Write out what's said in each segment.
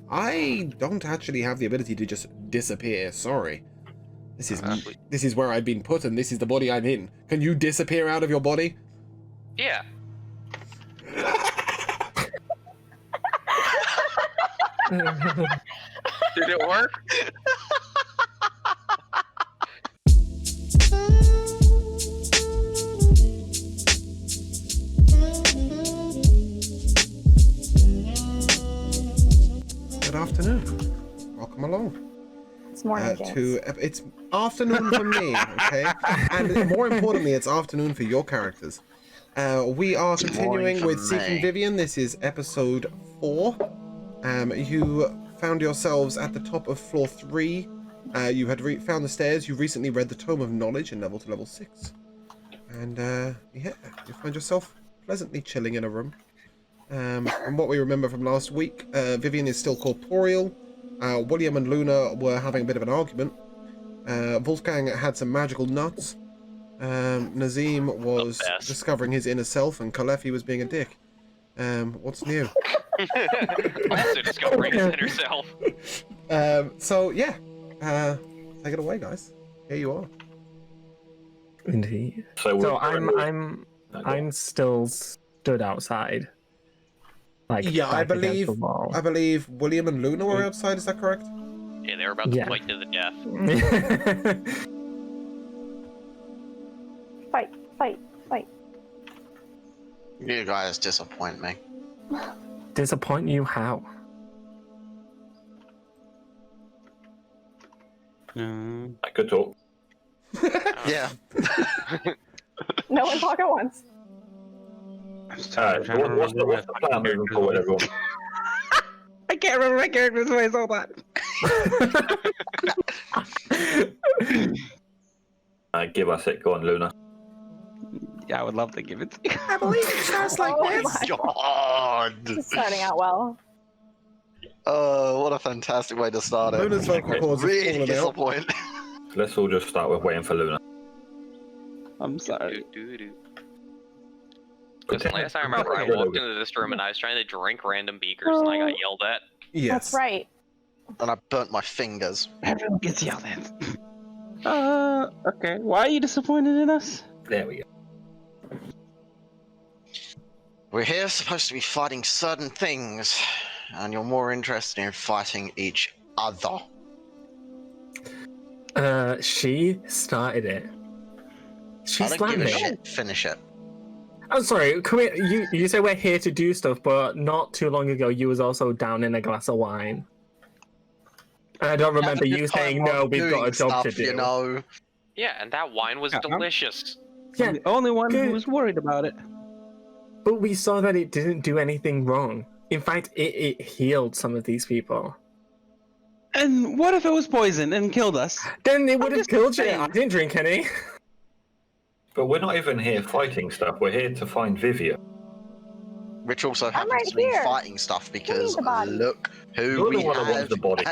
I don't actually have the ability to just disappear. Sorry. This is where I've been put, and this is the body I'm in. Can you disappear out of your body? Yeah. Did it work? Good afternoon. Welcome along. It's morning, James. It's afternoon for me, okay? And more importantly, it's afternoon for your characters. We are continuing with Seeking Vivienne. This is episode 4. You found yourselves at the top of floor 3. You had found the stairs. You recently read the Tome of Knowledge in level to level 6. And yeah, you find yourself pleasantly chilling in a room. From what we remember from last week, Vivienne is still corporeal. William and Luna were having a bit of an argument. Wolfgang had some magical nuts. Nazim was discovering his inner self, and Kalefi was being a dick. What's new? Also discovering his inner self. So yeah, take it away, guys. Here you are. Indeed. So I'm still stood outside. Like, yeah, I believe William and Luna were outside. Is that correct? Yeah, they were about to fight to the death. Fight. You guys disappoint me. Disappoint you how? I could talk. Yeah. No one talk at once. What's the plan moving forward, everyone? I can't remember my character's voice, hold on. Give us it. Go on, Luna. Yeah, I would love to give it to you. I believe it sounds like this. God. It's starting out well. Oh, what a fantastic way to start it. Luna's vocal cords have Really fallen out. disappointed. Let's all just start with waiting for Luna. I'm sorry. Because last I remember, I walked into this room and I was trying to drink random beakers and I got yelled at. Yes. That's right. And I burnt my fingers. Everyone gets yelled at. Okay. Why are you disappointed in us? There we go. We're here supposed to be fighting certain things, and you're more interested in fighting each other. She started it. She's I don't give a landing. shit. Finish it. I'm sorry. You say we're here to do stuff, but not too long ago you was also down in a glass of wine. And I don't remember you saying no. We've got a job to do. You know. Yeah, and that wine was delicious. Yeah, I'm the only one who was worried about it. But we saw that it didn't do anything wrong. In fact, it healed some of these people. And what if it was poison and killed us? Then it would have killed you. saying. I didn't drink any. But we're not even here fighting stuff. We're here to find Vivienne. Which also happens right to be here. fighting stuff because the body. look who You're we the one that wants have the body.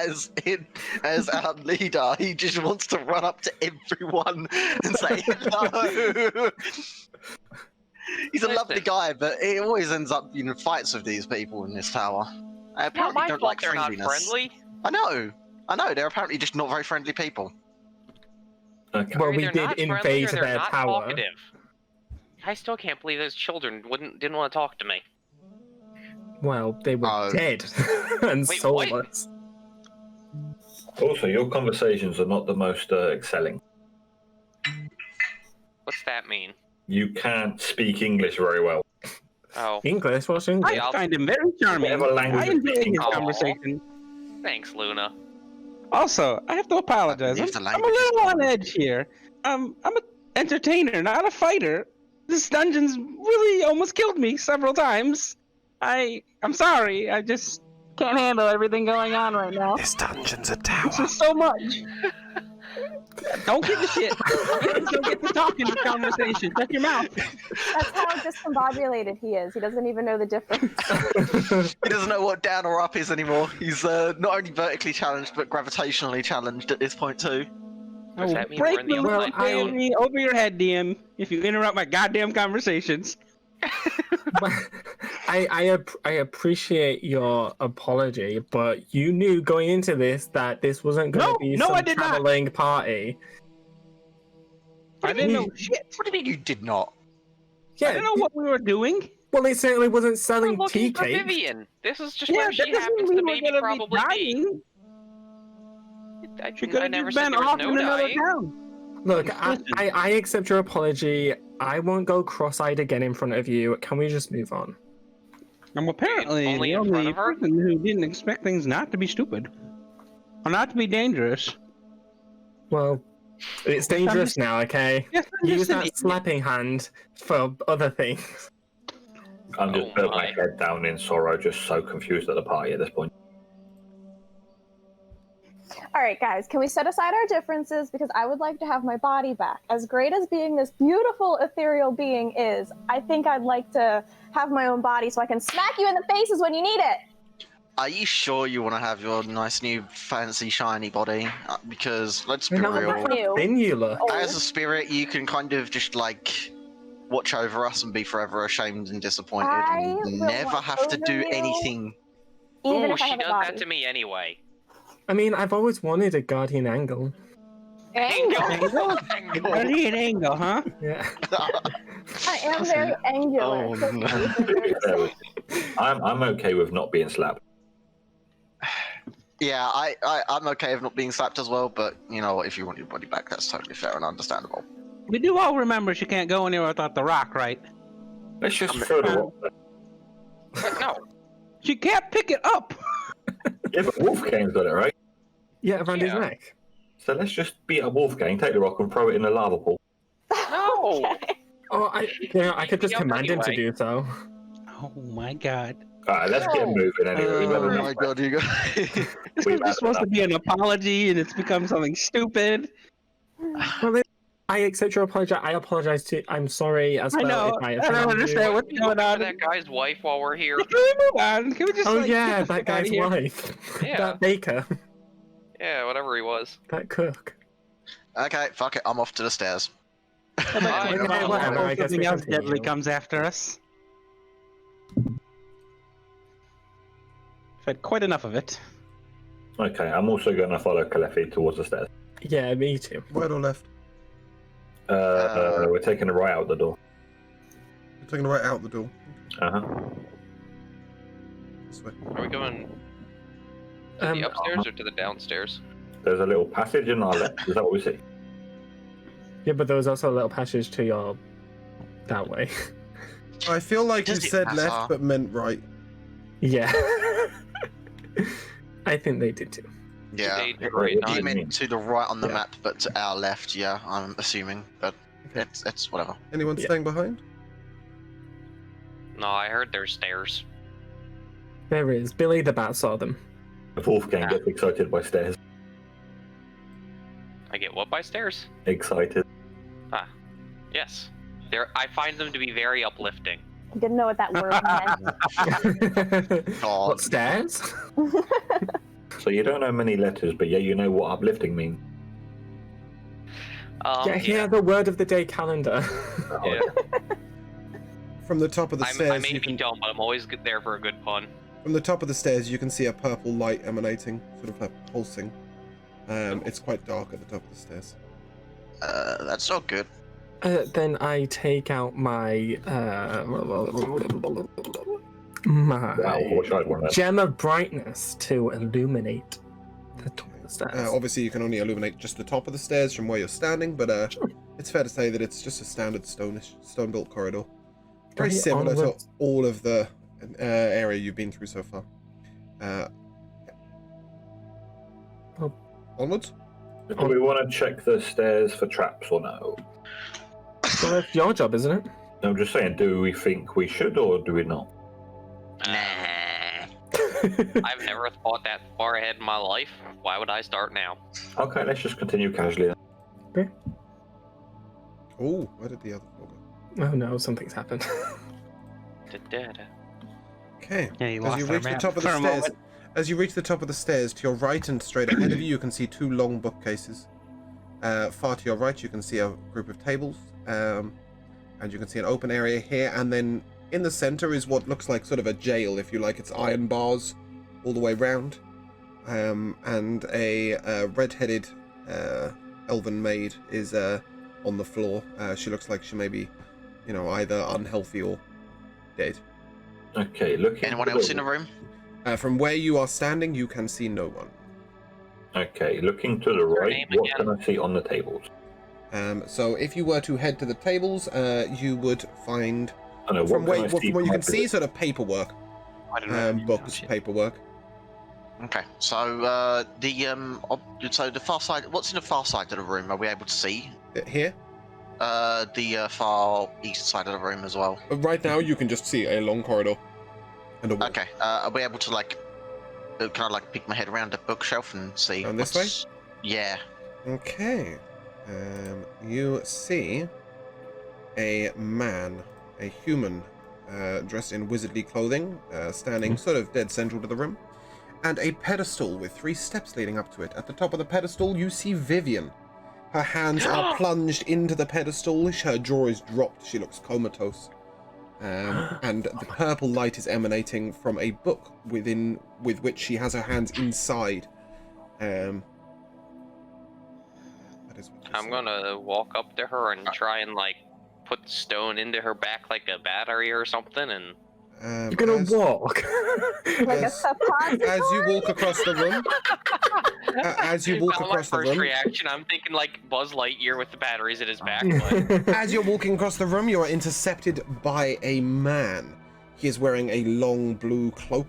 as our leader. He just wants to run up to everyone and say hello. He's a lovely guy, but he always ends up in fights with these people in this tower. I Not apparently my don't fault like they're not friendliness. friendly. I know. They're apparently just not very friendly people. Okay. Well, Either we not did friendly or invade they're their not tower. talkative. I still can't believe those children didn't want to talk to me. Well, they were dead and Wait, soulless. Also, your conversations are not the most excelling. What's that mean? You can't speak English very well. Oh, English, what's English? Yeah, I find him very charming. Whatever language I enjoy his Aw. conversation. thanks, Luna. Also, I have to apologize. If the I'm a language is little on common. edge here. I'm an entertainer, not a fighter. This dungeon's really almost killed me several times. I'm sorry. I just can't handle everything going on right now. This dungeon's a tower. This is so much. Don't give a shit. You don't get to talk in the conversation. Shut your mouth. That's how discombobulated he is. He doesn't even know the difference. He doesn't know what down or up is anymore. He's not only vertically challenged, but gravitationally challenged at this point too. Does that mean we're Break in the the upside well, down? me over your head, DM, if you interrupt my goddamn conversations. I I appreciate your apology, but you knew going into this that this wasn't going to be No, some I did not. traveling party. I didn't know shit. What do you mean you did not? Yeah, I didn't know what we were doing. well, it certainly wasn't We're selling tea looking for cakes. Vivienne. This is just Yeah, where that she doesn't happens mean to we're maybe gonna probably be dying. She could I have never just said been there was off no in another dying. town. Look, I accept your apology. I won't go cross-eyed again in front of you. Can we just move on? I'm apparently Only the in front only of her? person who didn't expect things not to be stupid. Or not to be dangerous. Well, it's I'm dangerous just- now, okay? Yes, I'm Use just an that idiot. slapping hand for other things. I'm just Oh putting my my. head down in sorrow, just so confused at the party at this point. All right, guys, can we set aside our differences? Because I would like to have my body back. As great as being this beautiful ethereal being is, I think I'd like to have my own body so I can smack you in the faces when you need it. Are you sure you want to have your nice new fancy shiny body? Because let's be No, real. Ew. thin you look. Oh. As a spirit, you can kind of just like watch over us and be forever ashamed and disappointed, I and will never watch have to over do you. anything. Even Ooh, if I she have a does body. that to me anyway. I mean, I've always wanted a guardian angle. Angle. Angle? Already an angle, huh? Yeah. I am very angular. Oh, so no. please don't say I'm okay with not being slapped. Yeah, I'm okay with not being slapped as well, but you know, if you want your body back, that's totally fair and understandable. We do all remember she can't go anywhere without the rock, right? Let's just throw the rock there. But no. She can't pick it up. Yeah, but Wolfgang's got it, right? Yeah, around his Yeah. neck. So let's just beat up Wolfgang, take the rock and throw it in the lava pool. No. Okay. Oh, I could just Yeah, command him to anyway. do so. Oh my god. Alright, let's get No. moving anyway. We've had Oh enough my god, you guys. This We've was had just supposed to enough. be an apology, and it's become something stupid. Well, I accept your apology. I apologize to. I'm sorry as I well. know. If I I don't offended you. understand what's going For on. that guy's wife while we're here. Can we move on? Can we just? Oh like, yeah, get the that fuck outta guy's here? wife. Yeah. That baker. Yeah, whatever he was. That cook. Okay, fuck it, I'm off to the stairs. I'd like to Okay, think about whatever, before I guess something we else continue. deadly comes after us. I've had quite enough of it. Okay, I'm also going to follow Kalefi towards the stairs. Yeah, me too. Right or left? We're taking a right out the door. You're taking the right out the door. Uh-huh. This way. Are we going to the upstairs or to the downstairs? There's a little passage in our left. Is that what we see? Yeah, but there was also a little passage to your that way. I feel like you Does it said matter? left but meant right. Yeah. I think they did too. Yeah. They did Right, right, what do not- You meant to the right on the Yeah. map, but to our left, yeah, I'm assuming. But Okay. it's whatever. Anyone Yeah. staying behind? No, I heard there's stairs. There is. Billy the Bat saw them. Wolfgang gets excited by stairs. I get what by stairs? Excited. Yes. I find them to be very uplifting. I didn't know what that word meant. God. What, stairs? So you don't know many letters, but yeah, you know what uplifting means. Yeah, here, the word of the day calendar. Yeah. From the top of the I stairs, may you be can, dumb, but I'm always good there for a good pun. from the top of the stairs, you can see a purple light emanating, sort of like pulsing. It's quite dark at the top of the stairs. That's not good. Then I take out my Wow, I wish I had one of those. gem of brightness to illuminate the top of the stairs. Obviously, you can only illuminate just the top of the stairs from where you're standing, but it's fair to say that it's just a standard stone-built corridor. Very Right, similar to onwards. all of the area you've been through so far. Oh. Onwards? Do we want to check the stairs for traps or no? Well, it's your job, isn't it? I'm just saying, do we think we should or do we not? Nah. I've never thought that far ahead in my life. Why would I start now? Okay, let's just continue casually then. Oh, where did the other floor go? Oh no, something's happened. Da-da-da. Okay. Yeah, you As lost you our reach the map top of for the a stairs, moment. as you reach the top of the stairs, to your right and straight ahead of you, you can see two long bookcases. Far to your right, you can see a group of tables, and you can see an open area here. And then In the center is what looks like sort of a jail, if you like. It's iron bars all the way round. And a red-headed elven maid is on the floor. She looks like she may be, either unhealthy or dead. Okay, looking. Anyone else in the room? From where you are standing, you can see no one. Okay, looking to the right, what can I see on the tables? So if you were to head to the tables, you would find From where you can see sort of paperwork, I don't know. books, paperwork. Okay, so the far side. What's in the far side of the room? Are we able to see? Here, The far east side of the room as well. right now, you can just see a long corridor and a wall. Okay, are we able to can I peek my head around the bookshelf and see? Down this way? Yeah. Okay. You see a man, a human, dressed in wizardly clothing, standing sort of dead central to the room, and a pedestal with 3 steps leading up to it. At the top of the pedestal, you see Vivienne. Her hands are plunged into the pedestal. Her jaw is dropped. She looks comatose. And the purple light is emanating from a book with which she has her hands inside. That is what I'm gonna walk up to her and try and put the stone into her back like a battery or something, and You're gonna walk. Like a suppository? As you walk across the room, my first reaction, I'm thinking like Buzz Lightyear with the batteries in his back. But as you're walking across the room, you are intercepted by a man. He is wearing a long blue cloak,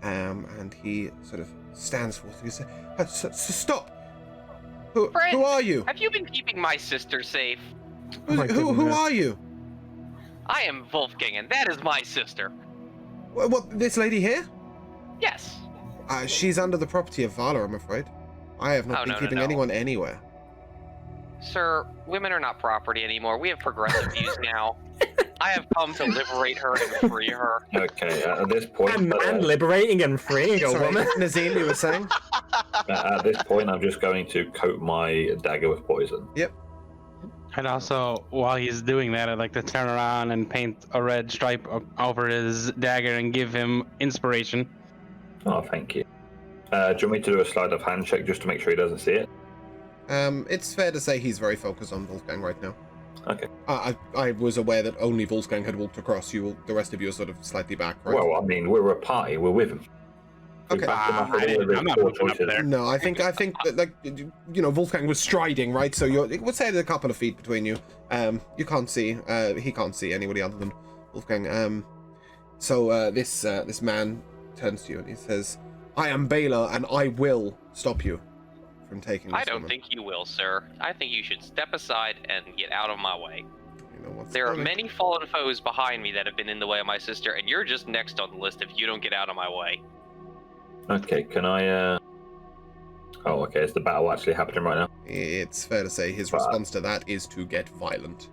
and he sort of stands forth. He says, "Stop! Who are you? have you been keeping my sister safe? Who are you? I am Wolfgang, and that is my sister. What? This lady here? Yes. She's under the property of Vala, I'm afraid. I have not been keeping anyone anywhere. Sir, women are not property anymore. We have progressive views now. I have come to liberate her and free her. Okay, at this point... A man liberating and freeing a woman? Nazim, you were saying? At this point, I'm just going to coat my dagger with poison. Yep. And also, while he's doing that, I'd like to turn around and paint a red stripe over his dagger and give him inspiration. Oh, thank you. Do you want me to do a sleight of hand check just to make sure he doesn't see it? It's fair to say he's very focused on Wolfgang right now. Okay. I was aware that only Wolfgang had walked across. The rest of you are sort of slightly back, right? Well, I mean, we're a party. We're with him. Okay. I'm not looking up there. No, I think that Wolfgang was striding, right? So let's say there's a couple of feet between you. You can't see. He can't see anybody other than Wolfgang. So this man turns to you and he says, "I am Baylor, and I will stop you from taking this I don't woman." think you will, sir. I think you should step aside and get out of my way. You know what's There are funny? many fallen foes behind me that have been in the way of my sister, and you're just next on the list if you don't get out of my way. Okay, can I... Oh, okay, is the battle actually happening right now? It's fair to say his response to that is to get violent.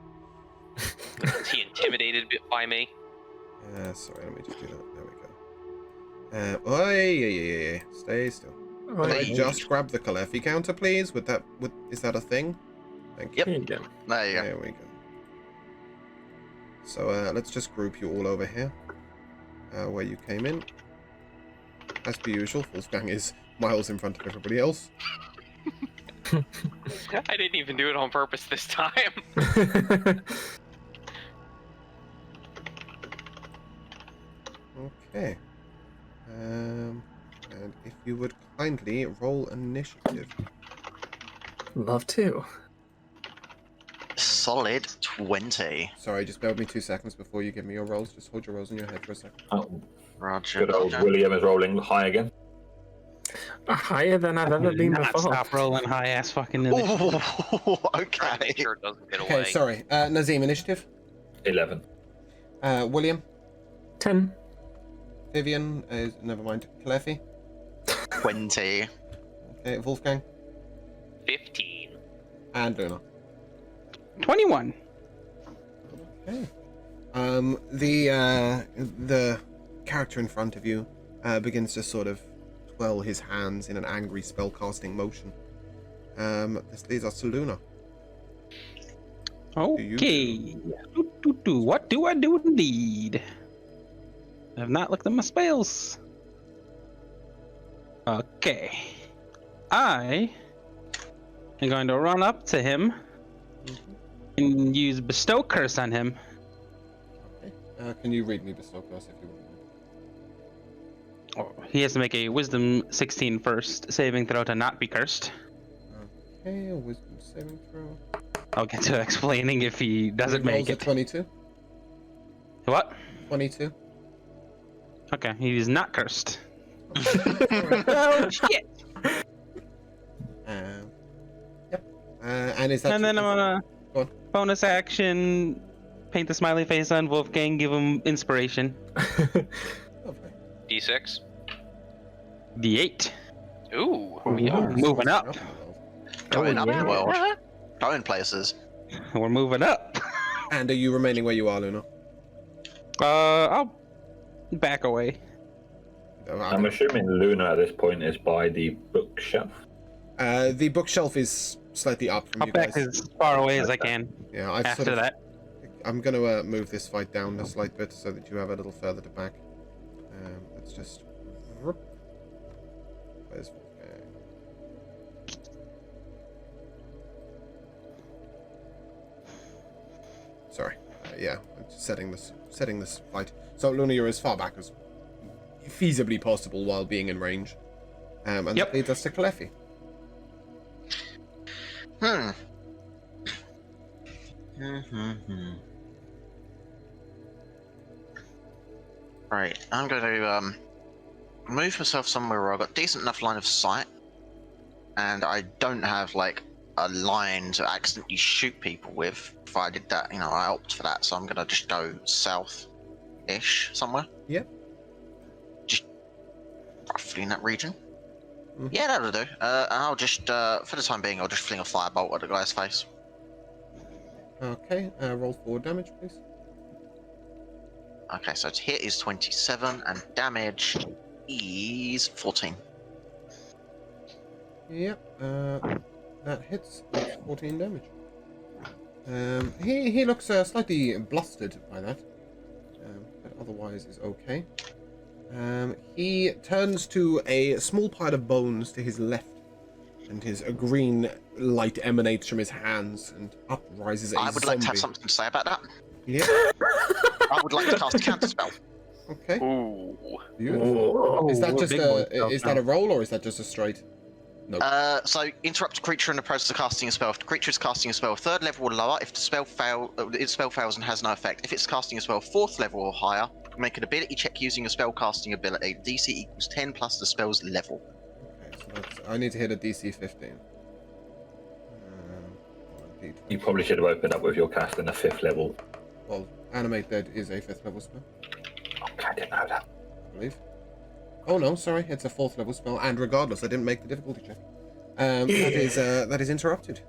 Is he intimidated by me? Sorry, let me just do that. There we go. Yeah. Stay still. Can I just grab the Calefi counter, please? Is that a thing? Thank you. Yep. There you go. There we go. So let's just group you all over here, where you came in. As per usual, Wolfgang is miles in front of everybody else. I didn't even do it on purpose this time. Okay. And if you would kindly roll initiative. Love to. Solid 20. Sorry, just bear with me 2 seconds before you give me your rolls. Just hold your rolls in your head for a second. Oh, Roger. good old William is rolling high again. Higher than I've ever been Not before. stop rolling high ass fucking initiative. Ooh, Trying to make okay. sure it doesn't get Okay, away. sorry. Nazim, initiative. 11. William. 10. Vivienne is... Never mind. Calefi. 20. Okay, Wolfgang. 15. And Luna. 21. Okay. The character in front of you begins to sort of twirl his hands in an angry spellcasting motion. This leads us to Luna. Okay. What do I do indeed? I have not looked at my spells. Okay. I am going to run up to him and use Bestow Curse on him. Okay. Can you read me Bestow Curse if you want? Oh, he has to make a Wisdom 16 first, saving throw to not be cursed. Okay, a Wisdom saving throw. I'll get to explaining if he doesn't make Rolls a it. 22. What? 22. Okay, he's not cursed. Alright. Oh shit! Yep. And is that? And then I'm gonna Go on. bonus action, paint the smiley face on Wolfgang, give him inspiration. Lovely. D6. D8. Ooh. We are moving up. Going up yeah. the world. Going places. We're moving up. And are you remaining where you are, Luna? I'll back away. I'm assuming Luna at this point is by the bookshelf. The bookshelf is slightly up from I'll you back guys. as far away as I can. Yeah, I've After sort of, that, I'm going to move this fight down a slight bit so that you have a little further to back. Let's just. Where's Wolfgang? Sorry. Yeah, I'm just setting this fight. So Luna, you're as far back as feasibly possible while being in range. And Yep. that leads us to Cleffy. Right, I'm going to move myself somewhere where I've got decent enough line of sight, and I don't have like a line to accidentally shoot people with. If I did that, I opt for that, so I'm going to just go south-ish somewhere. Yep. Just roughly in that region. Mhm. Yeah, that'll do. I'll just, for the time being, I'll just fling a firebolt at the guy's face. Okay, roll for damage, please. Okay, so to hit is 27, and damage is 14. Yep, that hits. That's 14 damage. He looks slightly blustered by that, but otherwise is okay. He turns to a small pile of bones to his left, and his green light emanates from his hands, and up rises a I would like to have zombie. something to say about that. Yeah. I would like to cast a counter spell. Okay. Ooh. Beautiful. Is that Oh, just big boy stuff is that now. a roll or is that just a straight? No. So interrupt a creature in the process of casting a spell. If the creature is casting a spell 3rd level or lower, if the spell fails and has no effect. If it's casting a spell 4th level or higher, make an ability check using a spell casting ability. DC equals 10 plus the spell's level. Okay, so that's, I need to hit a DC 15. D20. You probably should have opened up with your cast in a 5th level. Well, Animate Dead is a 5th level spell, Okay, I didn't know that. I believe. Oh no, sorry, it's a 4th level spell, and regardless, I didn't make the difficulty check. That is interrupted.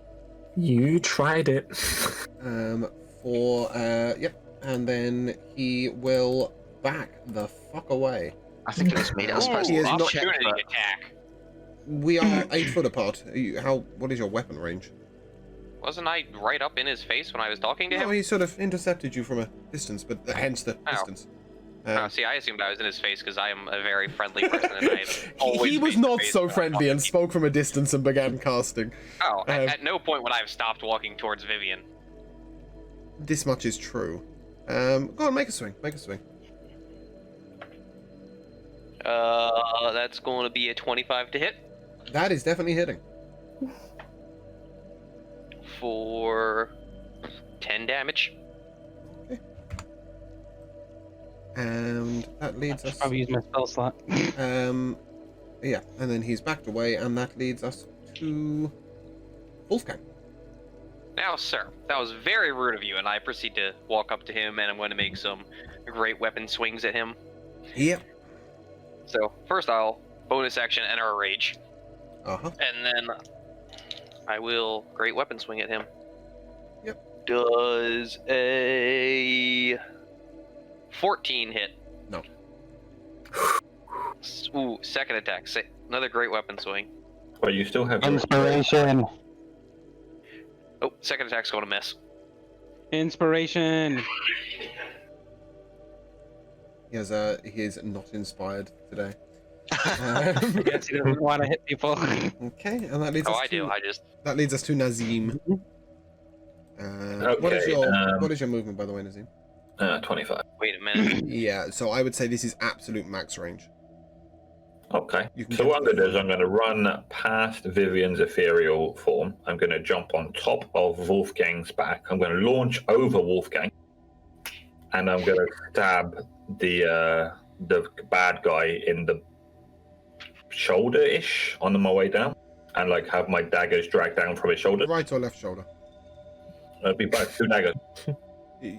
You tried it. Yep, and then he will back the fuck away. I think it was me that was supposed He to is not- check, Opportunity but attack. We are 8 foot apart. What is your weapon range? Wasn't I right up in his face when I was talking to No, him? he sort of intercepted you from a distance, but hence the distance. Oh, see, I assumed I was in his face because I am a very friendly person, and I've always He was made not space so when I'm friendly talking and to spoke from a distance and began casting. people. Oh, at no point would I have stopped walking towards Vivienne. This much is true. Go on, make a swing. Make a swing. That's going to be a 25 to hit That is definitely hitting. for 10 damage. And that leads us. Probably use my spell slot. Yeah, and then he's backed away, and that leads us to Wolfgang. Now, sir, that was very rude of you, and I proceed to walk up to him, and I'm going to make some great weapon swings at him. Yep. So, first I'll bonus action enter a rage, Uh-huh. and then I will great weapon swing at him. Yep. Does a 14 hit? No. Ooh, second attack. Another great weapon swing. But you still have your Inspiration. Oh, second attack's going to miss. Inspiration. He is not inspired today. I guess he doesn't want to hit people. Okay, and that leads Oh, us I to do. I just. that leads us to Nazim. What is your movement, by the way, Nazim? 25. Wait a minute. Yeah, so I would say this is absolute max range. Okay. You can So get what I'm to going to do is I'm going to run past Vivienne's ethereal form. I'm going to jump on top of Wolfgang's back. I'm going to launch over Wolfgang, and I'm going to stab the bad guy in the shoulder-ish on my way down, and like have my daggers dragged down from his shoulder. Right or left shoulder? It'll be both 2 daggers.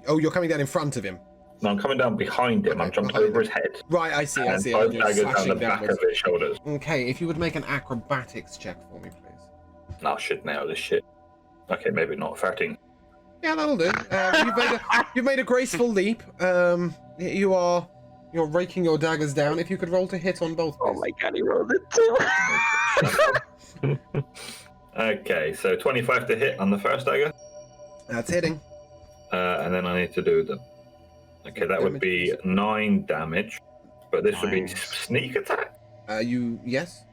Oh, you're coming down in front of him. No, I'm coming down behind him. Okay, I'm jumping behind over him. his head. Right, I see. And And both you're daggers down slashing the back downwards. of his shoulders. Okay, if you would make an acrobatics check for me, please. No, I should nail this shit. Okay, maybe not. 13. Yeah, that'll do. You've made a graceful leap. You're raking your daggers down. If you could roll to hit on both, please. Oh my god, he rolled it too. Okay, so 25 to hit on the first dagger. That's hitting. And then I need to do the... Okay, that would be 9 damage. But this would be sneak attack. Yes.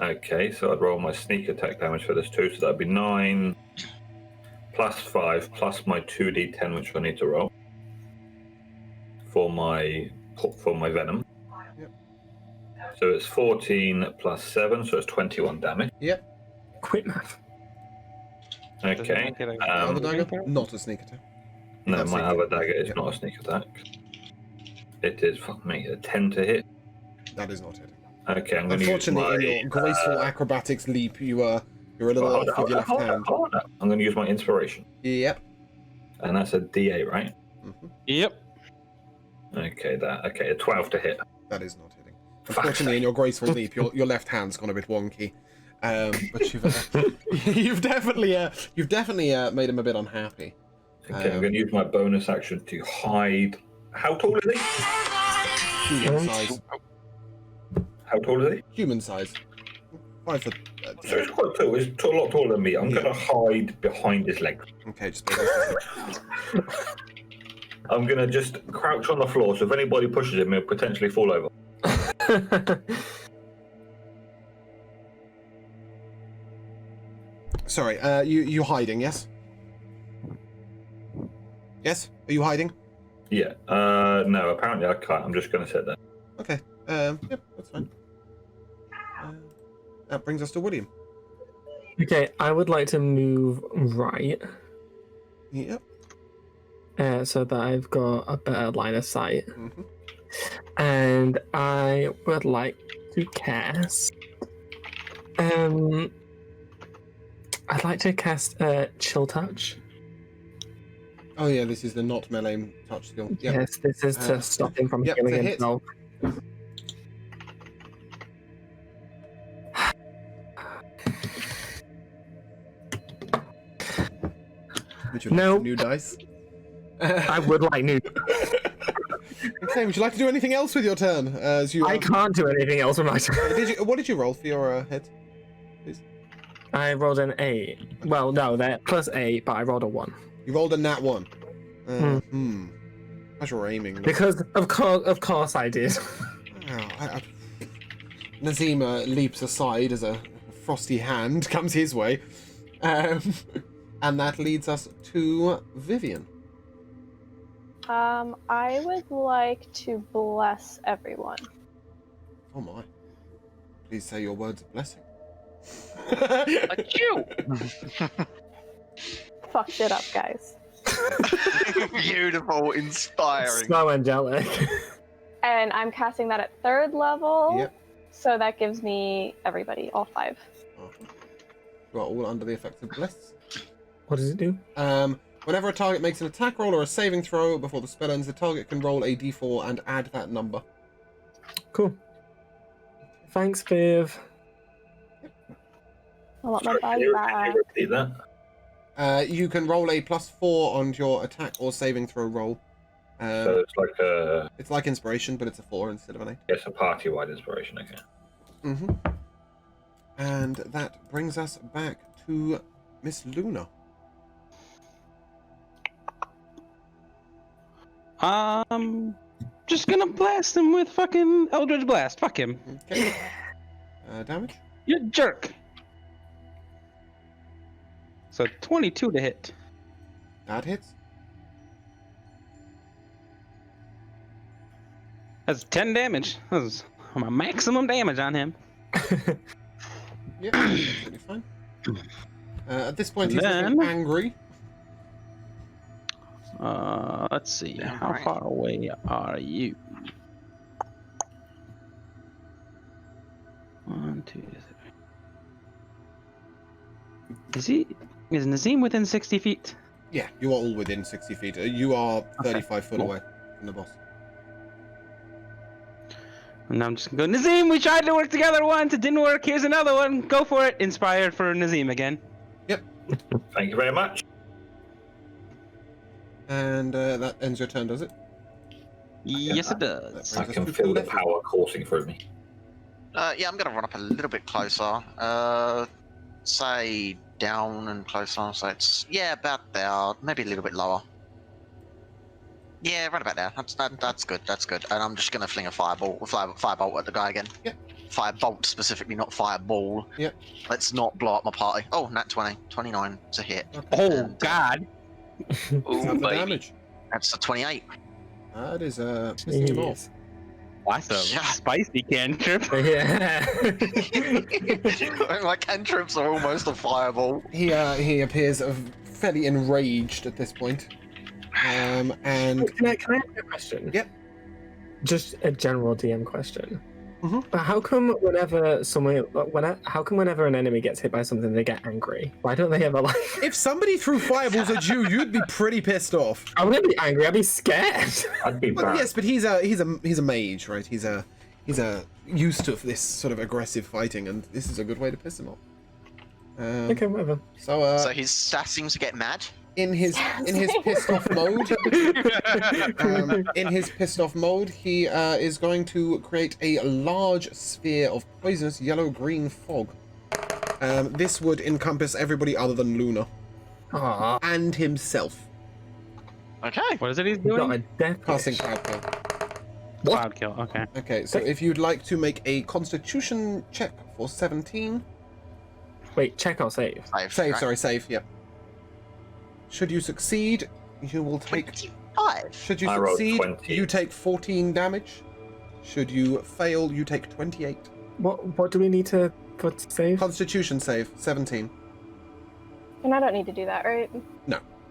Okay, so I'd roll my sneak attack damage for this too. So that'd be 9 plus 5 plus my 2d10, which I need to roll for my venom. Yep. So it's 14 plus 7, so it's 21 damage. Yep. Quick math. Okay. Other dagger, not a sneak attack. No, That's my sneak other attack. dagger is Yep. not a sneak attack. It is, fuck me, a 10 to hit. That is not hitting. Okay, I'm going to use Unfortunately, my... in your graceful acrobatics leap, you're a little off with your left hand. hold on. I'm going to use my inspiration. Yep. And that's a d8, right? Hmm. Yep. Okay, a 12 to hit. That is not hitting. Fuck's Unfortunately, in sake. your graceful leap, your left hand's gone a bit wonky. But you've definitely made him a bit unhappy. Okay, I'm going to use my bonus action to hide. How tall is he? Human size. How tall is he? Human size. 5 foot. So he's quite tall. He's a lot taller than me. I'm going to hide behind his legs. Okay, just bear with me. I'm going to just crouch on the floor, so if anybody pushes him, he'll potentially fall over. Sorry, you hiding? Yes. Yes. Are you hiding? Yeah. No, apparently I can't. I'm just going to sit there. Okay. Yep, that's fine. That brings us to William. Okay, I would like to move right, Yep. so that I've got a better line of sight. Mm-hmm. And I would like to cast. I'd like to cast Chill Touch. Oh yeah, this is the not melee touch skill. Yep. Yes, this is to stop him from yep, healing to hit. himself. Would you like No. some new dice? I would like new. Okay, would you like to do anything else with your turn? As you, I can't do anything else with my turn. What did you roll for your hit? I rolled an 8. Well, no, they're plus 8, but I rolled a 1. You rolled a nat 1. How's your aiming? Because of course I did. Nazima leaps aside as a frosty hand comes his way. And that leads us to Vivienne. I would like to bless everyone. Oh my. Please say your words of blessing. A Jew. Fuck shit up, guys. Beautiful, inspiring. So angelic. And I'm casting that at 3rd level. Yep. So that gives me everybody, all 5. You are all under the effects of bless. What does it do? Whenever a target makes an attack roll or a saving throw before the spell ends, the target can roll a d4 and add that number. Cool. Thanks, Viv. I want my Sorry, body can back. you repeat that? You can roll a +4 on your attack or saving throw roll. So it's like a... It's like inspiration, but it's a 4 instead of an 8. It's a party-wide inspiration, okay. Mm-hmm. And that brings us back to Miss Luna. Just gonna blast him with fucking Eldritch Blast. Fuck him. Okay. Damage? You jerk. So 22 to hit. That hits. That's 10 damage. That's my maximum damage on him. Yeah, absolutely fine. At this point, he's Then- looking angry. Let's see. Damn How right. far away are you? 1, 2, 3. Is Nazim within 60 feet? Yeah, you are all within 60 feet. You are 35 foot cool. away from the boss. And I'm just gonna go, Nazim, we tried to work together once, it didn't work, here's another one, go for it. Inspired for Nazim again. Thank you very much. And that ends your turn, does it? Yes, it That does. I brings us can to feel the left. power coursing through me. Yeah, I'm gonna run up a little bit closer. Say down and closer. So it's about there, maybe a little bit lower. Yeah, right about there. That's good. That's good. And I'm just gonna fling a firebolt at the guy again. Yep. Firebolt specifically, not fireball. Yep. Let's not blow up my party. Oh, nat 20, 29 to hit. Oh, And, God. Let's Ooh, have the baby. damage. That's a 28. That is pissing him off. That's a Yeah. spicy cantrip. Yeah. My cantrips are almost a fireball. He appears fairly enraged at this point. And Can I ask a question? Yep. Just a general DM question. Mhm. But how come whenever an enemy gets hit by something, they get angry? Why don't they ever like? if somebody threw fireballs at you, you'd be pretty pissed off. I wouldn't be angry. I'd be scared. I'd be Well, bad. yes, but he's a mage, right? He's used to this sort of aggressive fighting, and this is a good way to piss him off. Okay, whatever. So So his stat seems to get mad. in his pissed off mode, he is going to create a large sphere of poisonous yellow-green fog. This would encompass everybody other than Luna Aww. and himself. Okay. What is it he's Got a doing? death Casting wish. Cloud Kill. Cloud kill, okay. Okay, so if you'd like to make a Constitution check for 17. Wait, check or save? Save, right? sorry, save, yep. Should you succeed, you will take... 25. Should you I rolled succeed, 20. you take 14 damage. Should you fail, you take 28. What do we need to put to save? Constitution save, 17. And I don't need to do that, right?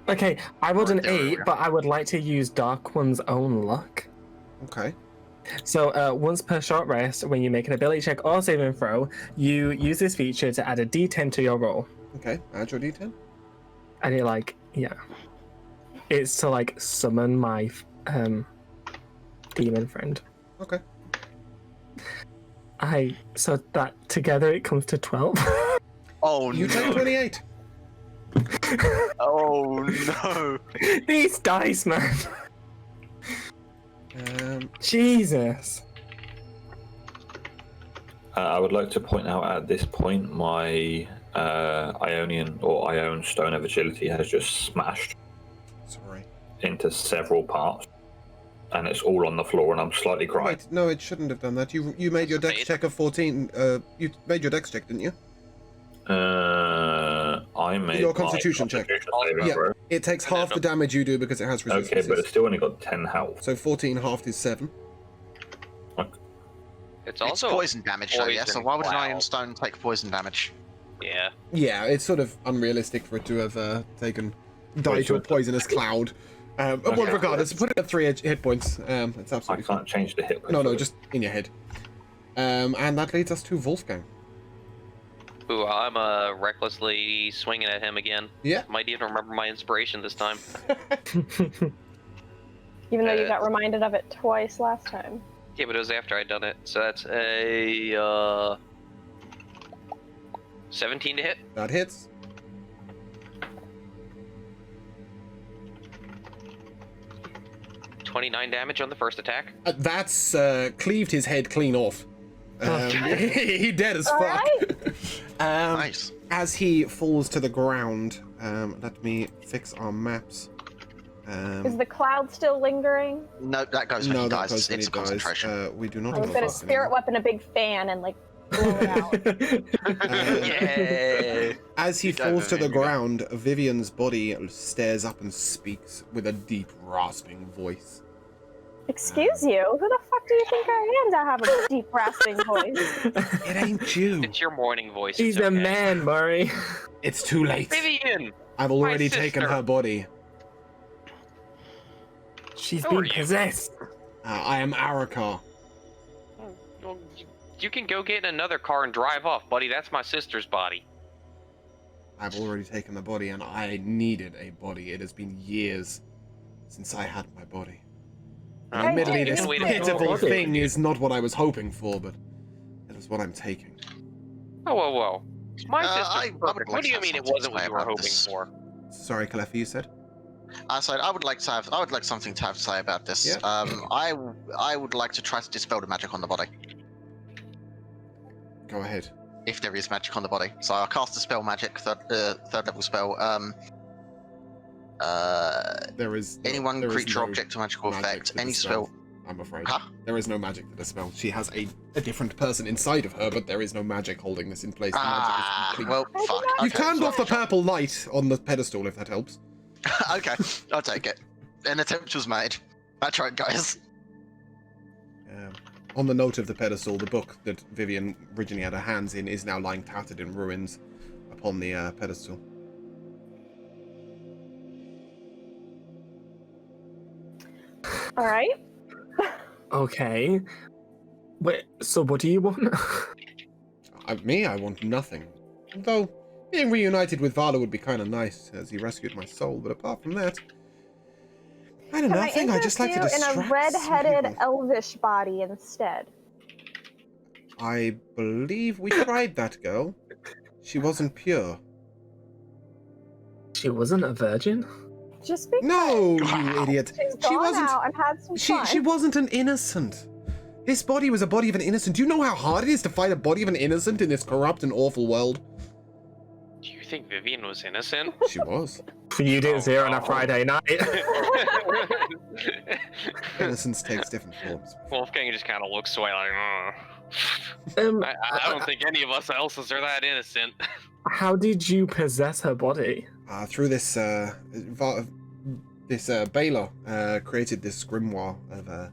Okay, I rolled an There we 8, go. but I would like to use Dark One's own luck. Okay. So once per short rest, when you make an ability check or saving throw, you use this feature to add a d10 to your roll. Okay, add your d10. And it's to like summon my demon friend. Okay. So that together it comes to 12. Oh You take no. 28. Oh no. These dice, man. Jesus. I would like to point out at this point my Ionian or Ion Stone of Agility has just smashed Sorry. into several parts, and it's all on the floor, and I'm slightly crying. Wait, no, it shouldn't have done that. You made your dex check of 14. You made your dex check, didn't you? I made Your my Constitution check. saving Yeah. throw. It takes half the damage you do because it has Okay, resistances. but it's still only got 10 health. So 14 halved is 7. It's It's also poison damage though, yeah? So poison why would an cloud. Iron Stone take poison damage? Yeah. Yeah, it's sort of unrealistic for it to have taken die to a poisonous cloud. Well, regardless, put it at 3 hit points. It's I absolutely fine. can't change the hit. No, points. just in your head. And that leads us to Wolfgang. Ooh, I'm recklessly swinging at him again. Yeah. Might even remember my inspiration this time. Even though you got reminded of it twice last time. Yeah, but it was after I'd done it. So that's a 17 to hit. That hits. $29 damage on the first attack. That's cleaved his head clean off. He dead as fuck. Alright. Nice. As he falls to the ground, let me fix our maps. Is the cloud still lingering? No, that goes when No, he that dies. goes when It's he a concentration. dies. We do not I was have gonna a spirit weapon a big fan and like blow it out. Yeah. As he You don't falls to know, the here we go. ground, Vivienne's body stares up and speaks with a deep, rasping voice. Excuse you? Who the fuck do you think I am to have a deep rasping voice? It ain't you. It's your morning voice. He's it's a okay. man, Murray. It's too late. Vivienne! I've already my taken sister. her body. She's Who are been you? possessed. I am Arakar. Well, you can go get in another car and drive off, buddy. That's my sister's body. I've already taken the body, and I needed a body. It has been years since I had my body. Hey, Admittedly, hey, this hey, pitiful hey. thing is not what I was hoping for, but it is what I'm taking. Oh, whoa. My sister's I would perfect. like What do to you have mean it something wasn't to what say you were about hoping this. for? Sorry, Cleffa, you said? So I would like something to have to say about this. Yeah. I would like to try to dispel the magic on the body, Go ahead. if there is magic on the body. So I'll cast a spell magic, third level spell. There is Anyone, there is creature, no object, or magical magic effect, to any dispel, spell. I'm afraid. Huh? There is no magic to dispel. She has a different person inside of her, but there is no magic holding this in place. The magic is complete. Well, fuck. You Okay, turned so- off the purple light on the pedestal, if that helps. Okay, I'll take it. An attempt was made. That's right, guys. On the note of the pedestal, the book that Vivienne originally had her hands in is now lying tattered in ruins upon the pedestal. All right. Okay. Wait, so what do you want? I want nothing. Though, being reunited with Vala would be kind of nice, as he rescued my soul, but apart from that, I don't know, I think I just like to interest you distract in a red-headed some people. elvish body instead? I believe we tried that girl. She wasn't pure. She wasn't a virgin? Just because No, you idiot. she's She gone wasn't. out and had some fun. She wasn't an innocent. This body was a body of an innocent. Do you know how hard it is to find a body of an innocent in this corrupt and awful world? Do you think Vivienne was innocent? She was. You didn't see her on a no. Friday night. Innocence takes different forms. Wolfgang just kind of looks away like, I don't think any of us else's are that innocent. How did you possess her body? Through this, Baylor created this grimoire of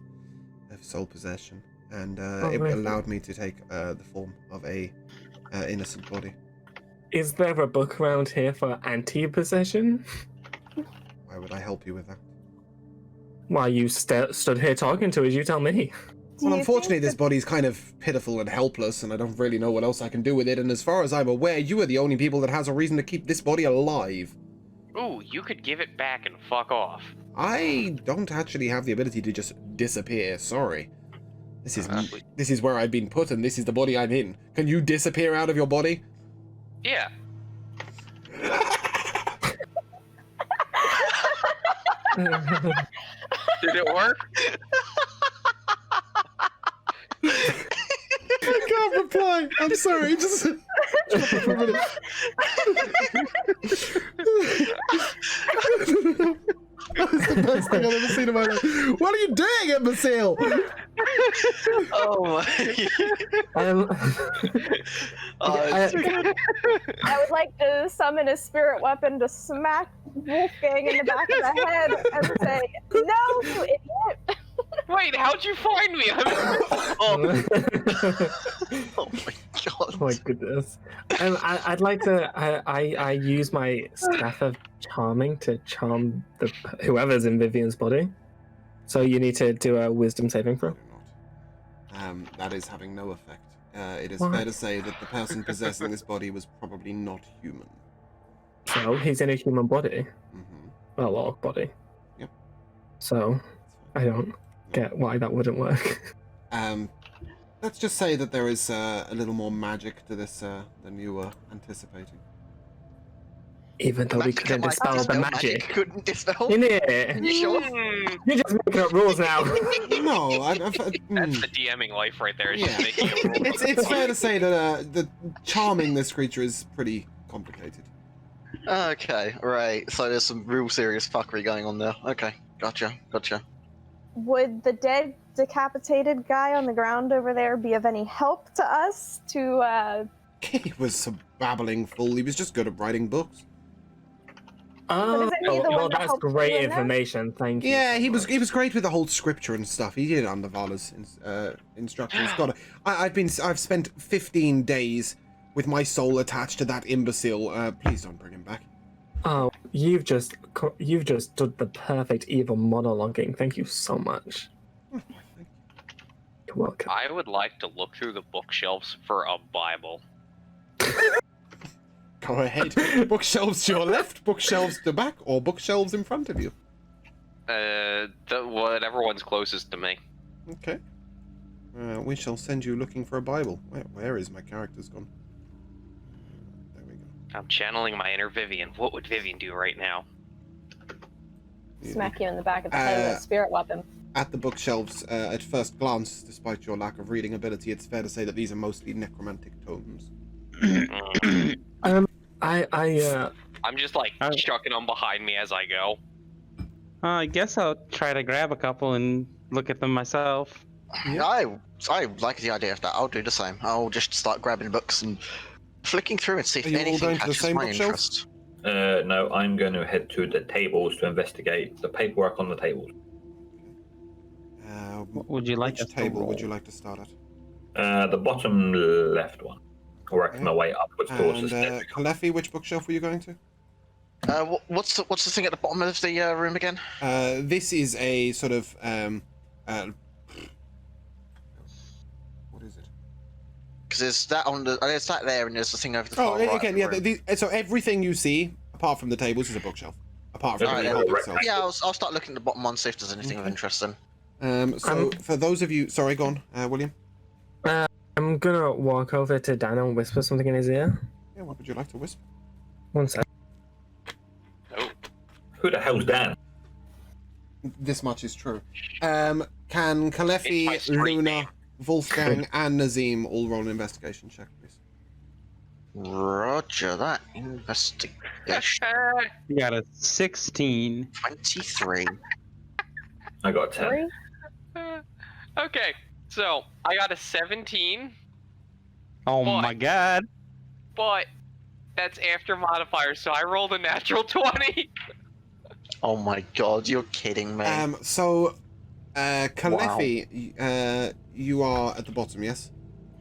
soul possession, and it really? allowed me to take the form of a innocent body. Is there a book around here for anti-possession? Why would I help you with that? Why you stood here talking to us, you tell me. Do Well, you unfortunately, think this body's kind of pitiful and helpless, and I don't really know what else I can do with it. And as far as I'm aware, you are the only people that has a reason to keep this body alive. Ooh, you could give it back and fuck off. I don't actually have the ability to just disappear. Sorry. This is where I've been put, and this is the body I'm in. Can you disappear out of your body? Yeah. Did it work? I can't reply. I'm sorry. Just drop it for a minute. That's the best thing I've ever seen in my life. What are you doing, imbecile? Oh my. I would like to summon a spirit weapon to smack Wolfgang in the back of the head and say, "No, you idiot!" Wait, how'd you find me? Oh my god. Oh my goodness. I'd like to. I use my staff of charming to charm whoever's in Vivienne's body. So you need to do a wisdom saving throw. That is having no effect. It is What? fair to say that the person possessing this body was probably not human. So he's in a human body, Mm-hmm. a orc body. Yep. So I don't get why that wouldn't work. Let's just say that there is a little more magic to this than you were anticipating. Even though we Magic couldn't that might dispel the magic. couldn't dispel. In it. You sure? You're just making up rules now. No, That's the DMing life right there. It's Yeah. just making it it's fair to say that charming this creature is pretty complicated. Okay, right. So there's some real serious fuckery going on there. Okay, gotcha. Would the dead, decapitated guy on the ground over there be of any help to us to, He was some babbling fool. He was just good at writing books. But is it me the one that that's helped great you in there? information. Thank you. Yeah, so he much. was great with the whole scripture and stuff. He did under Vala's instructions. God, I've spent 15 days with my soul attached to that imbecile. Please don't bring him back. Oh, you've just done the perfect evil monologuing. Thank you so much. You're welcome. I would like to look through the bookshelves for a Bible. Go ahead. Bookshelves to your left, bookshelves to the back, or bookshelves in front of you. Whatever one's closest to me. Okay. We shall send you looking for a Bible. Where is my character's gone? There we go. I'm channeling my inner Vivienne. What would Vivienne do right now? smack you in the back of the head with a spirit weapon? At the bookshelves, at first glance, despite your lack of reading ability, it's fair to say that these are mostly necromantic tomes. I'm just like chucking them behind me as I go. I guess I'll try to grab a couple and look at them myself. Yeah. I like the idea of that. I'll do the same. I'll just start grabbing books and flicking through and see if Are you all anything going to the catches same my bookshelves? interest. No, I'm going to head to the tables to investigate the paperwork on the tables. What would you like Which us to table would roll? you like to start at? The bottom left one. Working my way upwards towards the And stairs. Kalefi, which bookshelf were you going to? What's the thing at the bottom of the room again? This is a sort of what is it? Because there's that on the there's that there, and there's the thing over the Oh, far right. again, of the yeah. room. So everything you see, apart from the tables, is a bookshelf. Apart from Alright, the then. whole Right. itself. Yeah, I'll start looking at the bottom one, see if there's anything of interest then. So for those of you, sorry, go on, William. I'm gonna walk over to Dan and whisper something in his ear. Yeah, what would you like to whisper? One sec. Oh, Who the hell's Dan? This much is true. Can Kalefi, It's my street Luna, name. Wolfgang, and Nazim all roll an investigation check, please? Roger that. Investigation You got a 16. 23. I got 10. Three? okay, so I got a 17, Oh What? my god. but that's after modifiers, so I rolled a natural 20. Oh my god, you're kidding me. So, Kalefi, you are at the bottom, yes?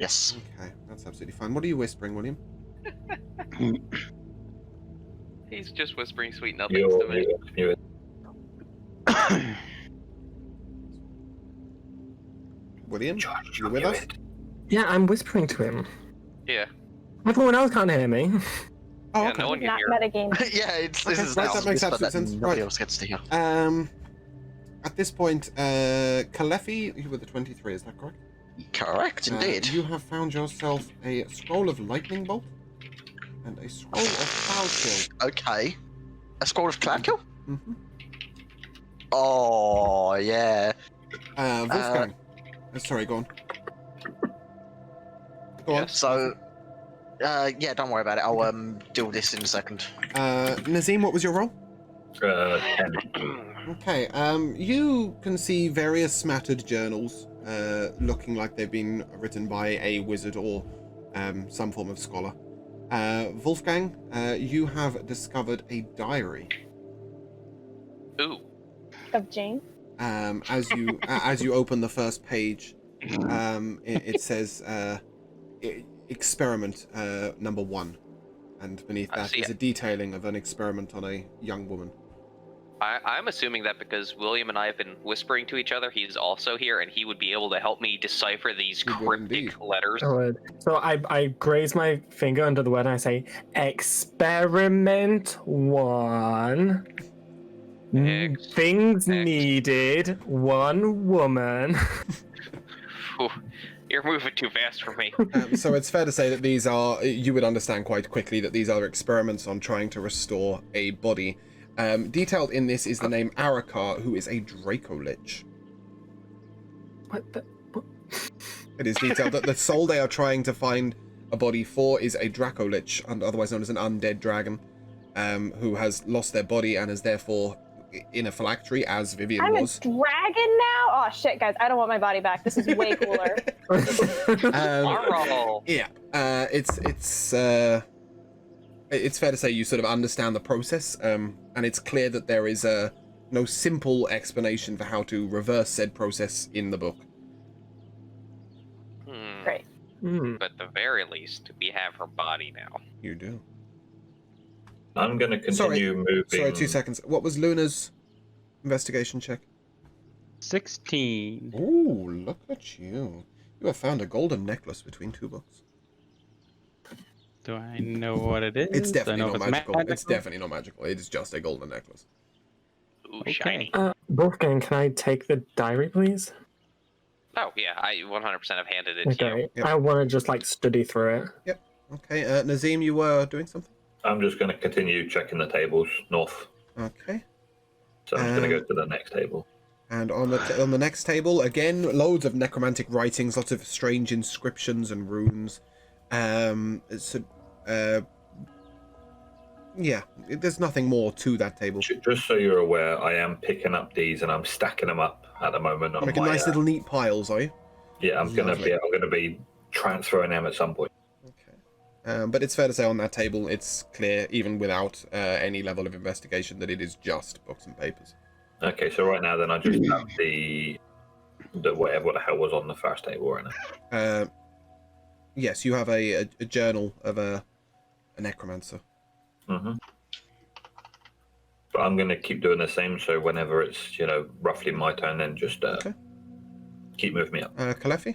Yes. Okay, that's absolutely fine. What are you whispering, William? He's just whispering sweet nothings to me. You're William, George, you with us? Yeah, I'm whispering to him. Yeah. Everyone else can't hear me. Oh, Yeah, okay. no one can Not hear. metagame. Yeah, this Okay, is right, now that makes whisper absolute that sense. nobody Right. else gets to hear. At this point, Kalefi, you were the 23, is that correct? Correct, indeed. You have found yourself a scroll of lightning bolt and a scroll of cloud kill. Okay. A scroll of cloud kill? Mm-hmm. Oh, yeah. Wolfgang. Sorry, go on. Go on. So, yeah, don't worry about it. I'll deal with this in a second. Nazim, what was your roll? 10. Okay, you can see various smattered journals, looking like they've been written by a wizard or some form of scholar. Wolfgang, you have discovered a diary. Ooh. Of Jane? As you open the first page, it says experiment number 1, and beneath I that see is it. a detailing of an experiment on a young woman. I'm assuming that because William and I have been whispering to each other, he's also here, and he would be able to help me decipher these He would cryptic indeed. letters. So I graze my finger under the word and I say, experiment 1. Things needed, 1 woman. Whew, you're moving too fast for me. So it's fair to say that these are, you would understand quite quickly that these are experiments on trying to restore a body. Detailed in this is the name Arakar, who is a Draco Lich. What the? What? It is detailed that the soul they are trying to find a body for is a Draco Lich, otherwise known as an undead dragon. who has lost their body and is therefore in a phylactery, as Vivienne I'm was. a dragon now? Oh shit, guys, I don't want my body back. This is way cooler. Yeah, it's fair to say you sort of understand the process, and it's clear that there is no simple explanation for how to reverse said process in the book. Great. But at the very least, we have her body now. You do. I'm going to continue moving. Sorry, 2 seconds. What was Luna's investigation check? 16. Ooh, look at you. You have found a golden necklace between 2 books. Do I know what it is? It's definitely not Do I know if magical. It's definitely not magical. It is just a golden necklace. Ooh, Okay. shiny. Wolfgang, can I take the diary, please? Oh, yeah, I 100% have handed it to you. Okay. Yep. I want to just like study through it. Okay, Nazim, you were doing something? I'm just going to continue checking the tables north. Okay. So I'm just going to go to the next table. And on the next table, again, loads of necromantic writings, lots of strange inscriptions and runes. Yeah, there's nothing more to that table. Just so you're aware, I am picking up these and I'm stacking them up at the moment. On Making my, nice little neat piles, are you? Yeah, I'm going to be transferring them at some point. Okay. But it's fair to say on that table, it's clear, even without any level of investigation, that it is just books and papers. Okay, so right now then I just have the whatever the hell was on the first table right now. Yes, you have a journal of a necromancer. Mm-hmm. But I'm going to keep doing the same, so whenever it's, roughly my turn, then just keep moving me up. Kalefi?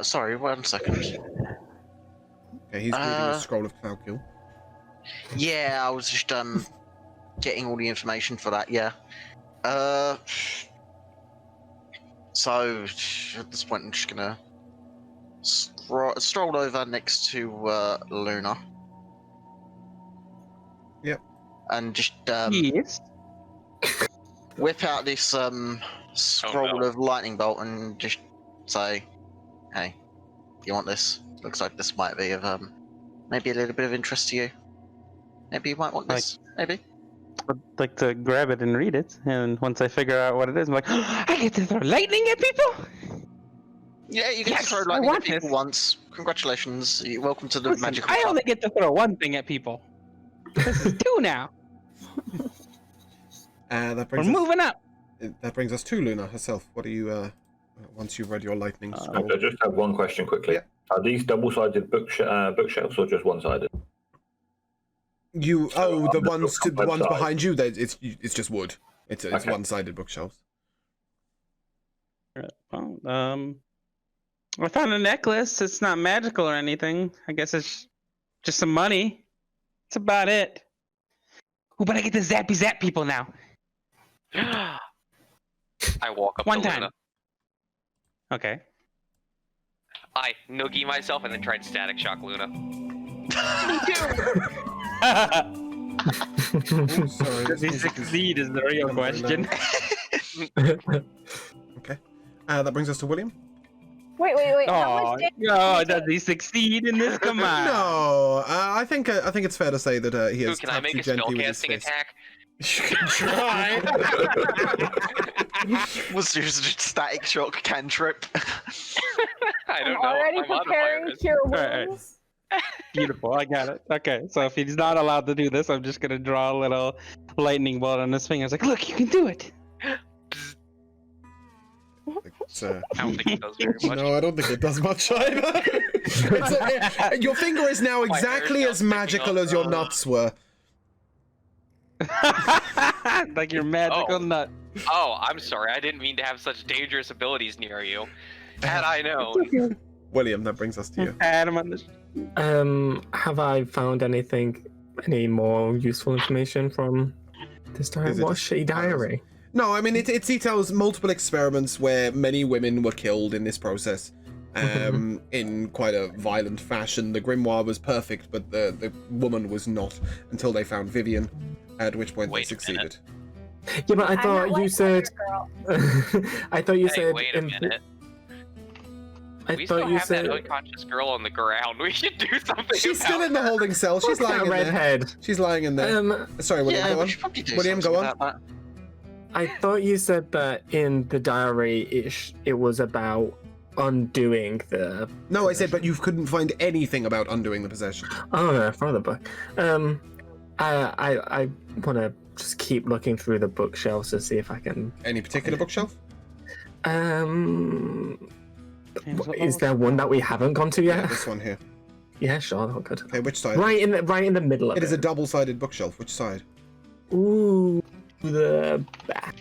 Sorry, 1 second. Okay, he's reading the Scroll of Cloudkill. Yeah, I was just getting all the information for that. Yeah. So at this point, I'm just gonna stroll over next to Luna. Yep. And just Yes. whip out this scroll of lightning bolt and just say, "Hey, do you want this? Looks like this might be of maybe a little bit of interest to you. Maybe you might want this. Maybe." I'd like to grab it and read it, and once I figure out what it is, I'm like, I get to throw lightning at people? Yeah, you get Yes, to throw I lightning at want people this. once. Congratulations. You're welcome to the Listen, magical I club. only get to throw one thing at people. This is 2 now. That We're brings us, moving up. that brings us to Luna herself. What do you, once you've read your lightning scroll? I just have one question quickly. Yeah. Are these double-sided bookshelves or just one-sided? You the ones website. behind you. It's just wood. It's Okay. one-sided bookshelves. Well, I found a necklace. It's not magical or anything. I guess it's just some money. That's about it. Oh, but I get to zappy zap people now. I walk up One to time. Luna. Okay. I noogie myself and then try and static shock Luna. Ooh, sorry. Does he succeed is the real question. Okay. That brings us to William. Wait. How Oh, much damage? no, does he sucid in this? Come on. No, I think it's fair to say that he Ooh, has can I tapped make you a gently with his spellcasting fist. attack? You can try. Was just a static shock cantrip. I don't I'm know what already my modifier preparing is. cure Alright. wounds. Beautiful, I got it. Okay, so if he's not allowed to do this, I'm just gonna draw a little lightning bolt on his finger. It's like, look, you can do it. It's, I don't think it does very much. no, I don't think it does much either. Your finger is now My hair exactly is now as sticking magical up. as your nuts were. Like your magical Oh. nut. Oh, I'm sorry. I didn't mean to have such dangerous abilities near you. Had I known. William, that brings us to you. Pat him on the Have I found any more useful information from this diary? Is it What just- shitty diary? No, I mean, it details multiple experiments where many women were killed in this process. In quite a violent fashion. The grimoire was perfect, but the woman was not until they found Vivienne, at which point Wait they a minute. succeeded. Yeah, but I I'm thought not you like said. Girl. I thought you Hey, said. wait a minute. We still have that unconscious girl on the ground. We should do something. She's still in the holding cell. She's lying in redhead. there. She's lying in there. Sorry, William, go on. William, go on. I thought you said that in the diary it was about undoing the... No, I said, but you couldn't find anything about undoing the possession. Oh, no, from the book. I want to just keep looking through the bookshelves to see if I can... Any particular bookshelf? Is there one that we haven't gone to yet? Yeah, this one here. Yeah, sure, that good. Okay, which side? Right in the middle of it. It is a double-sided bookshelf. Which side? Ooh, the back.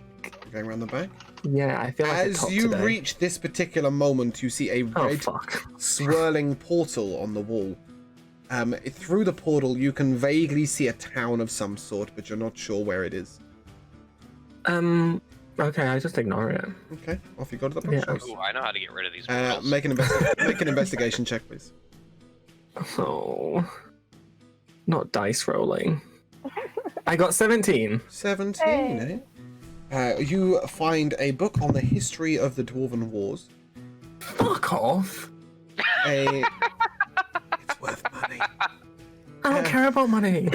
Going around the back? Yeah, I feel like as you today. reach this particular moment, you see a red swirling portal on the wall. Through the portal, you can vaguely see a town of some sort, but you're not sure where it is. Okay, I just ignore it. Okay, off you go to the bookshelves. Ooh, I know how to get rid of these portals. Make an investigation check, please. Oh, not dice rolling. I got 17. 17, Hey. You find a book on the history of the Dwarven Wars. Fuck off. It's worth money. I don't care about money.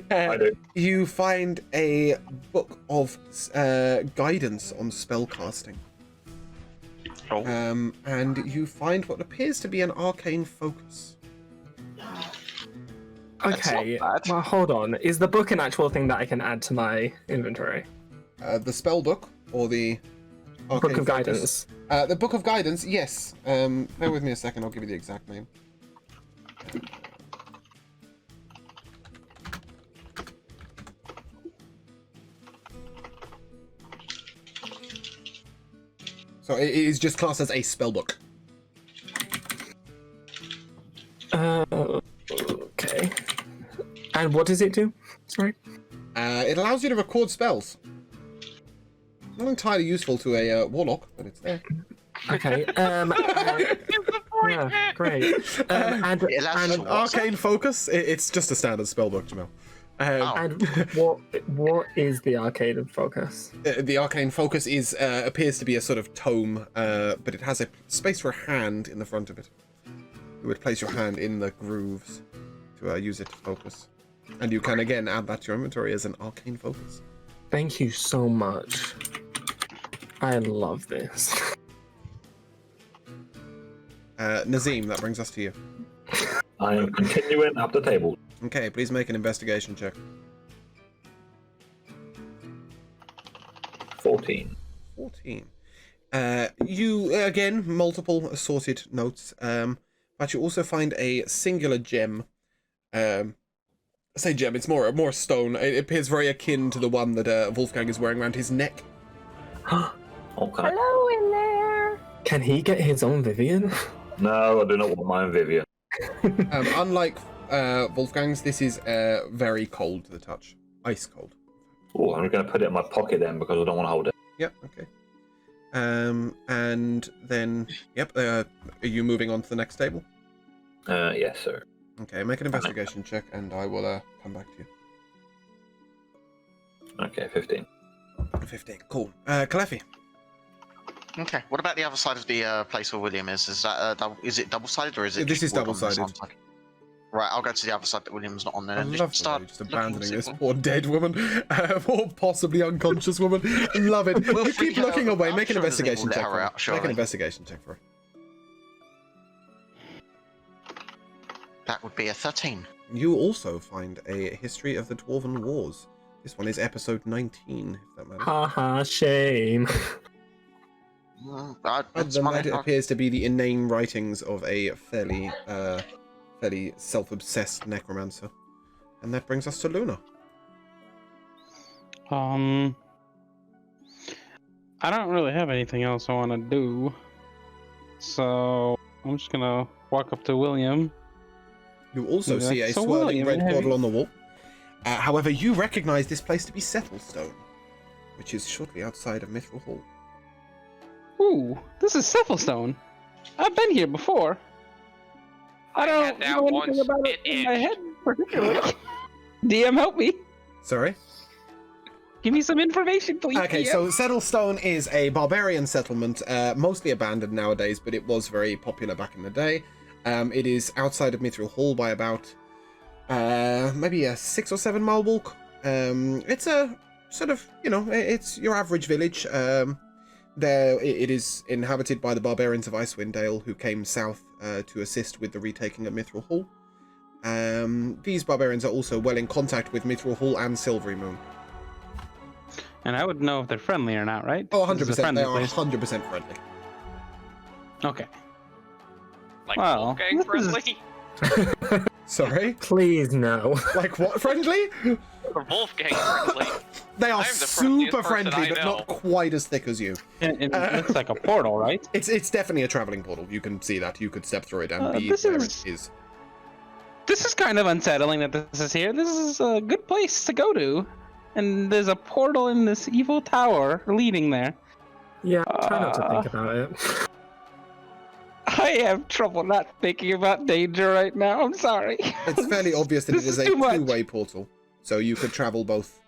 I do. You find a book of guidance on spellcasting. Oh. And you find what appears to be an arcane focus. Okay, not bad. well, hold on. Is the book an actual thing that I can add to my inventory? The spell book or the arcane Book of focus? Guidance. The book of guidance, yes. Bear with me a second. I'll give you the exact name. So it is just classed as a spell book. Okay. And what does it do? Sorry. It allows you to record spells. Not entirely useful to a warlock, but it's there. Okay. Yeah, great. And It allows you to what, Arcane focus. It's just a standard spell book, Jamel. and what is the arcane focus? The arcane focus is appears to be a sort of tome, but it has a space for a hand in the front of it. You would place your hand in the grooves to use it to focus, and you can again add that to your inventory as an arcane focus. Thank you so much. I love this. Nazim, that brings us to you. I am continuing up the table. Okay, please make an investigation check. 14. 14. You, again, multiple assorted notes, but you also find a singular gem. I say gem, it's more stone. It appears very akin to the one that Wolfgang is wearing around his neck. Okay. Hello in there. Can he get his own Vivienne? No, I do not want mine, Vivienne. Unlike Wolfgang's, this is very cold to the touch. Ice cold. Oh, I'm going to put it in my pocket then because I don't want to hold it. Yep, okay. And then, yep, are you moving on to the next table? Yes, sir. Okay, make an investigation check and I will come back to you. Okay, 15. 15, cool. Kalefi. Okay. What about the other side of the place where William is? Is that is it double-sided or is it? This just is wood on this double-sided. one side? Right, I'll go to the other side that William's not on there. I And love just start just looking abandoning this simple. poor dead woman, or possibly unconscious woman. Love it. We'll Keep figure looking out- away. I'm Make an sure Nazim investigation will let check her for her. out, Make surely. an investigation check for her. That would be a 13. You also find a history of the Dwarven Wars. This one is episode 19, if that matters. Haha, shame. Other That's than money. that, it appears to be the inane writings of a fairly self-obsessed necromancer. And that brings us to Luna. I don't really have anything else I want to do, so I'm just gonna walk up to William. You also Yeah, see a so swirling William, red have portal you- on the wall. However, you recognize this place to be Settlestone, which is shortly outside of Mithril Hall. Ooh, this is Settlestone. I've been here before. I I don't had that know once. anything about it It in my is. head particularly. DM, help me. Sorry? Can Give me some information, please. Okay, DM. so Settlestone is a barbarian settlement, mostly abandoned nowadays, but it was very popular back in the day. It is outside of Mithril Hall by about maybe a 6 or 7 mile walk. It's a sort of, it's your average village. It is inhabited by the barbarians of Icewind Dale, who came south to assist with the retaking of Mithril Hall. These barbarians are also well in contact with Mithril Hall and Silvery Moon. And I would know if they're friendly or not, right? Oh, This is a 100%. They friendly are place. 100% friendly. Okay. Like Well, Wolfgang this is- friendly? Sorry? Please no. Like what friendly? Or Wolfgang friendly? They are I'm the friendliest super person friendly, I but not know. quite as thick as you. It looks like a portal, right? It's definitely a traveling portal. You can see that. You could step through it and be this where is- it is. This is kind of unsettling that this is here. This is a good place to go to. And there's a portal in this evil tower leading there. Yeah, try not to think about it. I have trouble not thinking about danger right now. I'm sorry. It's fairly obvious that it This is is a too much. two-way portal, so you could travel both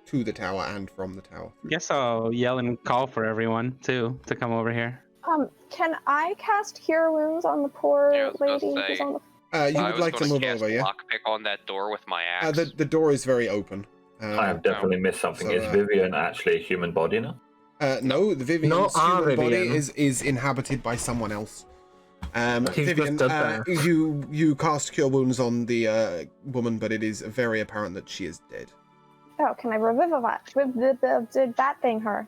to the tower and from the tower. Guess I'll yell and call for everyone too to come over here. Can I cast Cure Wounds on the poor Yeah, I was gonna lady say. who's on the... You I would was like to gonna move cast over, yeah? Lockpick on that door with my axe. The door is very open. I have definitely missed something. So, Is Vivienne actually a human body now? No, the Vivienne's Not our human body Vivienne. is inhabited by someone else. He's Vivienne, just dead there. you cast Cure Wounds on the woman, but it is very apparent that she is dead. Oh, can I revivify? Did that thing her?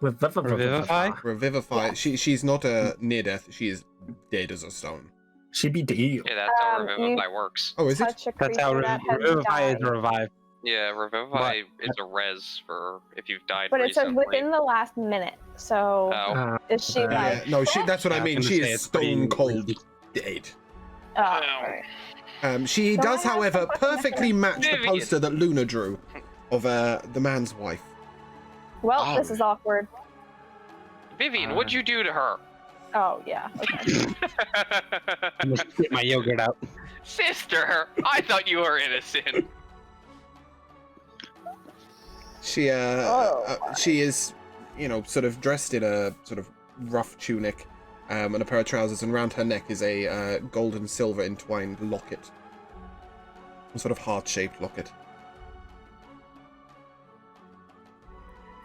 Revivify? Revivify. She's not a near death. She is dead as a stone. She be deal. Yeah, that's how You Revivify works. Oh, is it? Touch a That's how creature that has Revivify is died. revive. Yeah, Revivify is a res for if you've died But it says recently. within the last minute, so Oh. is she Uh, like... No, that's what I Yeah, mean. was She gonna say is it's pretty- stone cold dead. Oh, Ow. alright. She Don't does, I have however, some fucking perfectly match the Vivienne. poster that Luna drew of the man's wife. Well, this Oh. is awkward. Vivienne, what'd you do to her? Oh, yeah. Okay. I'm gonna spit my yogurt out. Sister, I thought you were innocent. She Oh, she is, sort of dressed in a sort of rough tunic, and a pair of trousers, and round her neck is a gold and silver entwined locket, a sort of heart-shaped locket.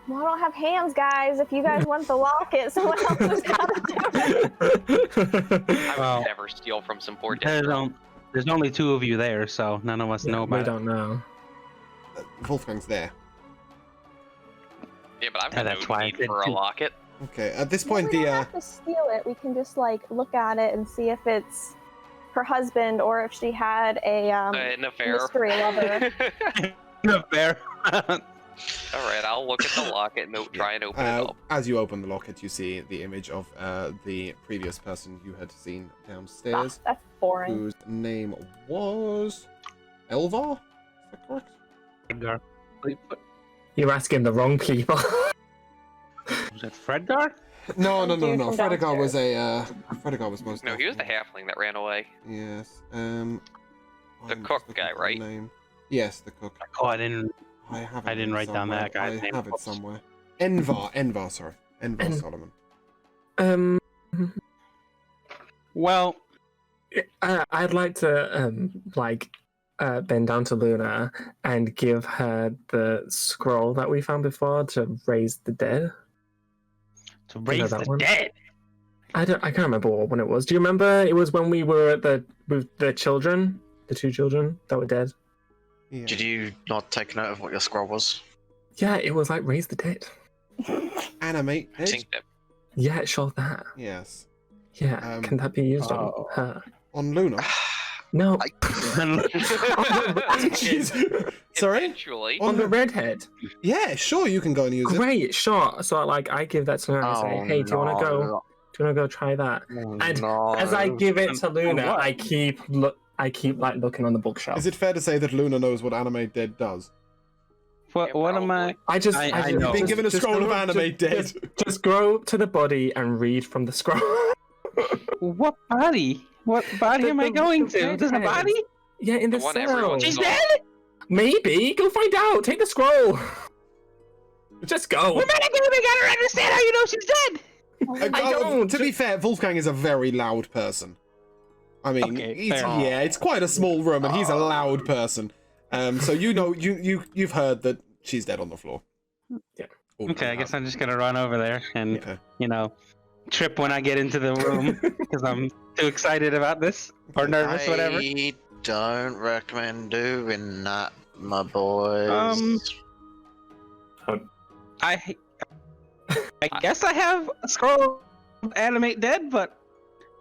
Well, I don't have hands, guys. If you guys want the locket, someone else has got to do it. I would Well, never steal from some poor dead girl. There's only 2 of you there, so none of us know we about it. don't know. Wolfgang's there. Yeah, but I've Yeah, got that's no why I need did for a too. locket. Okay, at this We point, don't the have to steal it. We can just look at it and see if it's her husband or if she had a An affair. mystery lover. No fair. Alright, I'll look at the locket and try and open it up. as you open the locket, you see the image of the previous person you had seen downstairs, That's boring. whose name was Elvar. Is that correct? Fredgar. You're asking the wrong people. Was it Fredgar? No. Dude from Fredegar was downstairs. Fredegar was most. No, he was the definitely- halfling that ran away. Yes. The I'm cook just looking guy, for the right? Name. Yes, the cook. Oh, I didn't. I have it I didn't here write down somewhere. that guy's I name. have it somewhere. Envar, sorry. Envar Solomon. Well, I'd like to bend down to Luna and give her the scroll that we found before to raise the dead. to raise that the one? dead. I can't remember what one it was. Do you remember? It was when we were at with the children, the 2 children that were dead. Yeah. Did you not take note of what your scroll was? Yeah, it was like raise the dead. Animate. I think that Yeah, sure that. Yes. Yeah, can that be used on Oh. her? On Luna. No, Jeez. Sorry. eventually. on the redhead. Yeah, sure. You can go and use it. Great, sure. So I give that to her and say, hey, do you want to go? Do you want to go try that? And as I give it to Luna, I keep looking on the bookshelf. Is it fair to say that Luna knows what Animate Dead does? What am I? I just I just- know. You've been given a just scroll go- of Animate Dead. Just go up to the body and read from the scroll. What body? What body am I going to? There's a redhead. body? Yeah, in the The one cell. everyone She's saw. dead? Maybe. Go find out. Take the scroll. Just go. We're metagaming. I don't understand how you know she's dead. I don't. To be fair, Wolfgang is a very loud person. I mean, Okay, it's quite a small room, and he's a loud person. So you've heard that she's dead on the floor. Yeah. Okay, I guess I'm just gonna run over there and trip when I get into the room because I'm too excited about this or nervous, whatever. I don't recommend doing that, my boys. I guess I have a scroll of animate dead, but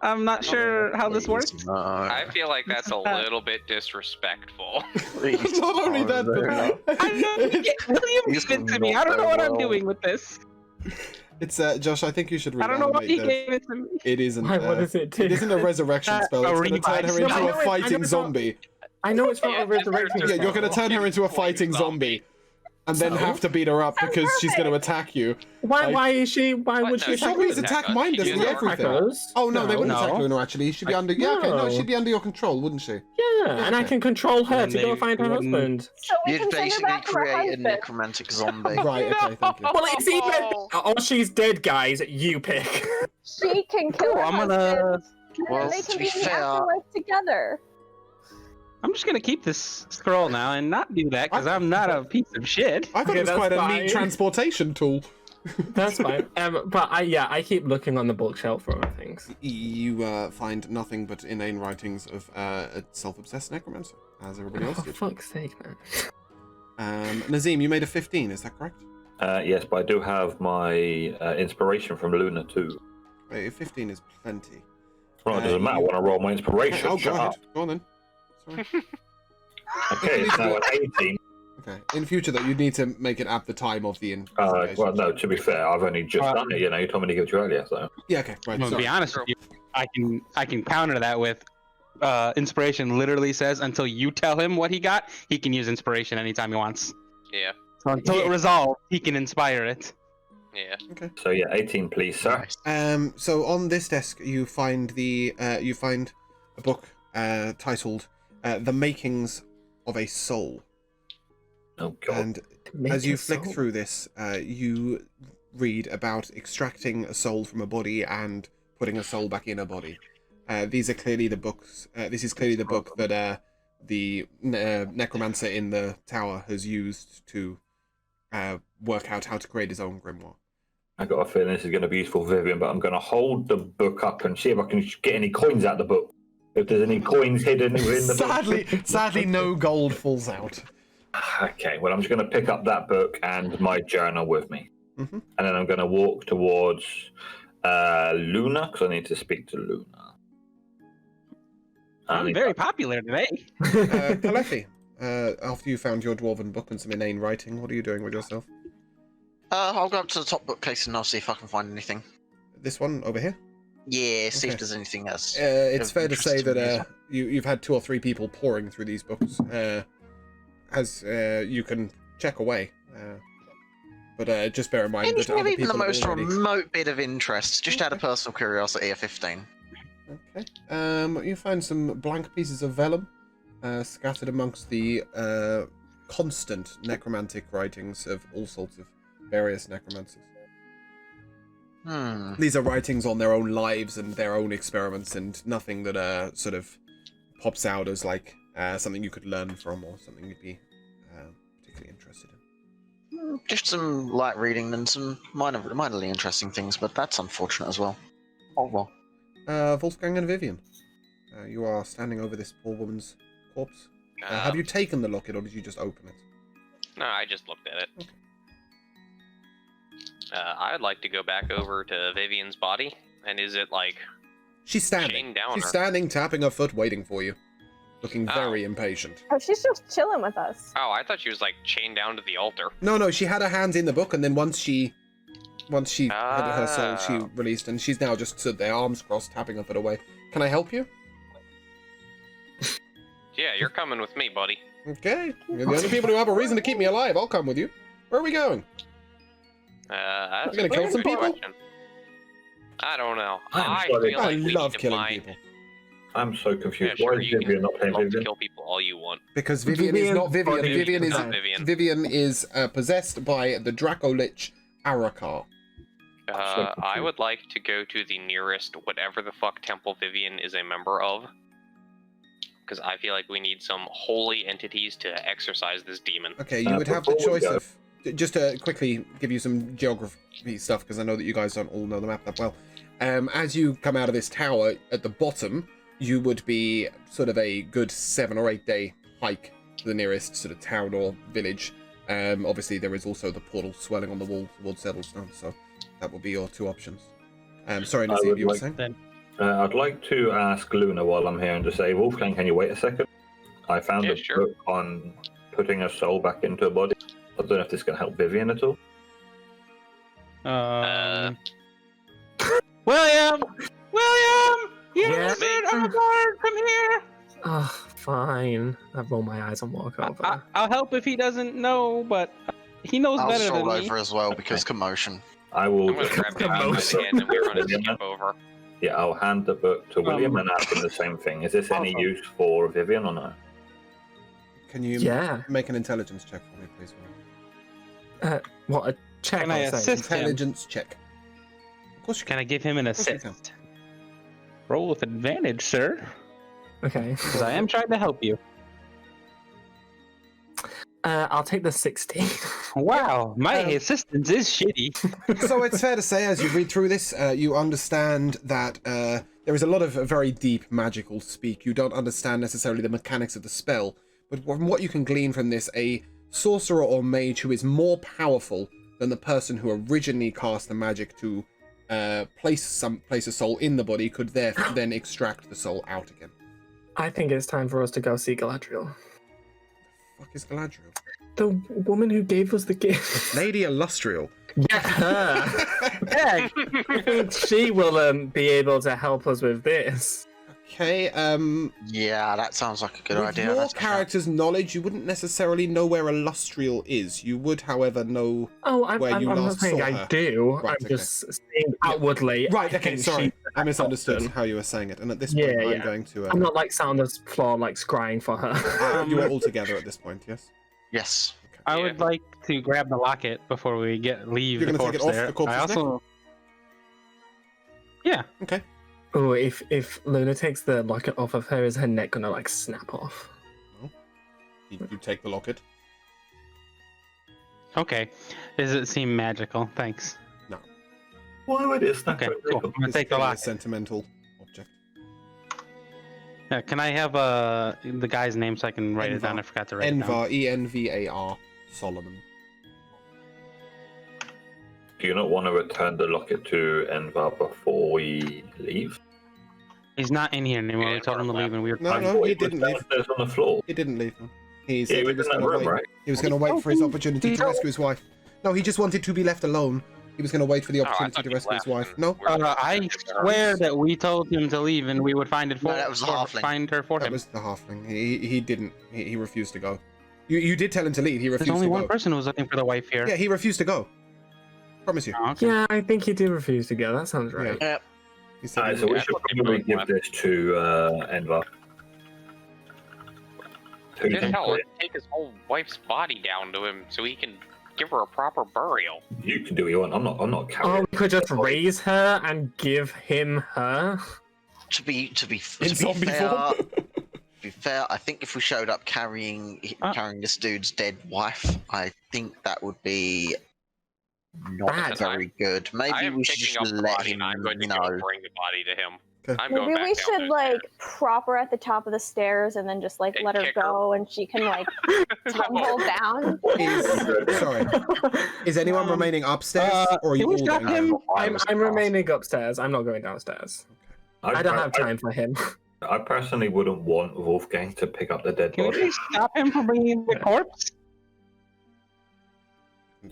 I'm not sure how this works. No. I feel like that's a little bit disrespectful. Not only that, but I know. William gave it to me. I don't know what I'm doing with this. it's Josh. I think you should read. I don't know why he gave it to me. It isn't. What is it? It isn't a resurrection spell. It's going to turn her into a fighting zombie. I know it's not a resurrection. Yeah, you're going to turn her into a fighting zombie, and then have to beat her up because she's going to attack you. Why is she? Why would she? Zombies attack mindlessly everything. Oh no, they wouldn't attack Luna. Actually, she'd be under. Yeah, okay, no, she'd be under your control, wouldn't she? Yeah, and I can control her to go find her husband. So we You'd can send her basically back to her create a husband. necromantic zombie. Right. Okay. Thank you. Well, it's either. Oh, she's dead, guys. You pick. She can kill her I'm husband, gonna. Well, and they to can be be in the fair- afterlife together. I'm just gonna keep this scroll now and not do that because I'm not a piece of shit. I thought it was that's quite a fine. neat transportation tool. That's fine. But I keep looking on the bookshelf for other things. You find nothing but inane writings of a self-obsessed necromancer, as everybody else For did. fuck's sake, man. Nazim, you made a 15. Is that correct? Yes, but I do have my inspiration from Luna too. 15 is plenty. Well, it doesn't matter when I roll my inspiration. Oh, Shut go ahead. up. Go on then. Sorry. Okay, it's now an 18. Okay. In future, though, you need to make it at the time of the Well, no, to be fair, I've only just done it. You told me to give it to you earlier, so. Yeah. Okay. Right. I'm gonna Sorry. be honest with you. I can counter that with inspiration. Literally says until you tell him what he got, he can use inspiration anytime he wants. Yeah. So until it resolves, he can inspire it. Yeah. Okay. So yeah, 18, please, sir. So on this desk, you find a book titled "The Makings of a Soul." Oh god. And as you flick through this, you read about extracting a soul from a body and putting a soul back in a body. These are clearly the books. This is clearly the book that the necromancer in the tower has used to work out how to create his own grimoire. I got a feeling this is going to be useful for Vivienne, but I'm going to hold the book up and see if I can get any coins out of the book. If there's any coins hidden within the book. Sadly, no gold falls out. Okay, well, I'm just going to pick up that book and my journal with me. Mhm. And then I'm going to walk towards Luna, because I need to speak to Luna. I'm very popular today. Kalefi, after you found your dwarven book and some inane writing, what are you doing with yourself? I'll go up to the top bookcase and I'll see if I can find anything. This one over here? Yeah, see Okay. if there's anything else. It's of fair to interest say to me that as well. you've had 2 or 3 people pouring through these books, as you can check away. But just bear in mind It's that not other even the people most already... remote bit of interest. Just out of personal curiosity at 15. Okay. You find some blank pieces of vellum scattered amongst the constant necromantic writings of all sorts of various necromancers. These are writings on their own lives and their own experiments, and nothing that sort of pops out as like something you could learn from or something you'd be particularly interested in. Just some light reading and some minorly interesting things, but that's unfortunate as well. Oh well. Wolfgang and Vivienne, you are standing over this poor woman's corpse. Have you taken the locket, or did you just open it? No, I just looked at it. I'd like to go back over to Vivienne's body. And is it like She's standing. chained down? She's or... standing, tapping her foot, waiting for you, looking very impatient. Oh, she's just chilling with us. Oh, I thought she was like chained down to the altar. No, she had her hands in the book, and then once she had her soul, she Oh. released, and she's now just stood there, arms crossed, tapping her foot away. Can I help you? Yeah, you're coming with me, buddy. Okay. You're the only people who have a reason to keep me alive. I'll come with you. Where are we going? That's You're gonna a kill some good people? question. I don't know. I'm I sorry. feel I like we love need to killing find... people. I'm so confused. Yeah, sure, Why is you Vivienne not playing love to Vivienne? kill people all you want. Because Vivienne is not Vivienne. Vivienne Vivienne is not Vivienne. Vivienne is possessed by the Draco Lich Arakar. I would like to go to the nearest whatever the fuck temple Vivienne is a member of. Because I feel like we need some holy entities to exorcise this demon. Okay, you would have the before we choice go- of... Just to quickly give you some geography stuff, because I know that you guys don't all know the map that well. As you come out of this tower, at the bottom, you would be sort of a good 7 or 8 day hike to the nearest sort of town or village. Obviously, there is also the portal swelling on the wall towards Settlestone, so that would be your 2 options. Sorry, I Nasib, would you were like saying? I'd like to ask Luna while I'm here and to say, Wolfgang, can you wait a second? I found Yeah, a sure. book on putting a soul back into a body. I don't know if this can help Vivienne at all. William! William! You Yeah? said overboard! Come here! Oh, fine. I roll my eyes and walk over. I'll help if he doesn't know, but he knows I'll better stroll than me. over as well because commotion. I will I'm gonna grab Vivienne by the hand and we're gonna skip over. Yeah, I'll hand the book to William and ask him the same thing. Is this any Awesome. use for Vivienne or no? Can you Yeah. make an intelligence check for me, please? What a check! Can I I'll say. assist him? Intelligence check. Of course you Can can. I give him an course you assist? Roll with advantage, sir, Okay. because I am trying to help you. I'll take the 16. Wow, my Um, assistance is shitty. So it's fair to say, as you read through this, you understand that there is a lot of very deep magical speak. You don't understand necessarily the mechanics of the spell, but from what you can glean from this, a sorcerer or mage who is more powerful than the person who originally cast the magic to place a soul in the body could therefore then extract the soul out again. I think it's time for us to go see Galadriel. Fuck is Galadriel? The woman who gave us the gift. Lady Illustrial. Yeah, her. Yeah, I think she will be able to help us with this. Okay, Yeah, that sounds like a good with idea. your That's a shout. character's knowledge, you wouldn't necessarily know where Illustrial is. You would, however, know... Oh, Where I'm you not last saying saw I her. do. Right, I'm okay. just saying outwardly. Right, I okay, think sorry. she's I misunderstood person. how you were saying it. And at this point, Yeah, I'm yeah. going to... I'm not like sat on the floor like scrying for her. you are all together at this point, yes? Yes. I Yeah. would like to grab the locket before we leave You're the gonna take corpse it off there. the corpse's I also, yeah, Okay. Oh, if Luna takes the locket off of her, is her neck gonna like snap off? You take the locket. okay. Does it seem magical? Thanks. Why would it snap? Okay, cool. I'm gonna It's take the fairly a locket. sentimental object. Yeah, can I have the guy's name so I can write it down? Envar. I forgot to write it down. Envar, E-N-V-A-R, Solomon. Do you not want to return the locket to Envar before we leave? He's not in here anymore. Yeah, We told him to leave, and we were. No, I no, thought he it was didn't leave. downstairs on the floor. He didn't leave. No. He Yeah, said he he was was in that going to room, wait. right? He was going to wait for his opportunity to rescue his wife. No, he just wanted to be left alone. He was going to wait for the Oh, I opportunity thought to he rescue his left wife. and No, we're supposed to I take care of swear her. that we told him to leave, and we would find it for. No, that was the halfling. Find her for that him. was the halfling. He didn't. He refused to go. You did tell him to leave. He There's refused only to one go. person who was looking for the wife here. Yeah, he refused to go. Promise you. Oh, okay. Yeah, I think he did refuse to go. That sounds right. Yeah. He said Alright, he so would- we Yeah, should I thought they probably both give left. this to Envar. Who Good can hell, do let's it? take his whole wife's body down to him so he can give her a proper burial. You can do what you want. I'm not Oh, carrying. we could just raise her and give him her. To be In zombie fair, form. to be fair, I think if we showed up carrying this dude's dead wife, I think that would be not Bad. very good. I Maybe am we should picking just up the let body him and I'm going to go know. bring the body to him. Okay. I'm going Maybe back we down should those like stairs. prop her at the top of the stairs and then just like And let her kick her. go and she can like tumble No. down. Sorry. Is anyone remaining upstairs, or are you can we all stop going him? down? I'm remaining upstairs. I'm not going downstairs. I don't have time for him. I personally wouldn't want Wolfgang to pick up the dead Can we body. please stop him from bringing the corpse?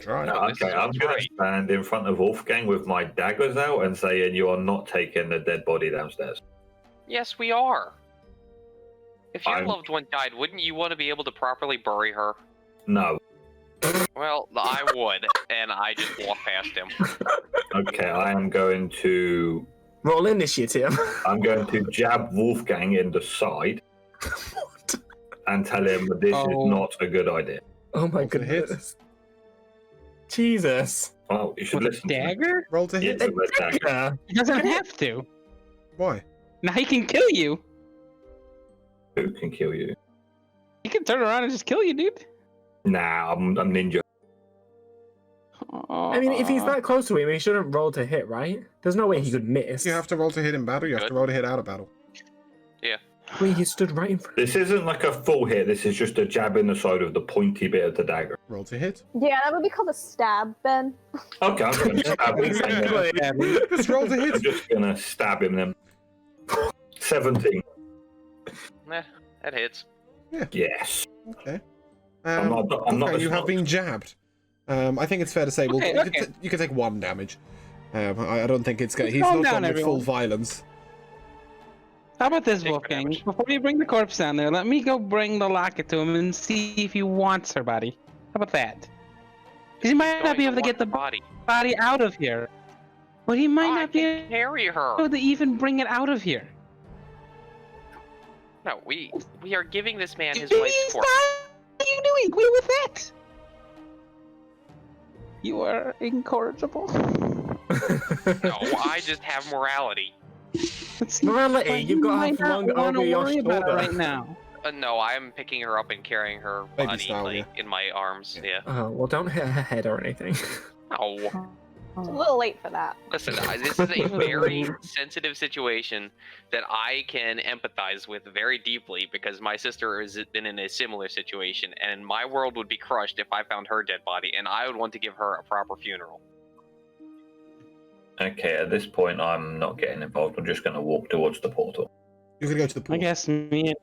Try. No, this Okay, is I'm what's going right. to stand in front of Wolfgang with my daggers out and saying, "You are not taking the dead body downstairs." Yes, we are. If your I'm- loved one died, wouldn't you want to be able to properly bury her? No. Well, I would, and I just walked past him. Okay, I am going to Roll initiative. I'm going to jab Wolfgang in the side and tell him this is not a good idea. Oh my Roll to hit. goodness. Jesus. Well, you should With a listen to me. dagger? Roll to hit. Yes, with a dagger. Yeah. He doesn't have to. Why? Now he can kill you. Who can kill you? He can turn around and just kill you, dude. Nah, I'm ninja. I mean, if he's that close to him, he shouldn't roll to hit, right? There's no way he could miss. You have to roll to hit in battle. You have to roll to hit out of battle. Wait, he stood right in front. This isn't like a full hit. This is just a jab in the side of the pointy bit of the dagger. Roll to hit. Yeah, that would be called a stab, Ben. Okay, I'm going to stab him. Just roll to I'm hit. just going to stab him then. 17. Nah, that hits. Yes. Okay. I'm not okay, the you have smartest. been jabbed. I think it's fair to say, Okay, okay. you can take 1 damage. I don't think it's good. He's calm not down, gone with full everyone. violence. How about this, Take Wolfgang? damage. Before you bring the corpse down there, let me go bring the locket to him and see if he wants her body. How about that? Because he might not be able to get the body. body out of here. But he might I not be can carry her. able to even bring it out of here. No, we are giving this man his Please wife's corpse. stop! What are you doing? Quit with that! You are incorrigible. No, I just have morality. It's Morality, but you've got to might have not long wanna over your worry about it shoulder. right now. No, I'm picking her up and carrying her Baby body style, like, yeah. in my arms. Yeah. Oh, well, don't hit her head or anything. Oh, It's a little late for that. listen, this is a very sensitive situation that I can empathize with very deeply because my sister has been in a similar situation, and my world would be crushed if I found her dead body, and I would want to give her a proper funeral. Okay, at this point, I'm not getting involved. I'm just going to walk towards the portal. You're gonna go to the pool. I guess me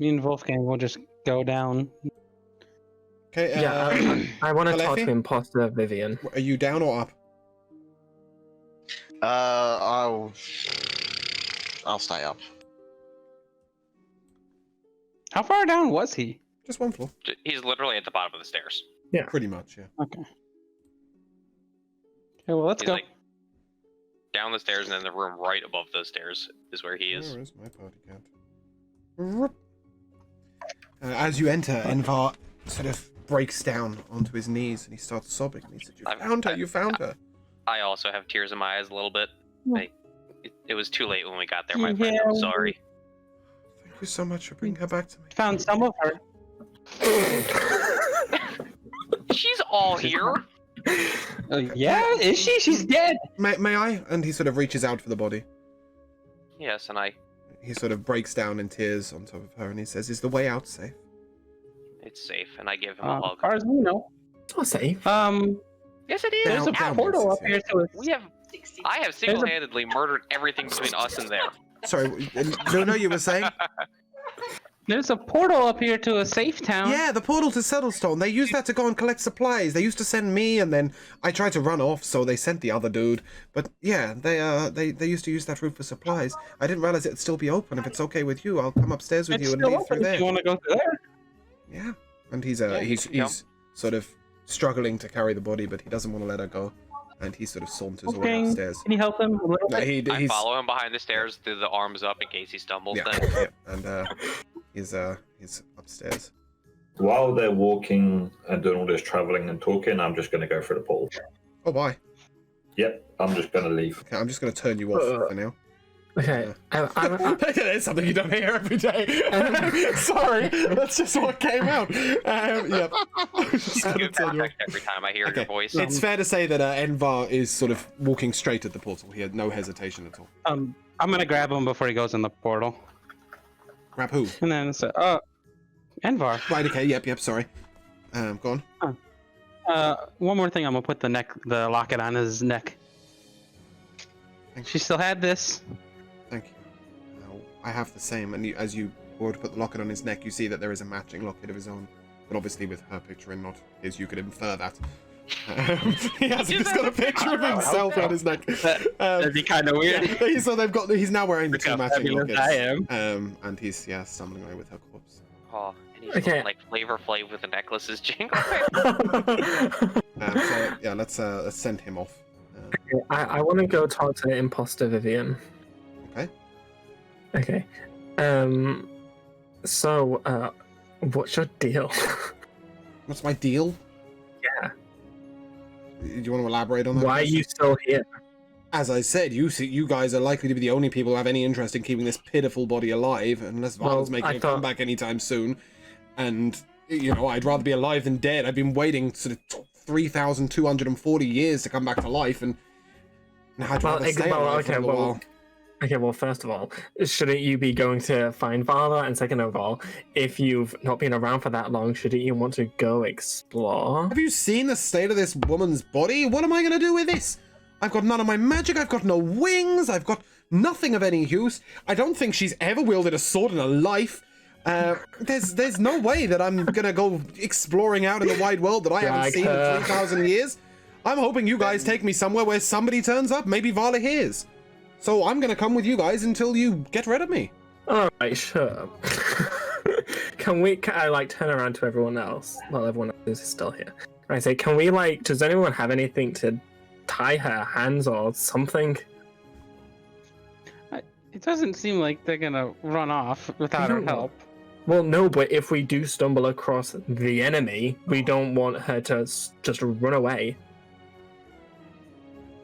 and Wolfgang will just go down. Okay. Yeah, I want to talk Alethi? to imposter Vivienne. Are you down or up? I'll stay up. How far down was he? Just 1 floor. He's literally at the bottom of the stairs. Pretty much, yeah. Okay. Okay, well, let's He's go. like down the stairs, and then the room right above those stairs is where he is. Where is my party cat? As you enter, Envar sort of breaks down onto his knees and he starts sobbing. And he said, "You found her! You found her!" I also have tears in my eyes a little bit. Yeah. It was too late when we got there, my friend. I'm Yeah. sorry. Thank you so much for bringing her back to me. Found some of her. She's all here. Yeah, is she? She's dead. May I? And he sort of reaches out for the body. Yes, and He sort of breaks down in tears on top of her and he says, "Is the way out safe?" it's safe, and I give him a As hug. far as we know. It's not safe. Yes, it is. There's a Down, portal up yeah. here to We have. I have single-handedly murdered everything between us and there. Sorry, no, you were saying? There's a portal up here to a safe town. Yeah, the portal to Settlestone. They used that to go and collect supplies. They used to send me, and then I tried to run off, so they sent the other dude. But yeah, they used to use that route for supplies. I didn't realize it'd still be open. If it's okay with you, I'll come upstairs with It's you and still leave open through if there. you want to go through there. Yeah, and he's Yeah, you can he's sort of struggling to carry the body, but he doesn't want to let her go, and he sort of saunters away Okay. upstairs. Can you help him a little bit? I He's follow him behind the stairs through the arms up in case he stumbles. yeah, Then. yeah, and he's upstairs. While they're walking and doing all this traveling and talking, I'm just going to go through the portal. Oh, bye. Yep, I'm just going to leave. Okay, I'm just going to turn you off for now. Okay. It's something you don't hear every day. Sorry, that's just what came out. Yep. Just I gonna get turn you off. contact every time I hear Okay. your voice. It's fair to say that Envar is sort of walking straight at the portal. He had no hesitation at all. I'm gonna grab him before he goes in the portal. Grab who? And then it's Envar. Right, okay, yep, sorry. Go on. One more thing, I'm gonna put the locket on his neck. Thank She still had this. Thank you. I have the same, and as you were to put the locket on his neck, you see that there is a matching locket of his own. But obviously with her picture and not his, you could infer that. He hasn't just got a picture of himself on his neck. That'd be kind of weird. Yeah, so he's now wearing the Look two how matching fabulous lockets. I am. And he's stumbling away with her corpse. Oh, and he's Okay. looking like Flavor Flav with the necklaces jingling. So yeah, let's send him off. I want to go talk to the imposter Vivienne. Okay. So, what's your deal? What's my deal? Yeah. Do you want to elaborate on that? Why are question? you still here? As I said, you guys are likely to be the only people who have any interest in keeping this pitiful body alive, unless Val's making a comeback anytime soon. And, I'd rather be alive than dead. I've been waiting sort of 3,240 years to come back to life, and I'd rather stay alive for a little while. Okay, well, first of all, shouldn't you be going to find Vala? And second of all, if you've not been around for that long, shouldn't you want to go explore? Have you seen the state of this woman's body? What am I going to do with this? I've got none of my magic, I've got no wings, I've got nothing of any use. I don't think she's ever wielded a sword in her life. There's no way that I'm going to go exploring out in the wide world that I haven't seen in 3,000 years. I'm hoping you guys take me somewhere where somebody turns up, maybe Vala hears. So I'm gonna come with you guys until you get rid of me. Alright, sure. Can I turn around to everyone else? Well, everyone else is still here. I say, does anyone have anything to tie her hands or something? It doesn't seem like they're gonna run off without our help. Well, no, but if we do stumble across the enemy, we don't want her to just run away.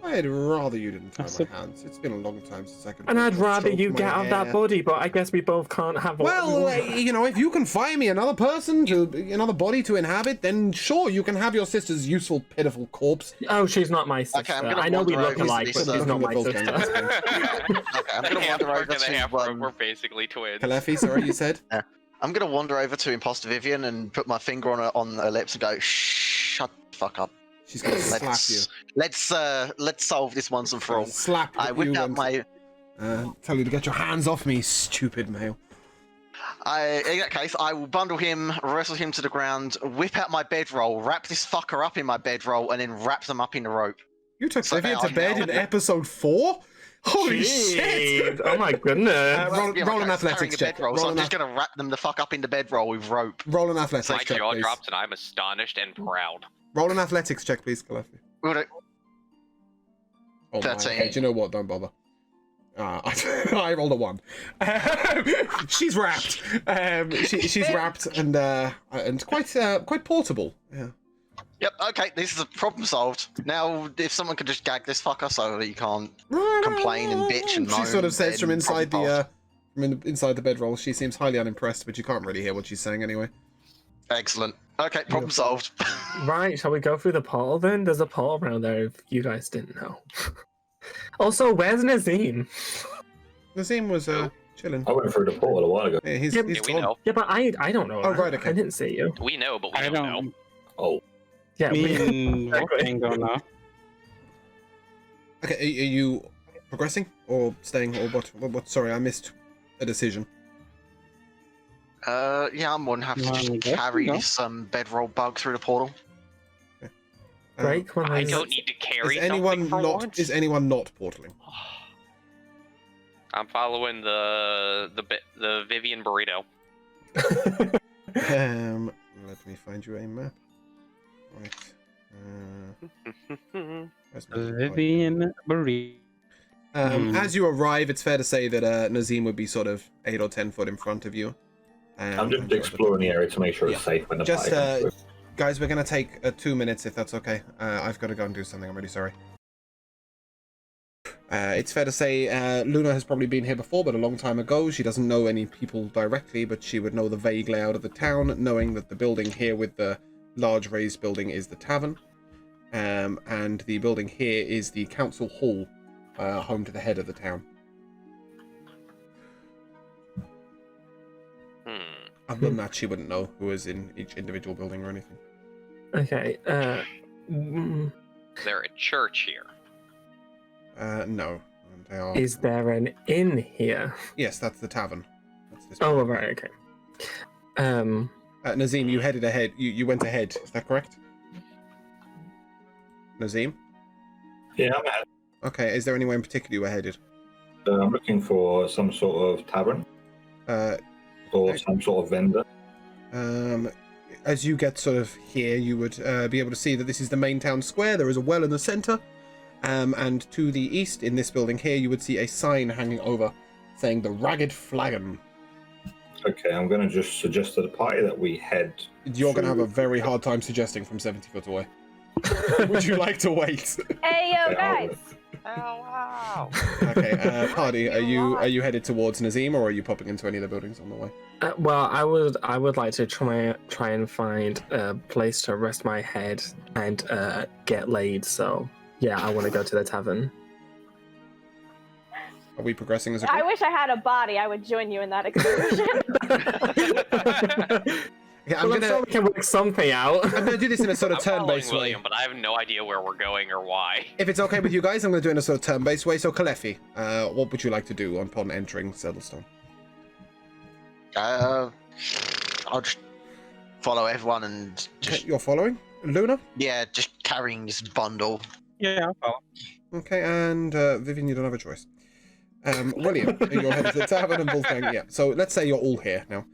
I'd rather you didn't tie my hands. It's been a long time since I could. And I'd rather you get out of that body, but I guess we both can't have. Well, if you can find me another body to inhabit, then sure, you can have your sister's useful, pitiful corpse. Oh, she's not my sister. Okay, I know we look alike, but she's not my sister. Okay, I'm gonna wander over to. We're basically twins. Kalefi, sorry, you said. I'm gonna wander over to Imposter Vivienne and put my finger on her lips and go, shut the fuck up. She's gonna slap you. Let's solve this once and for all. Slap you. I whipped out my. Tell you to get your hands off me, stupid male. In that case, I will bundle him, wrestle him to the ground, whip out my bedroll, wrap this fucker up in my bedroll, and then wrap them up in the rope. You took Vivienne to bed in episode 4? Holy shit! Oh my goodness! Roll an athletics check. So I'm just gonna wrap them the fuck up in the bedroll with rope. Roll an athletics check, My jaw please. drops and I'm astonished and proud. Roll an athletics check, please, Kalefi. Would it? Oh 13. Okay, do you know what? Don't bother. I rolled a 1. She's wrapped. She's wrapped and quite portable. Yeah. Yep. Okay. This is a problem solved. Now, if someone could just gag this fucker so that he can't complain and bitch and moan. She sort of says from inside problem inside the bedroll. She seems highly unimpressed, but you can't really hear what she's saying anyway. Excellent. Okay, problem solved. Right, shall we go through the portal then? There's a portal around there if you guys didn't know. Also, where's Nazim? Nazim was chilling. I went through the portal a while ago. Yeah, he's we gone. know. Yeah, but I don't know. Oh, right, okay. I didn't see you. We know, but we don't know. Oh. Yeah, Me and Wolfgang don't know. Okay, are you progressing or staying or what? Sorry, I missed a decision. Yeah, I'm more than happy to just carry this bedroll bug through the portal. Break when I don't need to carry is anyone something for not? once. Is anyone not portaling? I'm following the Vivienne burrito. Let me find you a map. Right. Vivienne burrito. As you arrive, it's fair to say that Nazim would be sort of 8 or 10 foot in front of you. I'm just exploring the area to make sure it's safe when the party comes through. Guys, we're going to take 2 minutes if that's okay. I've got to go and do something. I'm really sorry. It's fair to say Luna has probably been here before, but a long time ago. She doesn't know any people directly, but she would know the vague layout of the town, knowing that the building here with the large raised building is the tavern. And the building here is the council hall, home to the head of the town. Other than that, she wouldn't know who was in each individual building or anything. Okay. Is there a church here? No. They are... Is there an inn here? Yes, that's the tavern. That's this Oh, right, okay. Nazim, you headed ahead. You went ahead. Is that correct? Nazim? Yeah, I'm ahead. Okay, is there anywhere in particular you were headed? I'm looking for some sort of tavern. Or some sort of vendor. As you get sort of here, you would be able to see that this is the main town square. There is a well in the center. And to the east, in this building here, you would see a sign hanging over saying the Ragged Flagon. Okay, I'm going to just suggest to the party that we head. You're going to have a very hard time suggesting from 70 foot away. Would you like to wait? Hey, yo, Okay, guys. Oh wow. Okay, party, are you headed towards Nazim, or are you popping into any of the buildings on the way? Well, I would like to try and find a place to rest my head and get laid. So yeah, I want to go to the tavern. Are we progressing as a I group? wish I had a body. I would join you in that excursion. Yeah, I'm sure we can work something out. I'm gonna do this in a sort of I'm following turn-based way. William, but I have no idea where we're going or why. If it's okay with you guys, I'm gonna do it in a sort of turn-based way. So, Kalefi, what would you like to do upon entering Settlestone? I'll just follow everyone and Okay, just you're following? Luna? just carrying this bundle. Yeah, I'll follow. Okay, and Vivienne, you don't have a choice. William, you're headed to the tavern, and Wolfgang, yeah. So let's say you're all here now.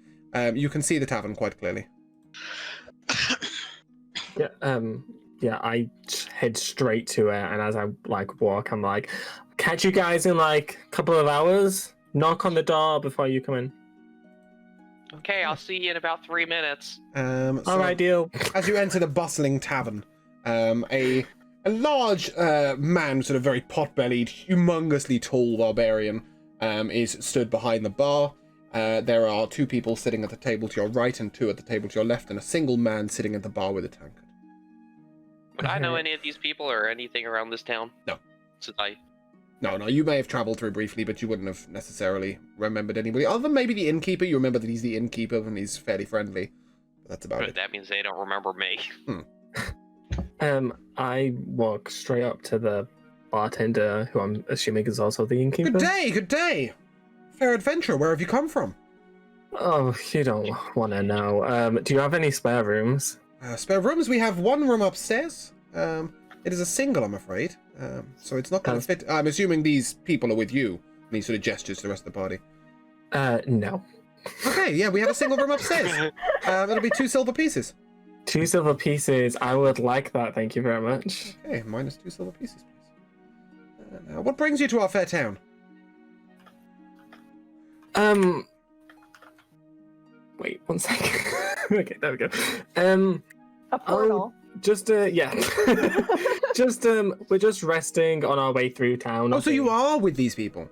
You can see the tavern quite clearly. Yeah, I head straight to it, and as I walk, I'm like, catch you guys in a couple of hours. Knock on the door before you come in. Okay, I'll see you in about 3 minutes. So, All right, deal. as you enter the bustling tavern, a large man, sort of very pot-bellied, humongously tall barbarian, is stood behind the bar. There are 2 people sitting at the table to your right and 2 at the table to your left, and a single man sitting at the bar with a tankard. Would I know any of these people or anything around this town? No. Since I... No, you may have travelled through briefly, but you wouldn't have necessarily remembered anybody. Other than maybe the innkeeper, you remember that he's the innkeeper and he's fairly friendly. That's about it. That means they don't remember me. I walk straight up to the bartender, who I'm assuming is also the innkeeper. Good day! Fair adventure, where have you come from? Oh, you don't want to know. Do you have any spare rooms? Spare rooms? We have 1 room upstairs. It is a single, I'm afraid. So it's not going to fit. I'm assuming these people are with you. And he sort of gestures to the rest of the party. No. Okay, yeah, we have a single room upstairs. It'll be 2 silver pieces. 2 silver pieces. I would like that. Thank you very much. Okay, minus 2 silver pieces, please. Now, what brings you to our fair town? Wait 1 second. Okay, there we go. A portal. Yeah. We're just resting on our way through town. Oh, so you are with these people?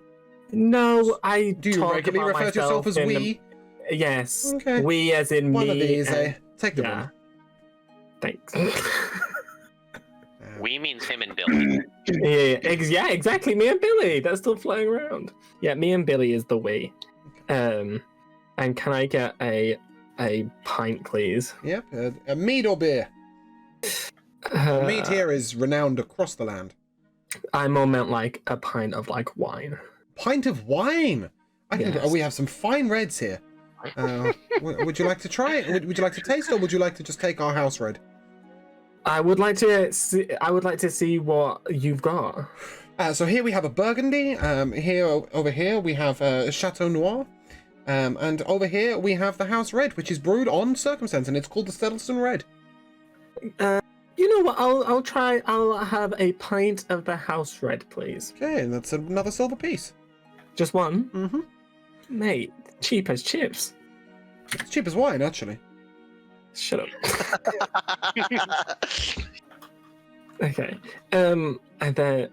No, I Do you talk regularly about refer to yourself as myself in we? Yes. Okay. We as in One me. of these, and... Take the Yeah. one. Thanks. We means him and Billy. Yeah, exactly. Me and Billy. That's still flying around. Yeah, me and Billy is the we. And can I get a pint, please? Yep, a mead or beer? Mead here is renowned across the land. I more meant a pint of wine. Pint of wine? Yes. We have some fine reds here. Would you like to try it? Would you like to taste, or would you like to just take our house red? I would like to see what you've got. So here we have a Burgundy. Over here we have a Chateau Noir. And over here we have the House Red, which is brewed on Circumstance, and it's called the Settlestone Red. You know what? I'll have a pint of the House Red, please. Okay, and that's another silver piece. Just one? Mm-hmm. Mate, cheap as chips. It's cheap as wine, actually. Shut up. Okay. And then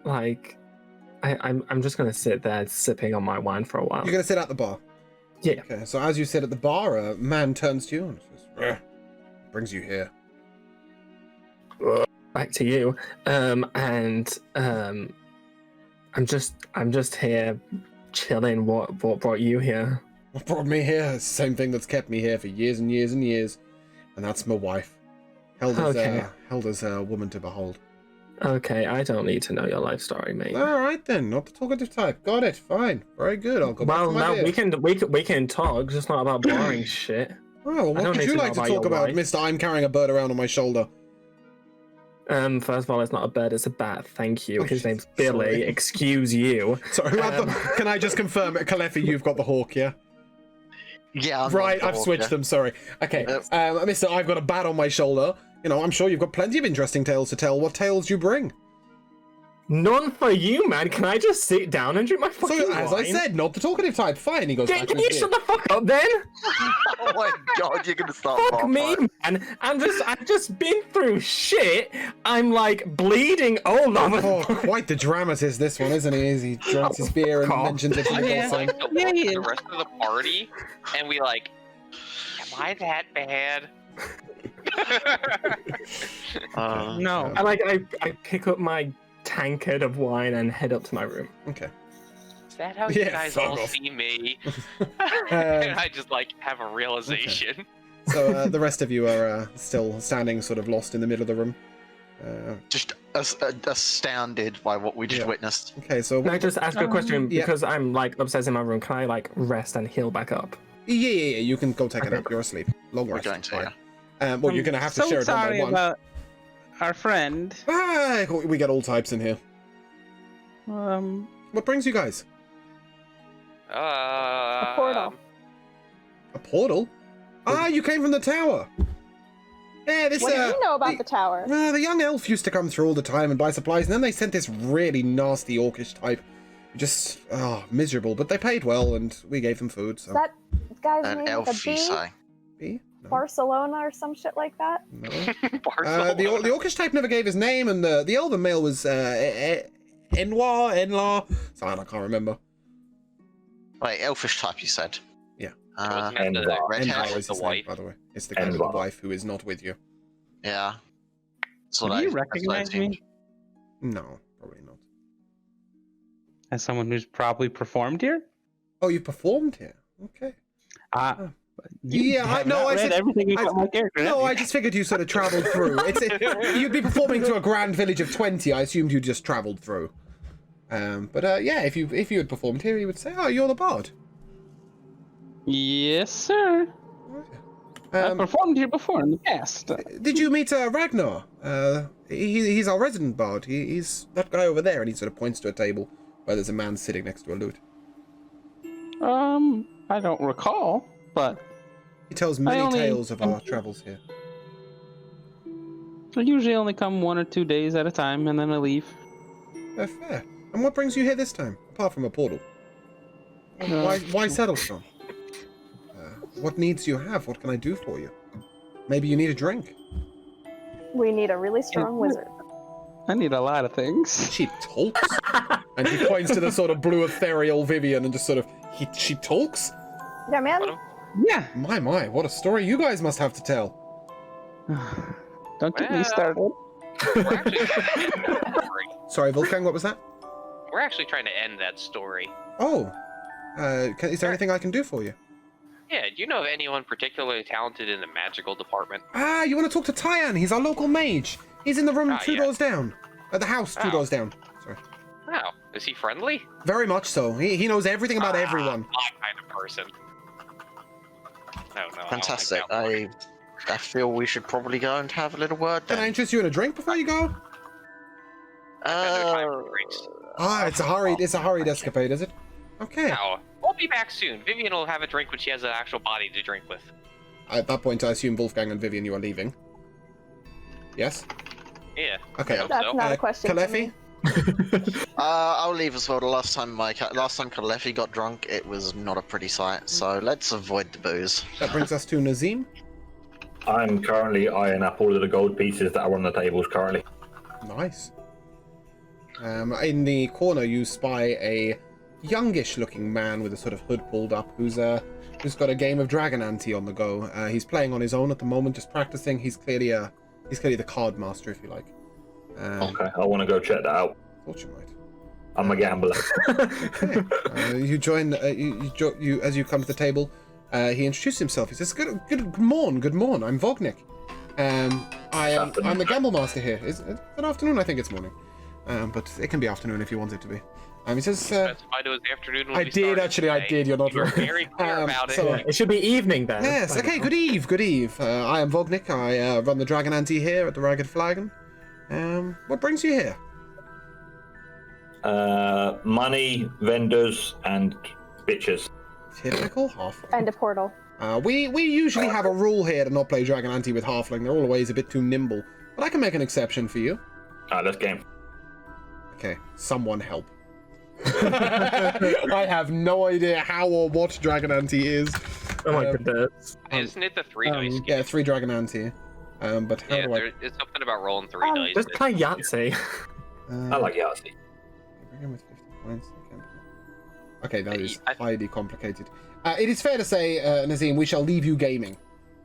I'm just gonna sit there sipping on my wine for a while. You're gonna sit at the bar. Yeah. Okay, so as you sit at the bar, a man turns to you and says, brings you here. Back to you. I'm just here chilling. What brought you here? What brought me here is the same thing that's kept me here for years and years and years. And that's my wife. Held as a woman to behold. Okay, I don't need to know your life story, mate. All right then, not the talkative type. Got it. Fine. Very good. I'll go back to my beer. we can talk, just not about boring shit. Oh, well, what would you like to talk about, Mister? I'm carrying a bird around on my shoulder. First of all, it's not a bird, it's a bat. Thank you. His name's Billy. Sorry. Excuse you. Sorry, can I just confirm, Kalefi, you've got the hawk, yeah? Yeah, Right, I've switched them, sorry. Okay, Mister, I've got a bat on my shoulder. You know, I'm sure you've got plenty of interesting tales to tell. What tales do you bring? None for you, man. Can I just sit down and drink my fucking So, wine? as I said, not the talkative type. Fine, he goes back Can to you his shut beer. the fuck up then? Oh my god, you're gonna start. Fuck me, man. I've just been through shit. I'm like bleeding all over. Oh, quite the dramatist, this one, isn't he? As he drinks his beer and Fuck off. mentions it to the Yeah. boss. Like to Yeah, look he at the is. rest of the party, and we like, am I that bad? No. I pick up my tankard of wine and head up to my room. Okay. Is that how you Yeah, guys fuck all off. see me? And I just like have a realization. So the rest of you are still standing sort of lost in the middle of the room. Just astounded by what we just Yeah. witnessed. Okay, so Can I just ask a question? yeah. Because I'm like upstairs in my room, can I like rest and heal back up? yeah, you can go take a nap. You're asleep. Long We're rest. going to, Fine. yeah. Well, you're going to have to so share it one sorry by one. about our friend. Ah, we get all types in here. What brings you guys? A portal. A portal? Ah, you came from the tower. Yeah, this. What do you know about the tower? The young elf used to come through all the time and buy supplies, and then they sent this really nasty orcish type. Just, miserable. But they paid well, and we gave them food, so. Is that guy's An name elf, with a you B? say? B? No. Barcelona or some shit like that? No. Barcelona. The orcish type never gave his name, and the elven male was Enlaw. So I can't remember. Wait, elfish type, you said? Yeah. Wasn't that the Envar. red Enlaw hair, is the his name, wife? by the way. It's the guy with the Envar. wife who is not with you. yeah. That's Do what you that's recognize what I me No, probably not. as someone who's probably performed here? Oh, you performed here? Okay. You Yeah, I have know, not I read said- everything about my character. have No, you? I just figured you sort of travelled through. You'd be performing to a grand village of 20. I assumed you just travelled through. But yeah, if you had performed here, you would say, "Oh, you're the bard." Yes, sir. I've performed here before in the past. Did you meet Ragnar? He's our resident bard. He's that guy over there, and he sort of points to a table where there's a man sitting next to a lute. I don't recall, but He tells many only- tales of our travels here. I usually only come 1 or 2 days at a time, and then I leave. Fair. And what brings you here this time, apart from a portal? Why Settlestone? What needs do you have? What can I do for you? Maybe you need a drink. We need a really strong wizard. I need a lot of things. She talks, and he points to the sort of blue ethereal Vivienne, and just sort of she talks. Yeah, man. Yeah. My, what a story you guys must have to tell. Don't get me Well- started. We're actually trying to end that story. Sorry, Wolfgang, what was that? We're actually trying to end that story. Oh, is there anything I can do for you? Yeah, do you know of anyone particularly talented in the magical department? Ah, you want to talk to Tyan? He's our local mage. He's in the room two yeah. doors down. At the house two Oh. doors down. Sorry. Oh, is he friendly? Very much so. He knows everything about everyone. My kind of person. No, I don't Fantastic. like that I feel we should probably go and have a little word Can I then. interest you in a drink before you go? Spend no time for drinks. Ah, it's a hurried escapade, is it? Okay. No, we'll be back soon. Vivienne will have a drink when she has an actual body to drink with. At that point, I assume Wolfgang and Vivienne, you are leaving. Yes? Yeah. Okay. Hope That's so. not a question. for Kalefi? me. I'll leave as well. The last time Kalefi got drunk, it was not a pretty sight. So let's avoid the booze. That brings us to Nazim. I'm currently eyeing up all of the gold pieces that are on the tables currently. Nice. In the corner, you spy a youngish-looking man with a sort of hood pulled up, who's got a game of Dragon Ante on the go. He's playing on his own at the moment, just practicing. He's clearly the card master, if you like. Okay, I want to go check that out. Thought you might. I'm a gambler. Okay. You join. You as you come to the table. He introduces himself. He says, "Good morn. I'm Vognik. I'm the gamble master here. Is it afternoon? I think it's morning. But it can be afternoon if you want it to be." He says, Specified it was afternoon when I we did started actually. I today. did. You're not You were wrong. very clear about it. so- It should be evening then. Yes. Okay. Good eve. Good eve. I am Vognik. I run the Dragon Ante here at the Ragged Flagon. What brings you here? Money, vendors, and bitches. Typical half. And a portal. We usually have a rule here to not play Dragon Ante with Halfling. They're always a bit too nimble. But I can make an exception for you. Alright, let's game. Okay, someone help. I have no idea how or what Dragon Ante is. Oh my goodness. Isn't it the 3 dice game? Yeah, 3 Dragon Ante. But how Yeah, do I... it's something about rolling 3 dice. Just try Yahtzee. I like Yahtzee. Begin with 50 points. Okay, that is I- highly complicated. It is fair to say, Nazim, we shall leave you gaming,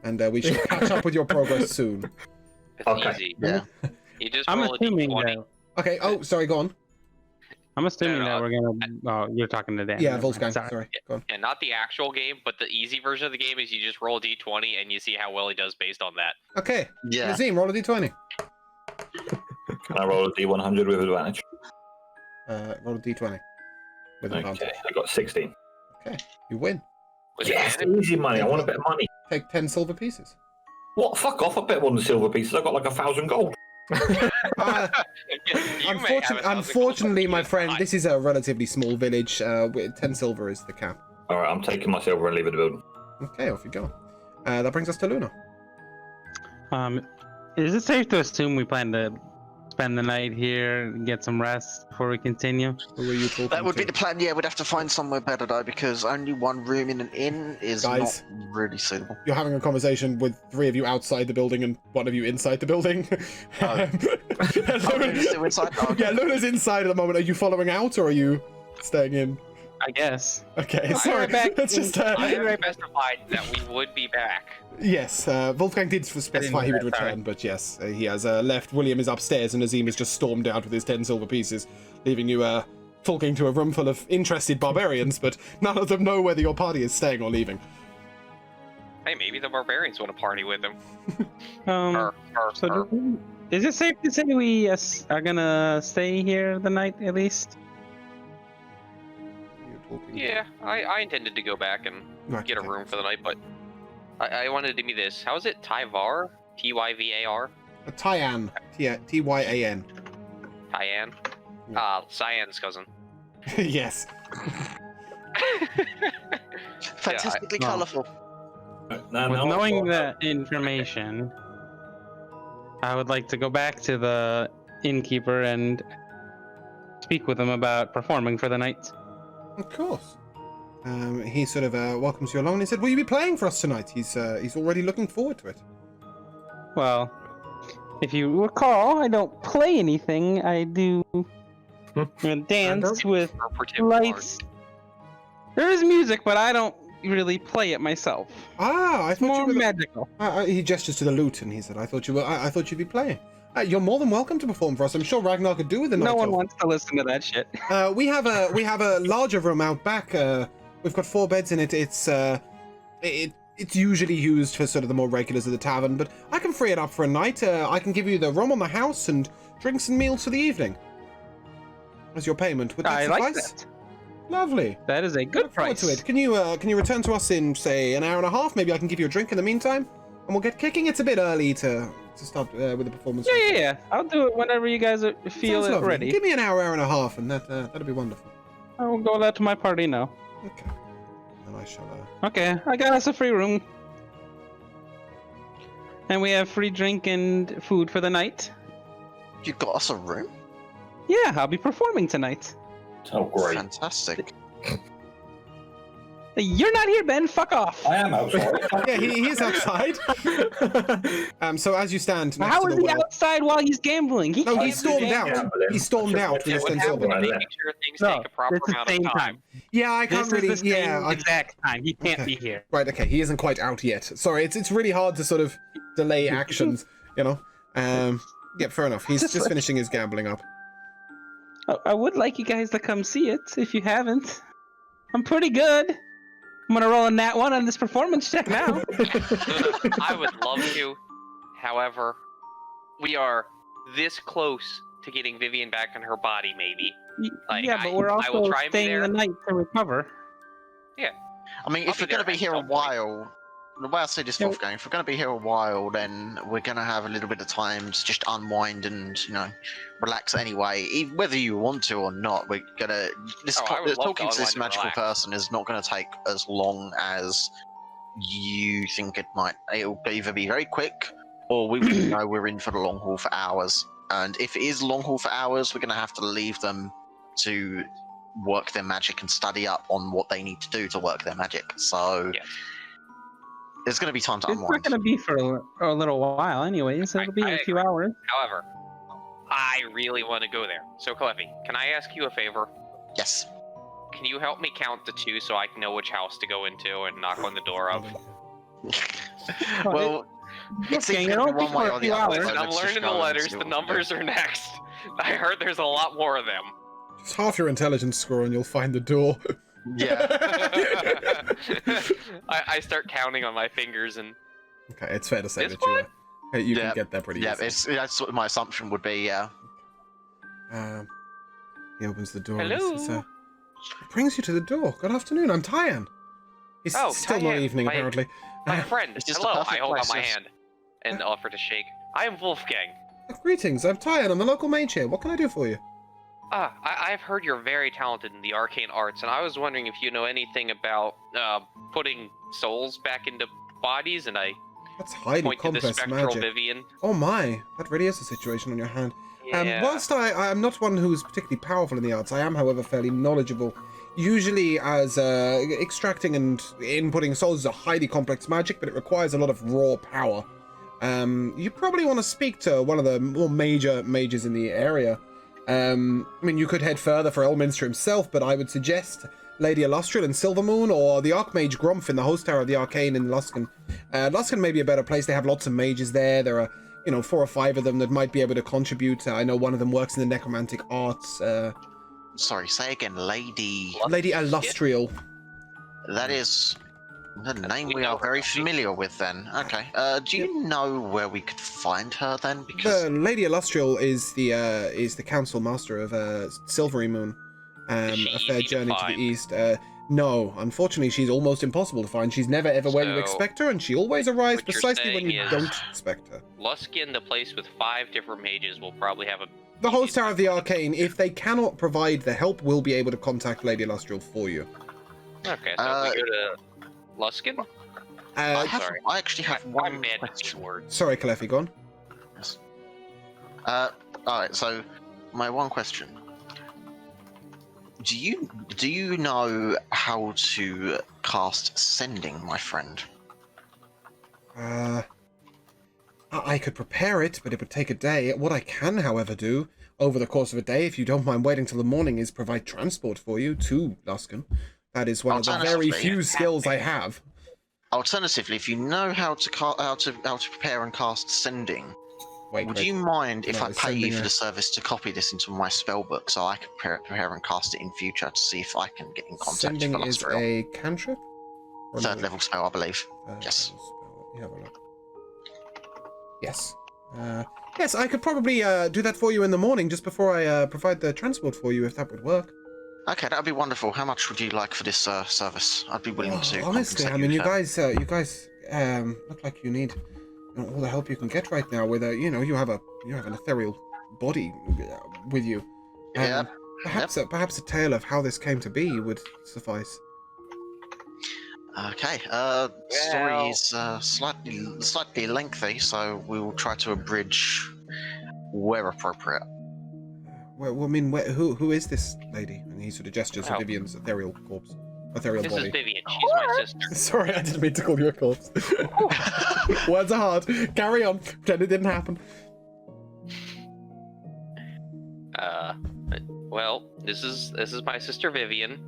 and we shall catch up with your progress soon. It's Okay. easy. Yeah. You just I'm roll a assuming d20. that. Okay. Oh, sorry. Go on. I'm assuming No, that we're gonna. Oh, you're talking to Dan. Yeah, Never mind. Wolfgang. Sorry. Sorry. Go on. Yeah, not the actual game, but the easy version of the game is you just roll a d20 and you see how well he does based on that. Okay. Yeah. Nazim, roll a d20. Can I roll a D100 with advantage? Roll a d20 with advantage. Okay, I got 16. Okay. You win. With Yes, advantage? easy money. I want a bit of money. Take 10 silver pieces. What? Fuck off. I bet one of the silver pieces. I got like 1,000 gold. Uh, You may have 1,000 unfortunately, gold, my but friend, fine. this is a relatively small village. 10 silver is the cap. All right, I'm taking my silver and leaving the building. Okay, off you go. That brings us to Luna. Is it safe to assume we plan to spend the night here and get some rest before we continue? Who are you talking That would to? be the plan. Yeah, we'd have to find somewhere better though, because only one room in an inn is Guys. not really suitable. You're having a conversation with 3 of you outside the building and 1 of you inside the building. Oh. Oh, Luna's still inside? Oh, okay. Yeah, Luna's inside at the moment. Are you following out or are you staying in? I guess. Okay, I'll be sorry. right back. That's just I have specified that we would be back. yes. Wolfgang did specify he would know that, sorry. return, but yes, he has left. William is upstairs, and Azim has just stormed out with his 10 silver pieces, leaving you talking to a room full of interested barbarians, but none of them know whether your party is staying or leaving. Hey, maybe the barbarians want to party with him. So is it safe to say we are gonna stay here the night at least? You're talking. Yeah, I intended to go back and Right, get a okay. room for the night, but I wanted to be this. How is it? Tyvar? Tyvar? Tyan. Tyan. Tyann? Yeah. Cyan's cousin. Yes. Fantastically no. colourful. Now, With now knowing I've got- that information, I would like to go back to the innkeeper and speak with him about performing for the night. Of course. He sort of welcomes you along and he said, will you be playing for us tonight? He's already looking forward to it. Well, if you recall, I don't play anything. I do dance with Interpretive lights. There is music, but I don't really play it myself. Ah, I It's thought you more were... magical. He gestures to the lute and he said, I thought you'd be playing. You're more than welcome to perform for us. I'm sure Ragnar could do with a night No one off. wants to listen to that shit. We have a larger room out back. We've got 4 beds in it. It's usually used for sort of the more regulars of the tavern, but I can free it up for a night. I can give you the room on the house and drinks and meals for the evening as your payment. Would that I suffice? like that. Lovely. That is a good Look forward price. to it. Can you return to us in say an hour and a half? Maybe I can give you a drink in the meantime, and we'll get kicking. It's a bit early to start with the performance. Yeah. I'll do it whenever you guys feel Sounds it lovely. ready. Give me an hour and a half, and that'll be wonderful. I will go let my party know. Okay. And I shall. Okay, I got us a free room. And we have free drink and food for the night. You got us a room? Yeah, I'll be performing tonight. Oh, great. Fantastic. You're not here, Ben. Fuck off. I am outside. Yeah, he is outside. So as you stand next How to is the he well, outside while he's gambling? He no, he can't stormed gamble. out. He stormed out with his What 10 happened? silver. I Making left. sure things No, take a proper it's the amount same of time. Yeah, I This can't is really. the same Yeah, exact time. He can't Okay. be here. right. Okay, he isn't quite out yet. Sorry, it's really hard to sort of delay actions. You know. Yeah, fair enough. He's just finishing his gambling up. I would like you guys to come see it if you haven't. I'm pretty good. I'm gonna roll a nat 1 on this performance check now. I would love to. However, we are this close to getting Vivienne back in her body, maybe. Like, Yeah, but we're I will also try and be staying the there. night to recover. I mean, I'll if be we're going to there be at here a some point. while, the way I see this, Yeah. Wolfgang, if we're going to be here a while, then we're going to have a little bit of time to just unwind and, relax anyway. Whether you want to or not, we're going to... I would love to Talking to this unwind and magical relax. person is not going to take as long as you think it might. It'll either be very quick, or we will know we're in for the long haul for hours. And if it is long haul for hours, we're going to have to leave them to work their magic and study up on what they need to do to work their magic. So Yes. there's going to be time to It's not unwind. going to be for a little while anyway, so it'll be I a few agree. hours. However, I really want to go there. So, Cleffy, can I ask you a favor? Yes. Can you help me count the 2 so I can know which house to go into and knock on the door of? Well, it's Okay, either you gonna don't be think one way for a or the few other. hours. so Listen, I'm let's just learning the go and letters. see The what we numbers are next. I heard there's a lot more of them. Just half your intelligence score and you'll find the door. do. Yeah. I start counting on my fingers and Okay, it's fair to say This that you Yeah. can get there pretty Yeah, easily. that's what my assumption would be, yeah. He opens the door and he Hello? says, "What brings you to the door? Good afternoon, I'm Tyan." He's Oh, still not Tyan, evening, my- apparently. my friend. It's just the Hello. I perfect hold out place, my yes. hand and offer to shake. I am Wolfgang. Greetings, I'm Tyan. I'm the local mage here. What can I do for you? I've heard you're very talented in the arcane arts, and I was wondering if you know anything about putting souls back into bodies, and I That's highly point to the complex spectral magic. Vivienne. Oh my, that really is a situation on your hand. Yeah. Whilst I'm not one who's particularly powerful in the arts, I am, however, fairly knowledgeable. Usually, as extracting and inputting souls is a highly complex magic, but it requires a lot of raw power. You probably want to speak to one of the more major mages in the area. I mean, you could head further for Elminster himself, but I would suggest Lady Illustrial in Silvermoon, or the Archmage Grumph in the Host Tower of the Arcane in Luskan. Luskan may be a better place. They have lots of mages there. There are, 4 or 5 of them that might be able to contribute. I know one of them works in the necromantic arts. Sorry, say again, Lady. Lady Illustrial. That is the name We we know are her, very don't we? familiar with then. Okay. Do you know where we could find her then? Because The Lady Illustrial is the council master of Silvery Moon. Is she A fair easy to journey to the find? east. No, unfortunately, she's almost impossible to find. She's never ever where you So, expect her, and she always arrives what you're precisely when saying you is- don't expect her. Luskin, the place with 5 different mages, will probably have a. The Host Tower of the Arcane, if they cannot provide the help, will be able to contact Lady Illustrial for you. Okay, so if we go to Luskin. Sorry. I actually have I'm one bad with question. these words. Sorry, Cleffy, go on. Yes. Alright, so my one question. Do you know how to cast Sending, my friend? I could prepare it, but it would take a day. What I can, however, do over the course of a day, if you don't mind waiting till the morning, is provide transport for you to Luskan. That is one of the very Alternatively- few skills I have. Alternatively, if you know how to prepare and cast Sending, Wait, would wait. you mind if No, I pay you Sending for a- the service to copy this into my spellbook so I can prepare and cast it in future to see if I can get in contact Sending with is Illustrial? a cantrip? Or Third no? level spell, I believe. Yes. Level spell. Let me have a look. Yes. Yes, I could probably do that for you in the morning, just before I provide the transport for you, if that would work. Okay, that would be wonderful. How much would you like for this service? I'd be willing to. Honestly, compensate I mean, you for that. guys look like you need all the help you can get right now. With you have an ethereal body with you. Yeah. Perhaps a tale of how this came to be would suffice. Okay. Story is slightly lengthy, so we will try to abridge where appropriate. Well, I mean, who is this lady? And he sort of gestures at Oh. Vivienne's ethereal This body. is Vivienne. She's my sister. Sorry, I didn't mean to call you a corpse. Words are hard. Carry on. Pretend it didn't happen. Well, this is my sister Vivienne.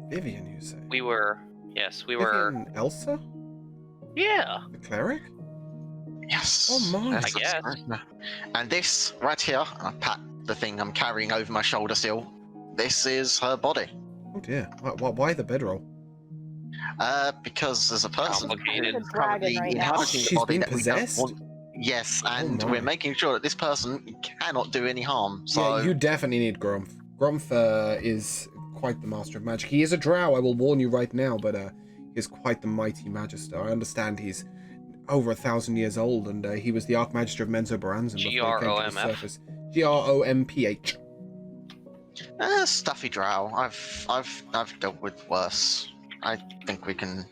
Vivienne, you say? We were Vivienne Elsa? yeah. The cleric? Yes. Oh my. Yes, I guess. that's right. And this right here, I pat the thing I'm carrying over my shoulder still. This is her body. Oh dear. Why the bedroll? Because there's a person Complicated. who's It's a dragon currently right now. inhabiting the She's body been that we don't possessed? want. Yes, and my. we're making sure that this person cannot do any harm. So Yeah, you definitely need Grumph. Grumph is quite the master of magic. He is a drow, I will warn you right now, but he is quite the mighty magister. I understand he's over 1,000 years old, and he was the Archmagister of Menzoberranzan before he came to the Gromph? surface. Gromph. stuffy drow. I've dealt with worse. I think we can.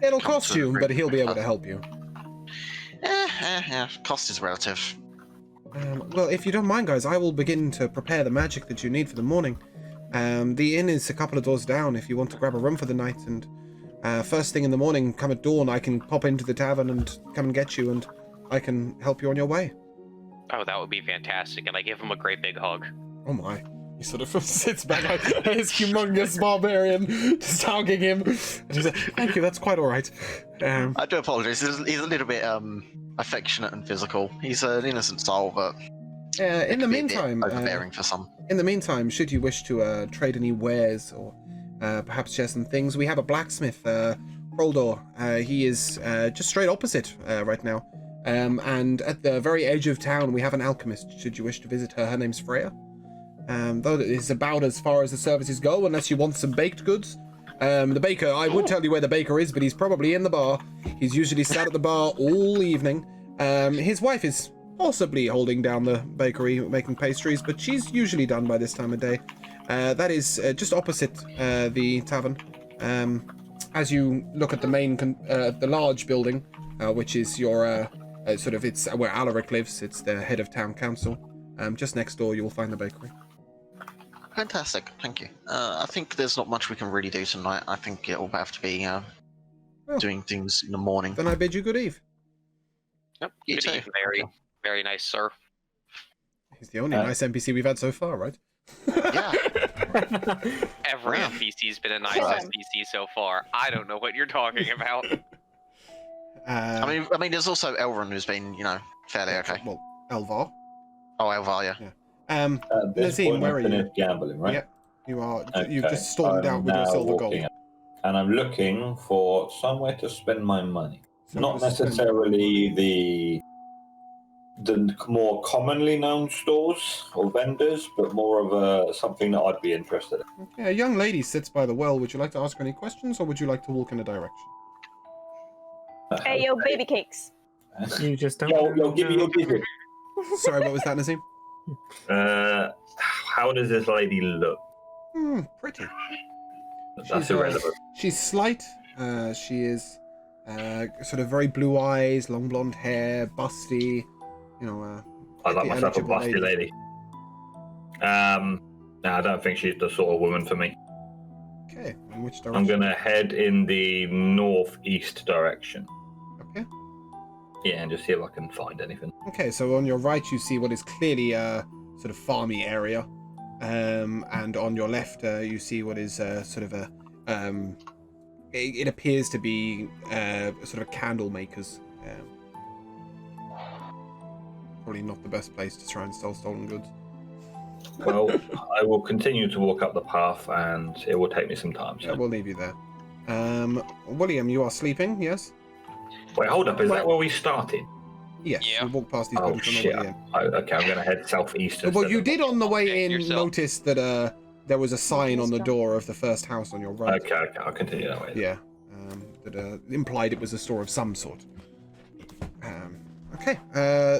It'll Come cost to you, an but he'll be able to agreement. help you. yeah, cost is relative. Well, if you don't mind, guys, I will begin to prepare the magic that you need for the morning. The inn is a couple of doors down if you want to grab a room for the night, and first thing in the morning, come at dawn, I can pop into the tavern and come and get you, and I can help you on your way. Oh, that would be fantastic, and I give him a great big hug. Oh my. He sort of sits back like his humongous barbarian, just hugging him. And he's like, thank you, that's quite alright. I do apologise, he's a little bit affectionate and physical. He's an innocent soul, but in the meantime, overbearing for some. In the meantime, should you wish to trade any wares or perhaps share some things, we have a blacksmith, Roldor. He is just straight opposite right now. And at the very edge of town, we have an alchemist. Should you wish to visit her, her name's Freya. Though it's about as far as the services go, unless you want some baked goods. The baker, I would tell you where the baker is, but he's probably in the bar. He's usually sat at the bar all evening. His wife is possibly holding down the bakery, making pastries, but she's usually done by this time of day. That is just opposite the tavern. As you look at the main, the large building, which is your it's where Alaric lives. It's the head of town council. Just next door, you will find the bakery. Fantastic, thank you. I think there's not much we can really do tonight. I think it'll have to be doing things in the morning. Then I bid you good eve. Yep. You Good too. eve, very, very nice, sir. He's the only nice NPC we've had so far, right? Yeah. Every Wow. NPC's been a nice Yeah. NPC so far. I don't know what you're talking about. I mean, there's also Elrond who's been, fairly okay. Well, Elvar. Oh, Elvar, yeah. At this Nazim, point, where I'm are you? finished gambling, right? Yep. You are. You've Okay, just stormed I'm out with your now silver walking gold. up, and I'm looking for somewhere to spend my money. Somewhere Not to spend- necessarily the more commonly known stores or vendors, but more of something that I'd be interested in. Yeah, a young lady sits by the well. Would you like to ask her any questions, or would you like to walk in a direction? Hey, yo, baby cakes. You just don't. Yo, give me your digit. Sorry, what was that, Nazim? How does this lady look? Pretty. That's She's, irrelevant. She's slight. She is sort of very blue eyes, long blonde hair, busty. I like the myself a eligible busty lady. No, I don't think she's the sort of woman for me. Okay, in which direction? I'm gonna head in the northeast direction. Okay. Yeah, and just see if I can find anything. Okay, so on your right you see what is clearly a sort of farmy area, and on your left you see what is sort of a it appears to be sort of a candle maker's. Probably not the best place to try and sell stolen goods. Well, I will continue to walk up the path, and it will take me some time. Yeah, So. we'll leave you there. William, you are sleeping, yes? Wait, hold up. Is that where we started? Yes. Yeah. You walk past these Oh, buildings on the shit. way in. Okay, I'm going to head southeast. Well, instead you of- did on the way Okay, in yourself. notice that there was a sign on the door of the first house on your right. Okay, I'll continue that way. Yeah, that implied it was a store of some sort. Okay,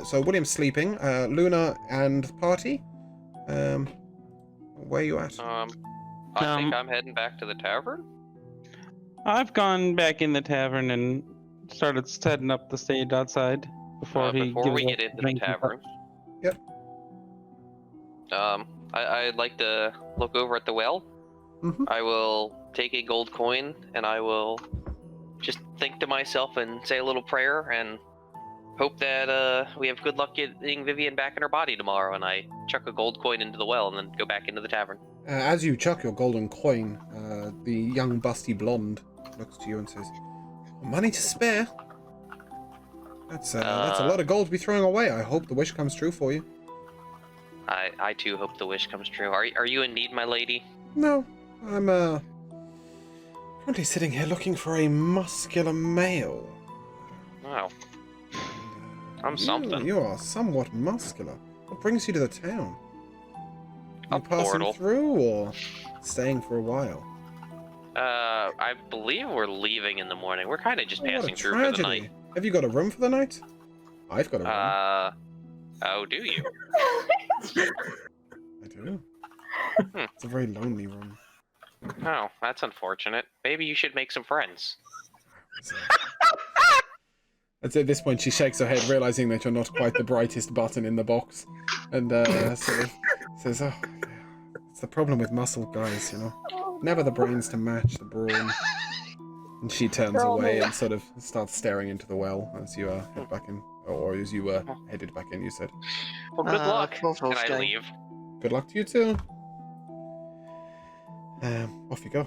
so William's sleeping. Luna and the party. Where are you at? I think I'm heading back to the tavern. I've gone back in the tavern and started setting up the stage outside before he Before gives we us get into the drinking tavern. Yep. I'd like to look over at the well. Mhm. I will take a gold coin and I will just think to myself and say a little prayer and hope that we have good luck getting Vivienne back in her body tomorrow. And I chuck a gold coin into the well and then go back into the tavern. As you chuck your golden coin, the young busty blonde looks to you and says, "Money to spare. That's a lot of gold to be throwing away. I hope the wish comes true for you." I too hope the wish comes true. Are you in need, my lady? No, I'm currently sitting here looking for a muscular male. Oh, I'm something. You are somewhat muscular. What brings you to the town? A You passing portal. through or staying for a while? I believe we're leaving in the morning. We're kind of just Oh, what a passing through for the night. Have you got a room for the night? I've got a room. Oh, do you? I do. It's a very lonely room. Oh, that's unfortunate. Maybe you should make some friends. At this point, she shakes her head, realizing that you're not quite the brightest button in the box, and sort of says, "Oh, it's the problem with muscle guys, you know. Never the brains to match the brawn." And she turns Girl, away no. and sort of starts staring into the well as you head back in, or as you headed back in. You said, Well, good luck. Well, Can I okay. leave? "Good luck to you too." Off you go.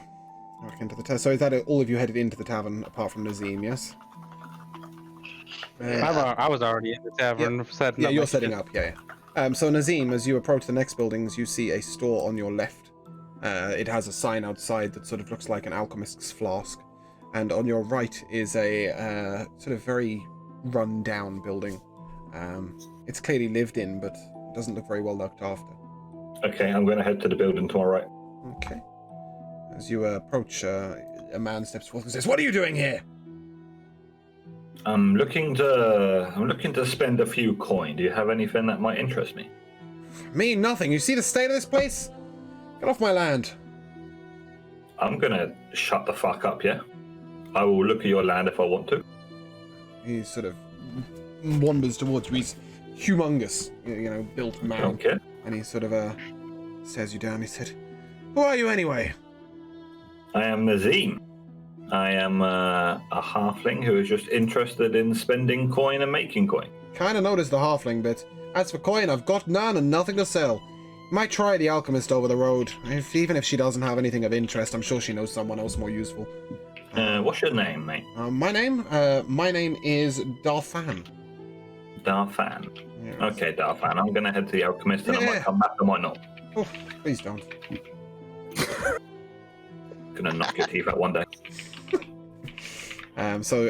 Back into the tavern. So is that all of you headed into the tavern, apart from Nazim? Yes. I was already in the tavern setting Yeah, up. you're my setting shit. up. Yeah. So Nazim, as you approach the next buildings, you see a store on your left. It has a sign outside that sort of looks like an alchemist's flask, and on your right is a sort of very run-down building. It's clearly lived in, but it doesn't look very well looked after. Okay, I'm going to head to the building to my right. Okay. As you approach, a man steps forth and says, "What are you doing here?" I'm looking to spend a few coin. Do you have anything that might interest me? Me, nothing. You see the state of this place? Get off my land. I'm gonna shut the fuck up, yeah? I will look at your land if I want to. He sort of wanders towards you. He's humongous, built man. Okay. And he sort of stares you down. He said, "Who are you anyway?" I am Nazim. I am a halfling who is just interested in spending coin and making coin. Kinda noticed the halfling bit. As for coin, I've got none and nothing to sell. Might try the alchemist over the road. Even if she doesn't have anything of interest, I'm sure she knows someone else more useful. What's your name, mate? My name is Darfan. Darfan. Yes. Okay, Darfan. I'm gonna head to the alchemist and I Yeah. might come back, I might not. Oh, please don't. Gonna knock your teeth out one day. So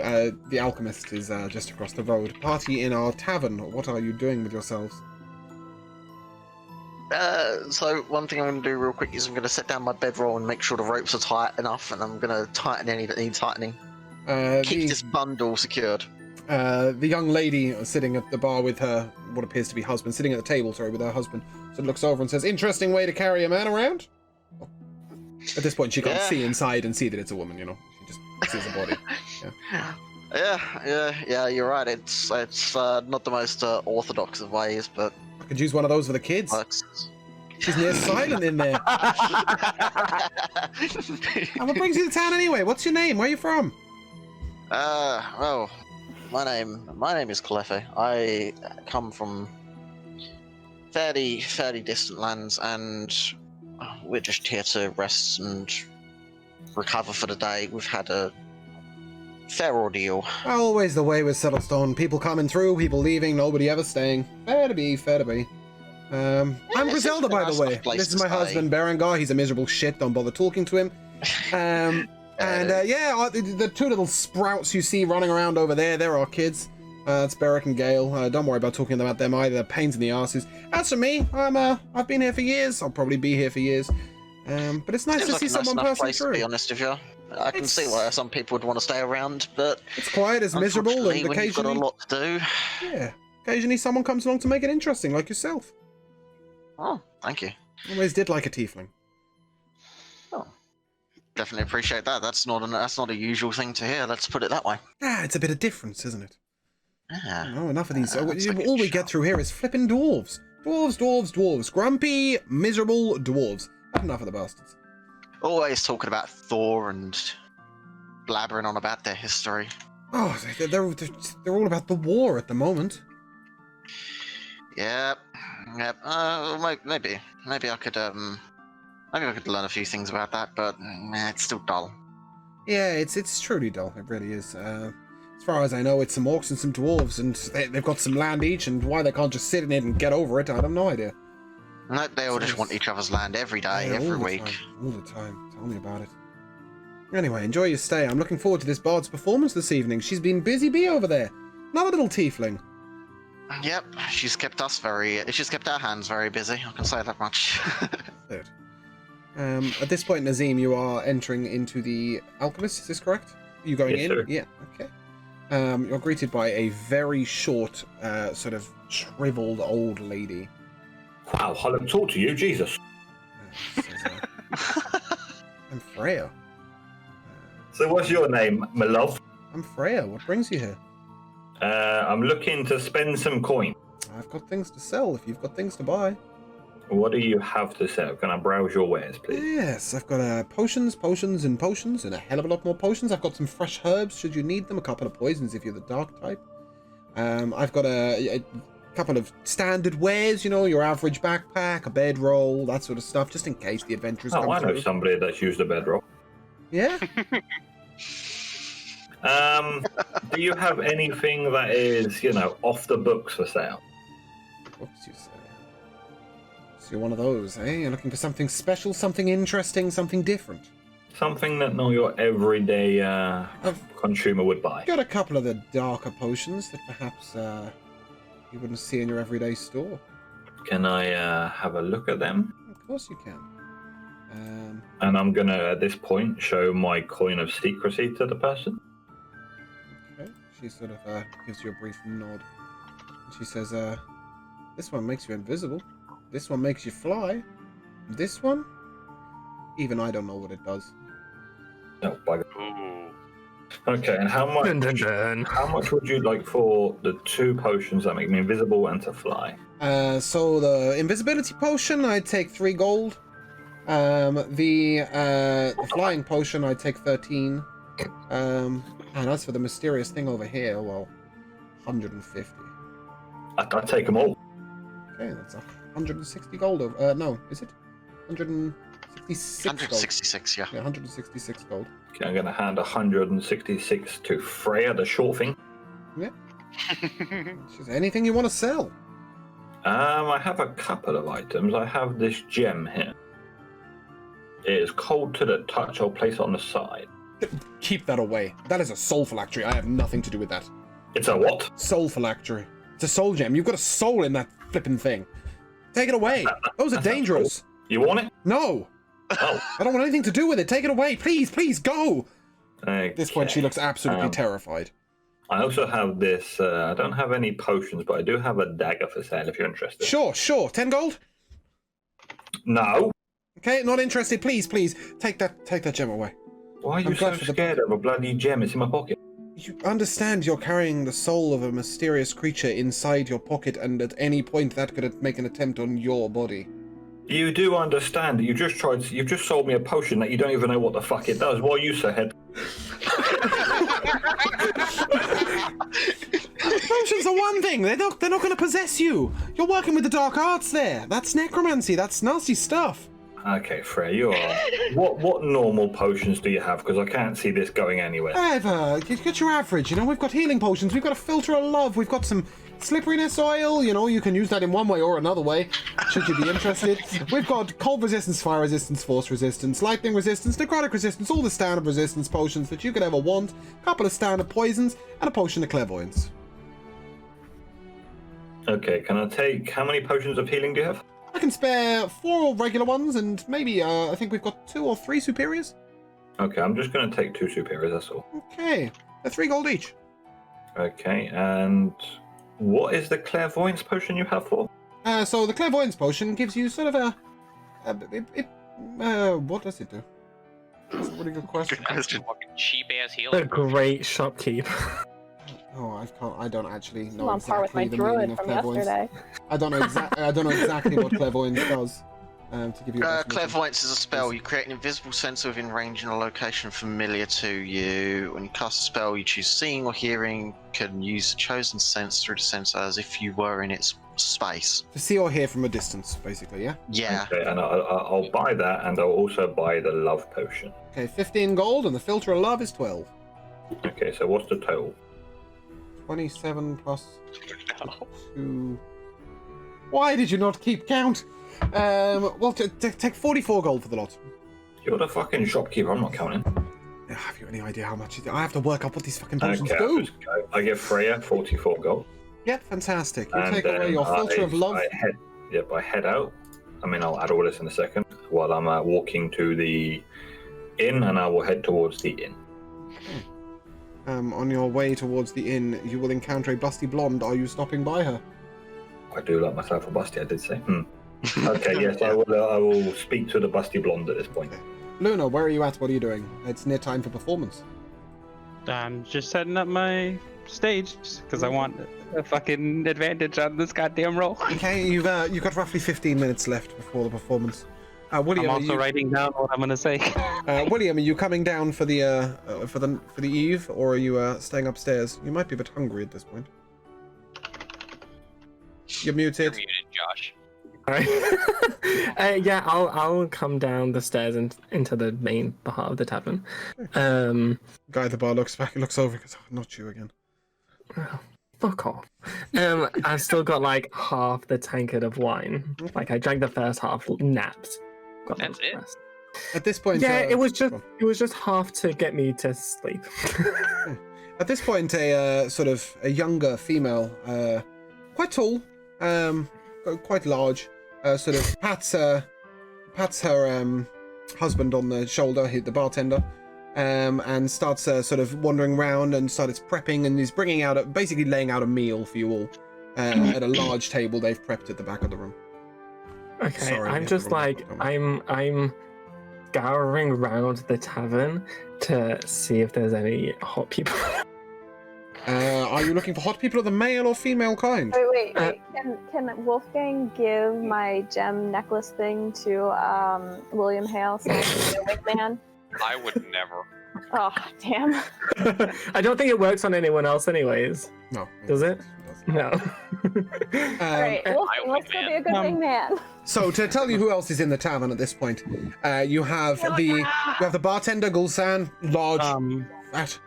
the alchemist is just across the road. Party in our tavern. What are you doing with yourselves? So one thing I'm going to do real quick is I'm going to set down my bedroll and make sure the ropes are tight enough, and I'm going to tighten any that need tightening. Keep this bundle secured. The young lady sitting at the bar with her, what appears to be husband, sitting at the table, with her husband, sort of looks over and says, "Interesting way to carry a man around?" At this point, she can't see inside and see that it's a woman, She just sees a body. Yeah, you're right. It's not the most orthodox of ways, but I could use one of those for the kids. works. She's near silent in there. And what brings you to town anyway? What's your name? Where are you from? Well, my name is Cleffe. I come from fairly distant lands, and we're just here to rest and recover for the day. We've had a fair ordeal. Always the way with Settlestone. People coming through, people leaving, nobody ever staying. Fair to be. I'm Griselda, by the way. This is my husband, Berengar. He's a miserable shit. Don't bother talking to him. The two little sprouts you see running around over there, they're our kids. It's Beric and Gale. Don't worry about talking about them either. They're pains in the asses. As for me, I've been here for years. I'll probably be here for years. But it's nice Seems to like see a nice someone enough passing place, through. to be honest with you. I can see why some people would want to stay around, but It's quiet, it's miserable, unfortunately, and when you've got a occasionally, lot to do. yeah, occasionally someone comes along to make it interesting, like yourself. Oh, thank you. Always did like a tiefling. Oh, definitely appreciate that. That's not a usual thing to hear. Let's put it that way. Ah, it's a bit of difference, isn't it? Yeah. No, enough of these. Yeah, that's like a All we shout. get through here is flipping dwarves. Dwarves. Grumpy, miserable dwarves. Enough of the bastards. Always talking about Thor and blabbering on about their history. Oh, they're all about the war at the moment. Yep. Maybe I could learn a few things about that, but it's still dull. Yeah, it's truly dull. It really is. As far as I know, it's some orcs and some dwarves, and they've got some land each, and why they can't just sit in it and get over it, I have no idea. No, they all just want each other's land every day, Yeah, every all the week. time, all the time. Tell me about it. Anyway, enjoy your stay. I'm looking forward to this bard's performance this evening. She's been busy bee over there. Another little tiefling. Yep, she's kept our hands very busy. I can say that much. Good. At this point, Nazim, you are entering into the alchemist. Is this correct? Are you going Yes, in? sir. Yeah. Okay. You're greeted by a very short, sort of shriveled old lady. Wow, I look tall to you, Jesus. Says, I'm Freya. So what's your name, my love? I'm Freya. What brings you here? I'm looking to spend some coin. I've got things to sell if you've got things to buy. What do you have to sell? Can I browse your wares, please? Yes, I've got potions, and a hell of a lot more potions. I've got some fresh herbs should you need them, a couple of poisons if you're the dark type. I've got a couple of standard wares, your average backpack, a bedroll, that sort of stuff, just in case the adventurers come I know through. somebody that's used a bedroll. Yeah? Do you have anything that is, off the books for sale? Oops, you say. So you're one of those, eh? You're looking for something special, something interesting, something different. Something that not your everyday consumer would buy. Got a couple of the darker potions that perhaps you wouldn't see in your everyday store. Can I have a look at them? Of course you can. And I'm gonna, at this point, show my coin of secrecy to the person. Okay. She sort of gives you a brief nod. And she says, this one makes you invisible. This one makes you fly. This one? Even I don't know what it does. Oh, bugger. Ooh. Okay, and how much? Dun, dun, dun. How much would you like for the 2 potions that make me invisible and to fly? So the invisibility potion, I'd take 3 gold. The flying potion, I'd take 13. And as for the mysterious thing over here, well, 150. I'd take them all. Okay, that's 160 gold. No, is it? 166 gold. 166, yeah. Yeah, 166 gold. Okay, I'm gonna hand 166 to Freya, the short thing. Yeah. She says, anything you want to sell? I have a couple of items. I have this gem here. It is cold to the touch. I'll place it on the side. Keep that away. That is a soul phylactery. I have nothing to do with that. It's a what? Soul phylactery. It's a soul gem. You've got a soul in that flipping thing. Take it away. Those are dangerous. You want it? No. Oh. I don't want anything to do with it. Take it away. Please, please, go. Okay. At this point, she looks absolutely terrified. I also have this. I don't have any potions, but I do have a dagger for sale if you're interested. Sure. 10 gold? No. Okay, not interested. Please, take that gem away. Why are you so scared of a bloody gem? It's in my pocket. You understand you're carrying the soul of a mysterious creature inside your pocket, and at any point that could make an attempt on your body. You do understand that you've just sold me a potion that you don't even know what the fuck it does. Why are you so head? Potions are one thing. They're not going to possess you. You're working with the dark arts there. That's necromancy. That's nasty stuff. Okay, Freya, you are. What normal potions do you have? Because I can't see this going anywhere. Get your average. We've got healing potions. We've got a filter of love. We've got some slipperiness oil. You can use that in one way or another way, should you be interested. We've got cold resistance, fire resistance, force resistance, lightning resistance, necrotic resistance, all the standard resistance potions that you could ever want. A couple of standard poisons, and a potion of clairvoyance. Okay, can I take... How many potions of healing do you have? I can spare 4 regular ones, and maybe, I think we've got 2 or 3 superiors. Okay, I'm just going to take 2 superiors, that's all. Okay, they're 3 gold each. Okay, and what is the clairvoyance potion you have for? So the clairvoyance potion gives you sort of what does it do? That's a really good question. Fucking cheap ass A healing. great shopkeep. Oh, I don't actually know I'm on par with exactly my the meaning druid of from clairvoyance. yesterday. I don't know exactly what clairvoyance does. To give you a definition. Clairvoyance is a spell. You create an invisible sensor within range in a location familiar to you. When you cast a spell, you choose seeing or hearing. Can use the chosen sense through the sensor as if you were in its space. To see or hear from a distance, basically, yeah? Yeah. Okay, and I'll buy that, and I'll also buy the love potion. Okay, 15 gold, and the filter of love is 12. Okay, so what's the total? 27 plus 2. Why did you not keep count? Well, take 44 gold for the lot. You're the fucking shopkeeper, I'm not counting. Have you any idea how much? I have to work up what these fucking potions Okay, do. I give Freya 44 gold. Yeah, fantastic. You And take away your filter of love. I head out. I mean, I'll add all this in a second while I'm walking to the inn, and I will head towards the inn. On your way towards the inn, you will encounter a busty blonde. Are you stopping by her? I do like myself a busty, I did say. Okay, yes, I will speak to the busty blonde at this point. Okay. Luna, where are you at? What are you doing? It's near time for performance. I'm just setting up my stage because I want a fucking advantage on this goddamn roll. Okay, you've got roughly 15 minutes left before the performance. William, I'm also writing down what I'm gonna say. William, are you coming down for the eve, or are you staying upstairs? You might be a bit hungry at this point. You're muted. You're muted, Josh. Yeah, I'll come down the stairs and into the main part of the tavern. Guy at the bar looks back and looks over and goes, oh, not you again. Oh, fuck off. I've still got like half the tankard of wine. Like I drank the first half, napped. Got That's the it? rest. At this point, Yeah, it was just half to get me to sleep. At this point, a sort of a younger female, quite tall, quite large, sort of pats her husband on the shoulder, the bartender, and starts sort of wandering around and starts prepping, and is bringing out basically laying out a meal for you all at a large table they've prepped at the back of the room. Okay, Sorry, I'm yeah, just like I'm scouring around the tavern to see if there's any hot people. Are you looking for hot people of the male or female kind? Wait. Can Wolfgang give my gem necklace thing to William Hale, so the wingman? I would never. Oh, damn. I don't think it works on anyone else anyways. No. Does it? No. Alright, Wolfgang, let's go be a good wingman. So to tell you who else is in the tavern at this point, you have the bartender Gulsan, large, fat.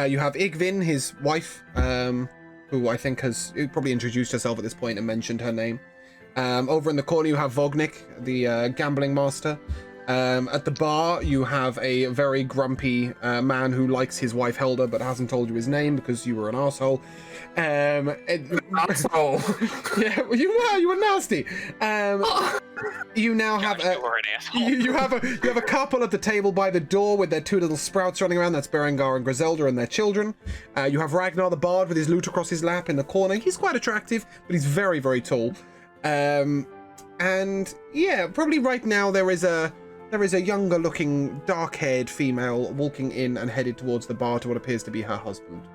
You have Igvin, his wife, who I think has probably introduced herself at this point and mentioned her name. Over in the corner you have Vognik, the gambling master. At the bar you have a very grumpy man who likes his wife Helda but hasn't told you his name because you were an arsehole. Asshole. Yeah, well, you were nasty. You now have Josh, you were an asshole. you have a couple at the table by the door with their two little sprouts running around. That's Berengar and Griselda and their children. You have Ragnar the bard with his lute across his lap in the corner. He's quite attractive, but he's very, very tall. And yeah, probably right now there is a younger looking, dark-haired female walking in and headed towards the bar to what appears to be her husband.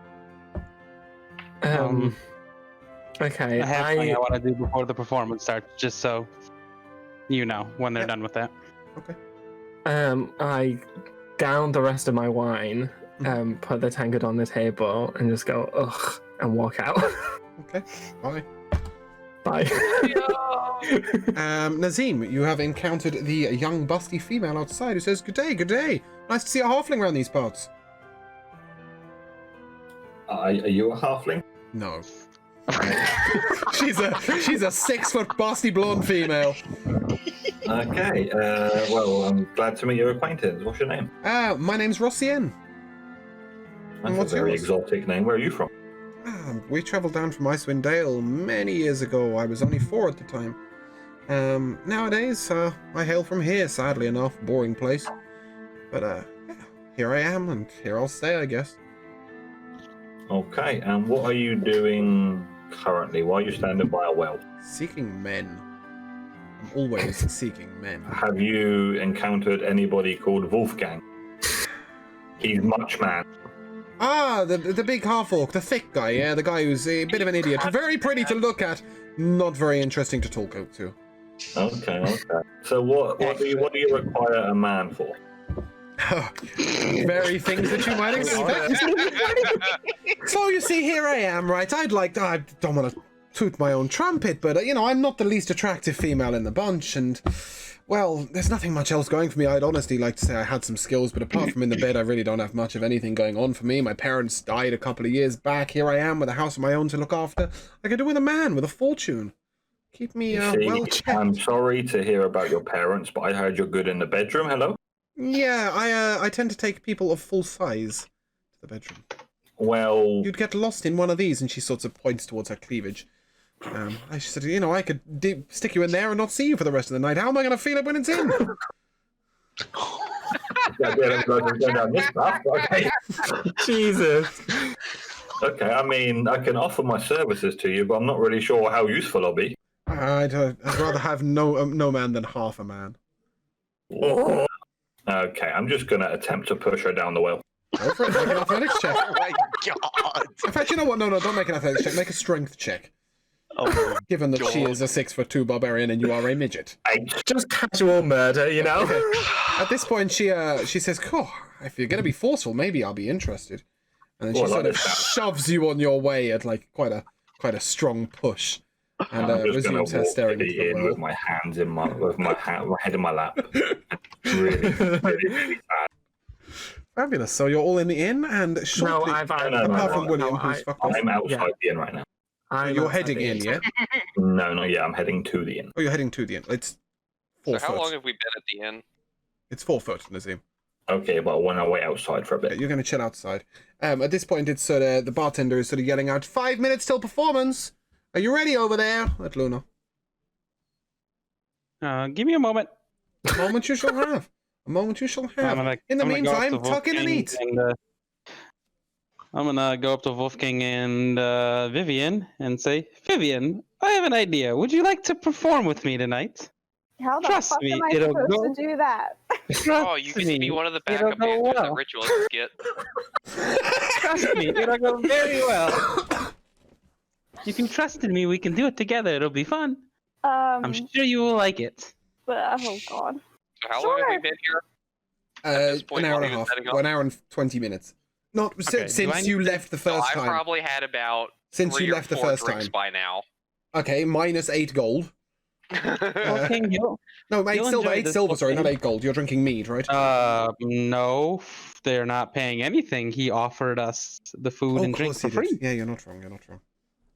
Okay, I have something I want to do before the performance starts, just so you know when they're done with that. Okay. I down the rest of my wine, put the tankard on the table, and just go ugh and walk out. Okay. Bye. Bye. Nazim, you have encountered the young, busty female outside who says, "Good day, good day. Nice to see a halfling around these parts." Are you a halfling? No. she's a 6-foot busty blonde female. Okay, well, I'm glad to meet your acquaintance. What's your name? My name's Rossien. That's what's a very yours? exotic name. Where are you from? We travelled down from Icewind Dale many years ago. I was only 4 at the time. Nowadays, I hail from here, sadly enough. Boring place. But, yeah, here I am, and here I'll stay, I guess. Okay, and what are you doing currently? Why are you standing by a well? Seeking men. I'm always seeking men. Have you encountered anybody called Wolfgang? He's much man. Ah, the big half-orc, the thick guy, yeah, the guy who's a bit of an idiot. Very pretty to look at, not very interesting to talk to. Okay. So what do you require a man for? Very things that you might expect. So you see, here I am, right? I don't want to toot my own trumpet, but I'm not the least attractive female in the bunch, and well, there's nothing much else going for me. I'd honestly like to say I had some skills, but apart from in the bed, I really don't have much of anything going on for me. My parents died a couple of years back. Here I am with a house of my own to look after. I could do with a man with a fortune. Keep me well checked. I'm sorry to hear about your parents, but I heard you're good in the bedroom. Hello? Yeah, I tend to take people of full size to the bedroom. Well, You'd get lost in one of these, and she sort of points towards her cleavage. I said, I could stick you in there and not see you for the rest of the night. How am I going to feel it when it's in? Okay. Jesus. Okay, I mean, I can offer my services to you, but I'm not really sure how useful I'll be. I'd rather have no man than half a man. Okay, I'm just going to attempt to push her down the well. Go for it. Make an athletics check. Oh my god. In fact, you know what? No, don't make an athletics check. Make a strength check. Oh my Given that she God. is a 6'2" barbarian and you are a midget. Just casual murder, you know? At this point, she says, "Cool. If you're gonna be forceful, maybe I'll be interested." And then she Well, sort like of this. shoves you on your way at like quite a strong push, and I'm just gonna resumes her walk staring into the in well. with my hands in my my head in my lap. Really sad. Fabulous. So you're all in the inn, and shortly, no, apart from no. William, who's fucked off. I'm outside the inn right now. You're heading in, yeah? No, not yet. I'm heading to the inn. Oh, you're heading to the inn. It's 4 So foot. how long have we been at the inn? It's 4 foot, Nazim. Okay, but I want to wait outside for a bit. Yeah, you're going to chill outside. At this point, it's sort of the bartender is sort of yelling out, 5 minutes till performance. Are you ready over there? At Luna. Give me a moment. A moment you shall have. A moment you shall have. In the I'm gonna go up meantime, to tuck in and Wolfgang eat. I'm gonna go up to Wolfgang and Vivienne and say, Vivienne, I have an idea. Would you like to perform with me tonight? How the Trust fuck me, am I it'll supposed go- to do that? Oh, you can be one of the It'll backup go dancers well. that ritualists get. Trust me, it'll go very well. If you trust in me, we can do it together. It'll be fun. I'm sure you will like it. Oh god. So how long have we been here? this point An hour while and he a was half. setting up? Well, an hour and 20 minutes. Not Okay, do I since need you to- left the So first I time. probably had about Since 3 you or left the 4 first drinks time. by now. Okay, minus 8 gold. Wolfgang, No, 8 You'll silver, enjoy 8 this silver, sorry, whole not thing. 8 gold. You're drinking mead, right? no, they're not paying anything. He offered us the food and drink course for he free. did. Yeah, you're not wrong.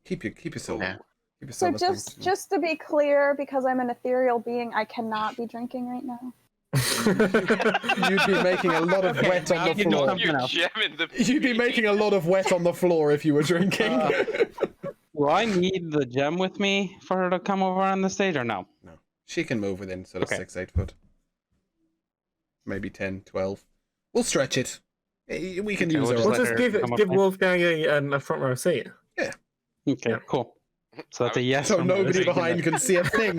Keep your silver. Yeah. Keep your So silver things. just to be clear, because I'm an ethereal being, I cannot be drinking right now. You'd be making a lot of wet on the you know floor. something You're else. gemming the You'd be making a lot of wet on the floor if you were drinking. Do I need the gem with me for her to come over on the stage or no? No. She can move within sort of Okay. 6-8 foot. Maybe 10, 12. We'll stretch it. We can Okay, use we'll her. We'll let just her give come up give there. Wolfgang a front row seat. Okay, Yeah. cool. So that's a yes. So from her. nobody behind can see a thing.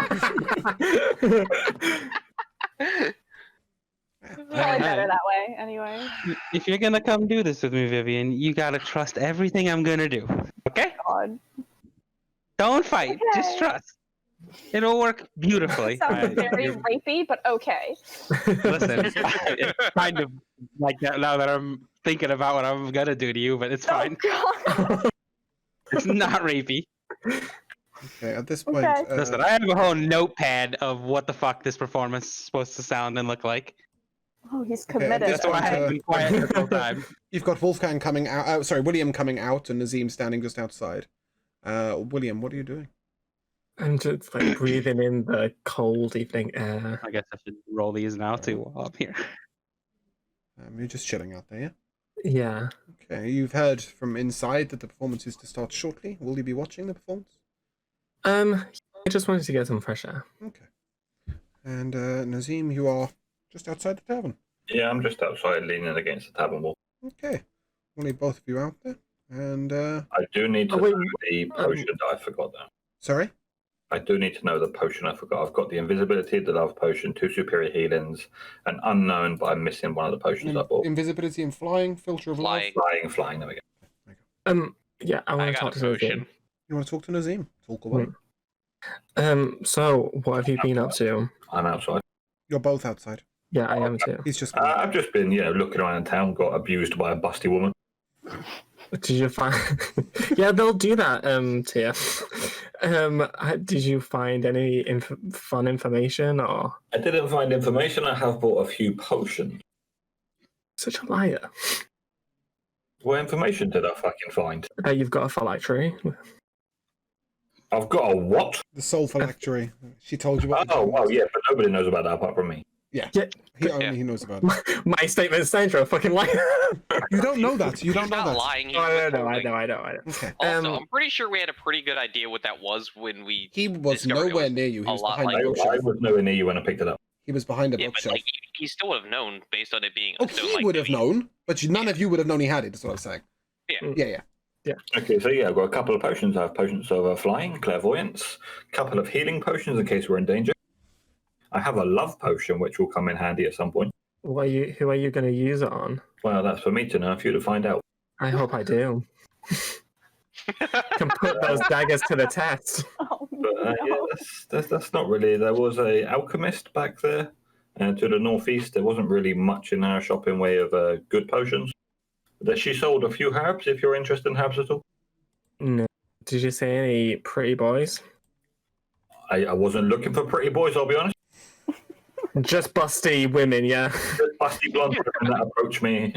Probably better that way, anyway. If you're gonna come do this with me, Vivienne, you gotta trust everything I'm gonna do. Okay? God. Don't fight. Just Okay. trust. It'll work beautifully. Sounds very rapey, but okay. Listen, it's kind of like that now that I'm thinking about what I'm gonna do to you, but it's fine. Oh god. It's not rapey. Okay, at this point, Okay. Listen, I have a whole notepad of what the fuck this performance is supposed to sound and look like. Oh, he's Okay, committed. this That's why point, I've been quiet this whole time. you've got Wolfgang coming out. Sorry, William coming out and Nazim standing just outside. William, what are you doing? I'm just like breathing in the cold evening air. I guess I should roll these now too while I'm here. You're just chilling out there, yeah? Yeah. Okay, you've heard from inside that the performance is to start shortly. Will you be watching the performance? I just wanted to get some fresh air. Okay. And Nazim, you are just outside the tavern. Yeah, I'm just outside leaning against the tavern wall. Okay. We'll leave both of you out there. And, I do need to Oh, wait, know the potion that I forgot though. sorry? I do need to know the potion I forgot. I've got the invisibility, the love potion, 2 superior healings, an unknown, but I'm missing one of the potions I bought. Invisibility and flying, filter of Flying. Flying, there we go. Yeah, I I want to got talk a to potion. Nazim. You want to talk to Nazim? Talk away. So what have you been up to? I'm outside. You're both outside. Yeah, I am too. He's just... I've just been, looking around town, got abused by a busty woman. Did you find? Yeah, they'll do that. Tia. Did you find any fun information or? I didn't find information. I have bought a few potions. Such a liar. What information did I fucking find? You've got a phylactery. I've got a what? The soul phylactery. She told you what... Oh, well, yeah, but nobody knows about that apart from me. Yeah. Yeah. He knows about it. My statement stands for a fucking liar. You don't know that. You He's don't know not that. lying. He's I know. withholding. Okay. Also, I'm pretty sure we had a pretty good idea what that was when we. He was discovered it nowhere was near you. He a was lot behind like- a I bookshelf. was nowhere near you when I picked it up. He was behind a Yeah, but bookshelf. like, he still would have known based on it being. Oh, a stone he like would have Vivienne. known, but none of you would have known he had it, that's what I'm saying. Yeah. Yeah. Okay, so yeah, I've got a couple of potions. I have potions of flying, clairvoyance, a couple of healing potions in case we're in danger. I have a love potion, which will come in handy at some point. Who are you going to use it on? Well, that's for me to know, for you to find out. I hope I do. Can put those daggers to the test. Oh, But yeah, that's not really. There was a alchemist back there to the northeast. There wasn't really much in our shop in way of good potions. But she sold a few herbs. If you're interested in herbs at all. No. Did you say any pretty boys? I wasn't looking for pretty boys. I'll be honest. Just busty women, yeah. Just busty blonde women that approached me.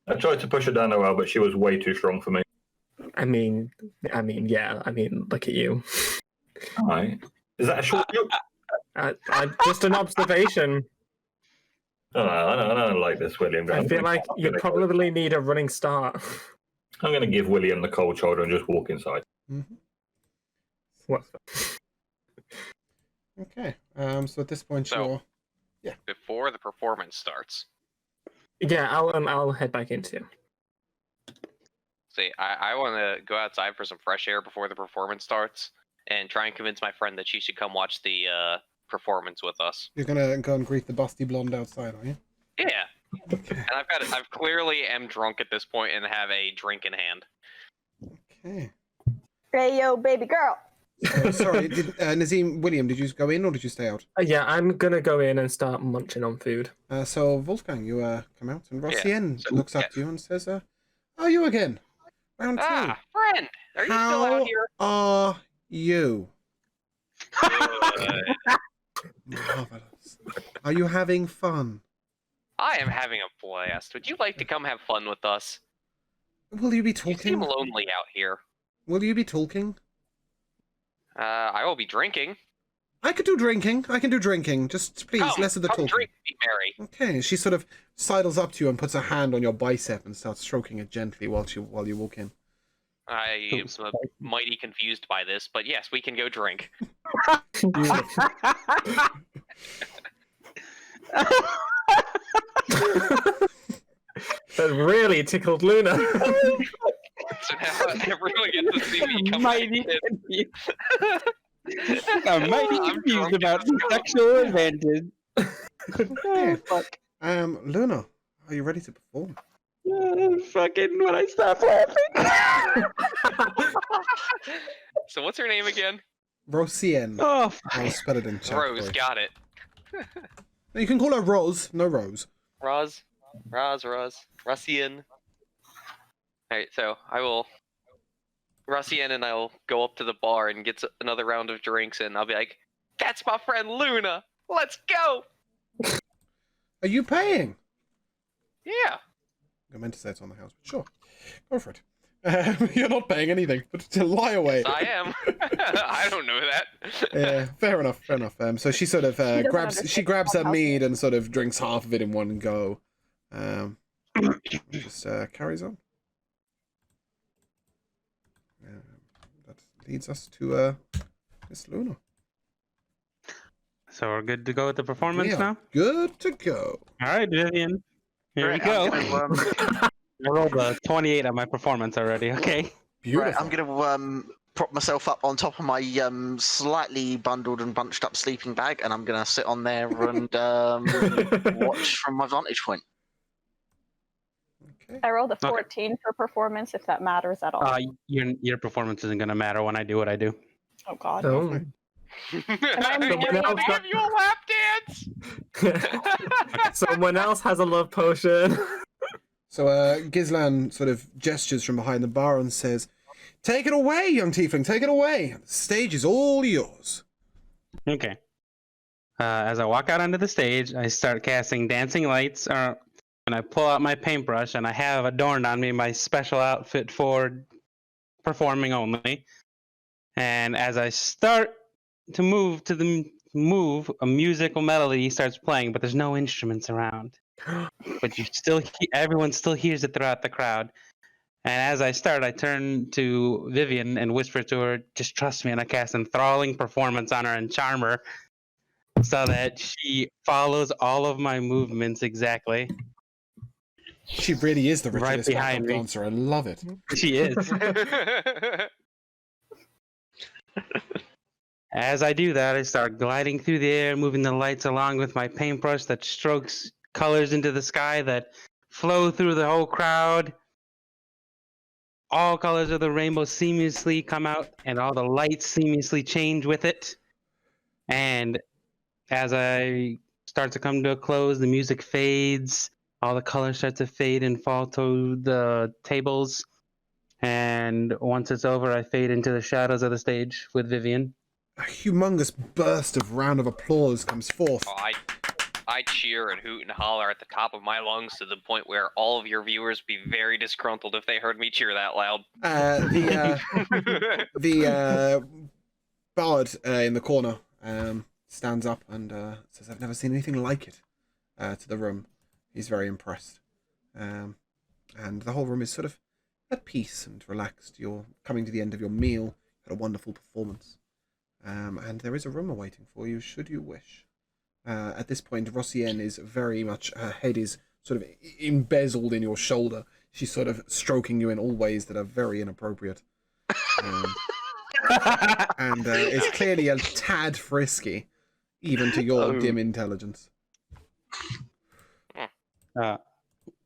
I tried to push her down the well, but she was way too strong for me. I mean, yeah. I mean, look at you. All right. Is that a short joke? Just an observation. Oh, I don't like this, William. I feel like you probably need a running start. I'm going to give William the cold shoulder and just walk inside. Mm-hmm. What? Okay. So at this point, you're Before the performance starts. Yeah, I'll head back into. See, I want to go outside for some fresh air before the performance starts, and try and convince my friend that she should come watch the performance with us. You're gonna go and greet the busty blonde outside, are you? Yeah, Okay. and I've clearly am drunk at this point and have a drink in hand. Okay. hey, yo, baby girl. Sorry, Nazim, William, did you go in or did you stay out? Yeah, I'm gonna go in and start munching on food. So Wolfgang, you come out, and Rossienne so- looks up to you and says, "Are you again? Round two. Ah, friend, are you still How out here? are you? Good. Marvelous. Are you having fun? I am having a blast. Would you like to come have fun with us? Will you be You talking? seem lonely out here. Will you be talking? I will be drinking. I could do drinking. I can do drinking. Just please, Come, less of the come talking. drink, be merry. Okay. She sort of sidles up to you and puts a hand on your bicep and starts stroking it gently while you walk in. I am mighty confused by this, but yes, we can go drink. That really tickled Luna. So now everyone gets to see me come Mighty back in. confused. I'm mighty I'm confused drunk about as the hell. sexual advantage. Okay. Fuck. Luna, are you ready to perform? Fucking when I stop laughing. So what's her name again? Rossienne. Oh, I'll spell it in chat. Rose, for you. got it. You can call her Rose, no Rose. Rossienne. Alright, so I will... Rossienne and I will go up to the bar and get another round of drinks, and I'll be like, that's my friend Luna! Let's go! Are you paying? Yeah. I meant to say it's on the house, but sure. Go for it. You're not paying anything, but to lie away. I am. I don't know that. Yeah, fair enough, fair enough. So she sort of doesn't grabs understand her how mead and sort of drinks half of it in one go. Just carries on. That leads us to Miss Luna. so we're good to go with the performance We are now. good to go. All right, Vivienne. Here we Right, go. I'm gonna, I rolled a 28 on my performance already. Okay. Beautiful. right, I'm gonna prop myself up on top of my slightly bundled and bunched up sleeping bag, and I'm gonna sit on there and watch from my vantage point. Okay. I rolled a Okay. 14 for performance, if that matters at all. Your performance isn't gonna matter when I do what I do. Oh God. Oh. I'm Can doing I it. have you a lap dance? Someone else has a love potion. So Gizlan sort of gestures from behind the bar and says, "Take it away, young tiefling. Take it away. The stage is all yours." Okay. As I walk out onto the stage, I start casting dancing lights, and I pull out my paintbrush, and I have adorned on me my special outfit for performing only. And as I start to move a musical melody starts playing, but there's no instruments around. But everyone still hears it throughout the crowd. And as I start, I turn to Vivienne and whisper to her, "Just trust me," and I cast enthralling performance on her and charm her so that she follows all of my movements exactly. She really is the Right richest behind me. dancer. I love it. She is. As I do that, I start gliding through the air, moving the lights along with my paintbrush that strokes colors into the sky that flow through the whole crowd. All colors of the rainbow seamlessly come out, and all the lights seamlessly change with it. And as I start to come to a close, the music fades. All the colors start to fade and fall to the tables. And once it's over, I fade into the shadows of the stage with Vivienne. A humongous burst of round of applause comes forth. Oh, I cheer and hoot and holler at the top of my lungs to the point where all of your viewers be very disgruntled if they heard me cheer that loud. The bard in the corner stands up and says, "I've never seen anything like it," to the room. He's very impressed. And the whole room is sort of at peace and relaxed. You're coming to the end of your meal. Had a wonderful performance. And there is a room awaiting for you, should you wish. At this point, Rossienne is very much, her head is sort of embezzled in your shoulder. She's sort of stroking you in all ways that are very inappropriate. And it's clearly a tad frisky, even to your dim intelligence. I'm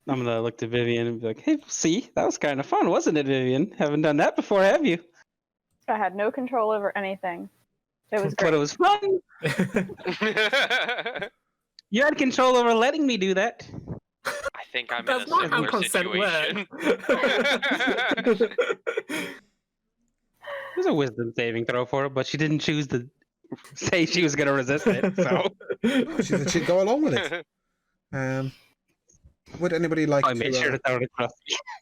gonna look to Vivienne and be like, "Hey, see, that was kind of fun, wasn't it, Vivienne? Haven't done that before, have you?" I had no control over anything. It was But great. it was fun. You had control over letting me do that. I think I'm That's in a not how similar consent situation. It was a wisdom saving throw for her, but she didn't choose to say she was gonna resist it. So She said she'd go along with it. Would anybody like I made sure to throw it across.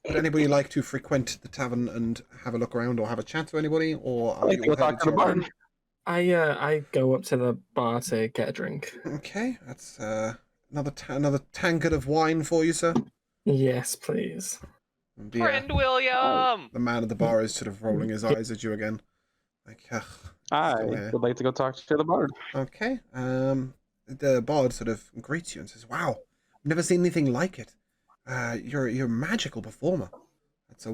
would anybody like to frequent the tavern and have a look around or have a chat to anybody, or are I you think we'll headed talk to the your own? bar. I go up to the bar to get a drink. Okay, that's another tankard of wine for you, sir. Yes, please. The, Friend William! the man at the bar is sort of rolling his eyes at you again. Like, I Yeah. would like to go talk to the bard. okay. The bard sort of greets you and says, "Wow, I've never seen anything like it. You're a magical performer.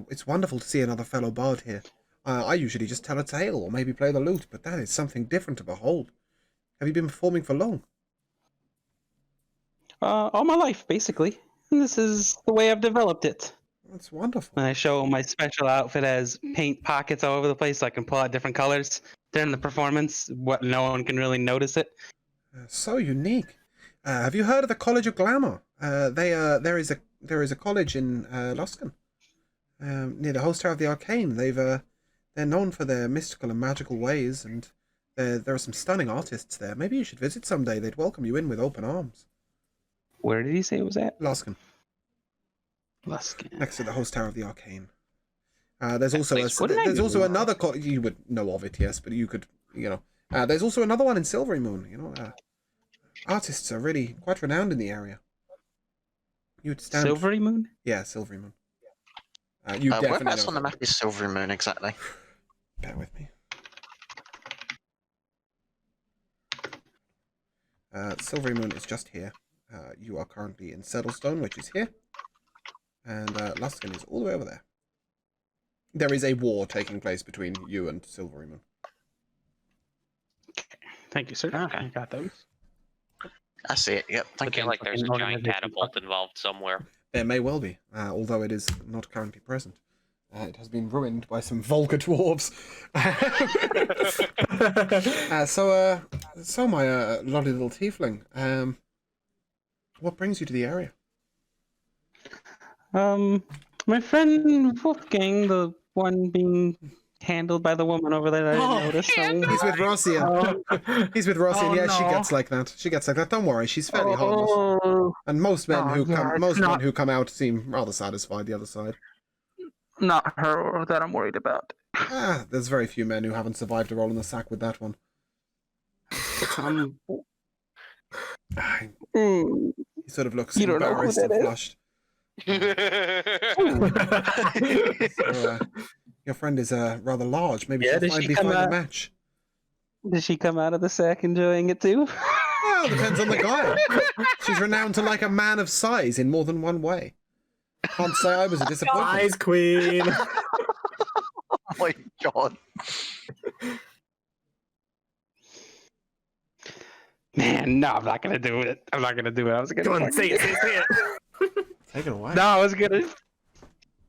It's wonderful to see another fellow bard here. I usually just tell a tale or maybe play the lute, but that is something different to behold. Have you been performing for long?" All my life, basically. And this is the way I've developed it. That's wonderful. And I show my special outfit as paint pockets all over the place so I can pull out different colors during the performance. What no one can really notice it. So unique. Have you heard of the College of Glamour? There is a college in Luskan, near the host tower of the Arcane. They're known for their mystical and magical ways, and there are some stunning artists there. Maybe you should visit someday. They'd welcome you in with open arms. Where did he say it was at? Luskan, Luskan. next to the host tower of the Arcane. There's also place wouldn't I there's know also of? another college. You would know of it, yes, but you could, there's also another one in Silvery Moon. Artists are really quite renowned in the area. You'd stand. Silvery Moon? Yeah, Silvery Moon. You definitely Whereabouts know. on the map is Silvery Moon exactly? Bear with me. Silvery Moon is just here. You are currently in Settlestone, which is here. And Luskan is all the way over there. There is a war taking place between you and Silvery Moon. Thank you, sir. Okay. I got those. I see it. Yep. I Thank feel you. like there's a Fucking giant organization. catapult involved somewhere. There may well be, although it is not currently present. It has been ruined by some Volga dwarves. So my lovely little tiefling, what brings you to the area? My friend Wolfgang, the one being handled by the woman over there, I didn't notice. He's with Rossian. He's with Rossian. Oh, Yeah, she no. gets like that. She gets like that. Don't worry, she's fairly harmless. Oh, And most men Oh, yeah, it's men not- who come out seem rather satisfied the other side. not her that I'm worried about. There's very few men who haven't survived a roll in the sack with that one. Ah, Mm. He sort of looks You don't know who embarrassed and that is? flushed. So, your friend is rather large. Maybe Yeah, she'll did she finally come find a out- match. Did she come out of the sack enjoying it too? Well, depends on the guy. She's renowned to like a man of size in more than one way. Can't say I was a disappointment. Eyes, queen. Oh my god. Man, no, I'm not gonna do it. I'm not gonna do it. I was gonna. Go on, fucking say it, do say it, say it. Take it away. No, I was gonna.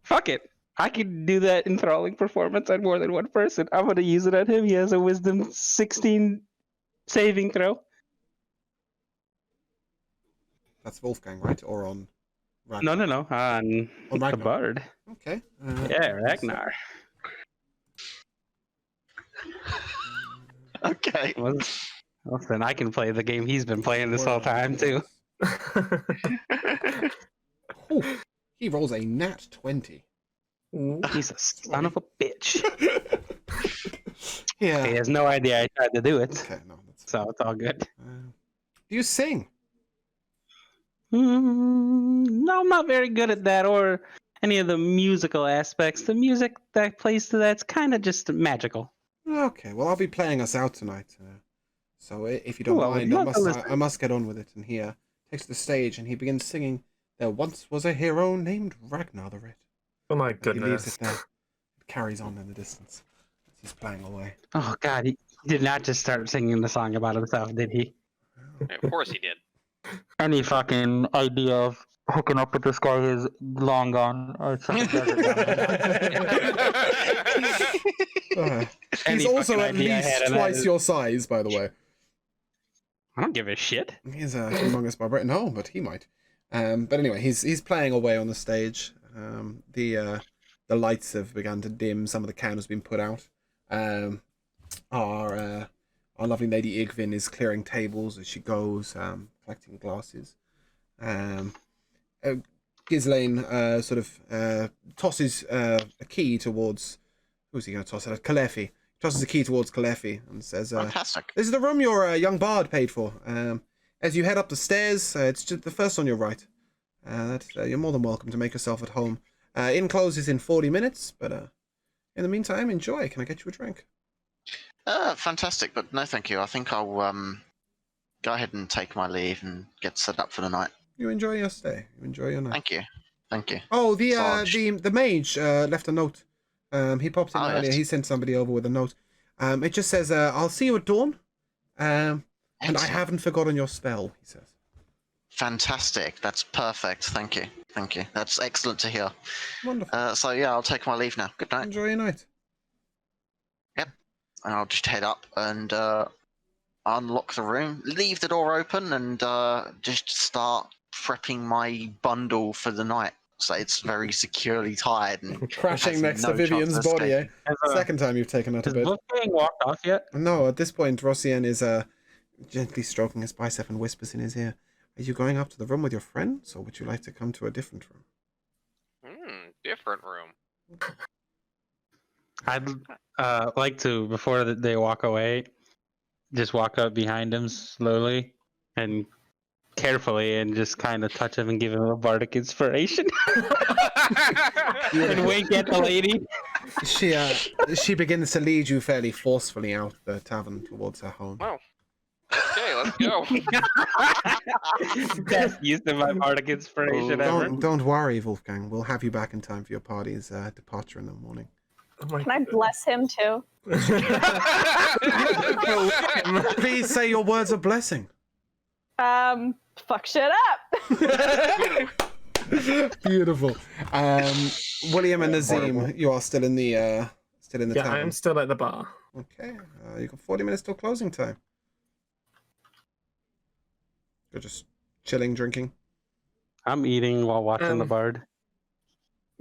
Fuck it. I can do that enthralling performance on more than one person. I'm gonna use it on him. He has a wisdom 16 saving throw. That's Wolfgang, right? Or on Ragnar? No. On the Ragnar. bard. Okay. Yeah, Ragnar. Okay. Listen, I can play the game he's been playing this whole time too. Ooh, he rolls a nat 20. He's a son of a bitch. Yeah. He has no idea I tried to do it, Okay, no, that's so it's all good. do you sing? No, I'm not very good at that or any of the musical aspects. The music that plays to that's kind of just magical. Okay, well, I'll be playing us out tonight. So if you don't Well, mind, love to listen. I must get on with it. And he takes the stage and he begins singing, "There once was a hero named Ragnar the Red." Oh my He leaves goodness. it there. It carries on in the distance as he's playing away. Oh God, he did not just start singing the song about himself, did he? Of course he did. Any fucking idea of hooking up with this guy is long gone. Or something He's Any also fucking at idea I least had of that twice is- your size, by the way. I don't give a shit. He's a humongous barbarian. No, but he might. But anyway, he's playing away on the stage. The lights have begun to dim. Some of the candles have been put out. Our lovely Lady Igvin is clearing tables as she goes, collecting glasses. Ghislaine sort of tosses a key towards... Who's he going to toss it at? Kalefi. Tosses a key towards Kalefi and says, Fantastic. "This is the room your young bard paid for. As you head up the stairs, it's just the first on your right. You're more than welcome to make yourself at home. Inn closes in 40 minutes, but in the meantime, enjoy. Can I get you a drink?" Fantastic, but no thank you. I think I'll go ahead and take my leave and get set up for the night. You enjoy your stay. You enjoy your night. Thank you. Thank you. Oh, the Sarge. the mage left a note. He popped in Oh, earlier. yes. He sent somebody over with a note. It just says, "I'll see you at dawn. And I Excellent. haven't forgotten your spell," he says. Fantastic. That's perfect. Thank you. Thank you. That's excellent to hear. Wonderful. So yeah, I'll take my leave now. Good night. Enjoy your night. And I'll just head up and unlock the room, leave the door open, and just start prepping my bundle for the night. So it's very securely tied and Crashing has next no to Vivienne's chance of body, eh? escaping. Second time you've taken her to Has bed. Wolfgang walked off yet? No, at this point, Rossian is gently stroking his bicep and whispers in his ear, "Are you going up to the room with your friends, or would you like to come to a different room?" Different room. I'd like to, before they walk away, just walk up behind him slowly and carefully and just kind of touch him and give him a bardic inspiration. And wink at the lady. She begins to lead you fairly forcefully out the tavern towards her home. Well, okay, let's go. Best use of my bardic inspiration ever. Don't worry, Wolfgang. We'll have you back in time for your party's departure in the morning. Oh my Can I bless him too? Please say your words of blessing. Fuck shit up. Beautiful. William and Nazim, you are still in the Yeah, tavern. I'm still at the bar. Okay, you've got 40 minutes till closing time. You're just chilling, drinking. I'm eating while watching the bard.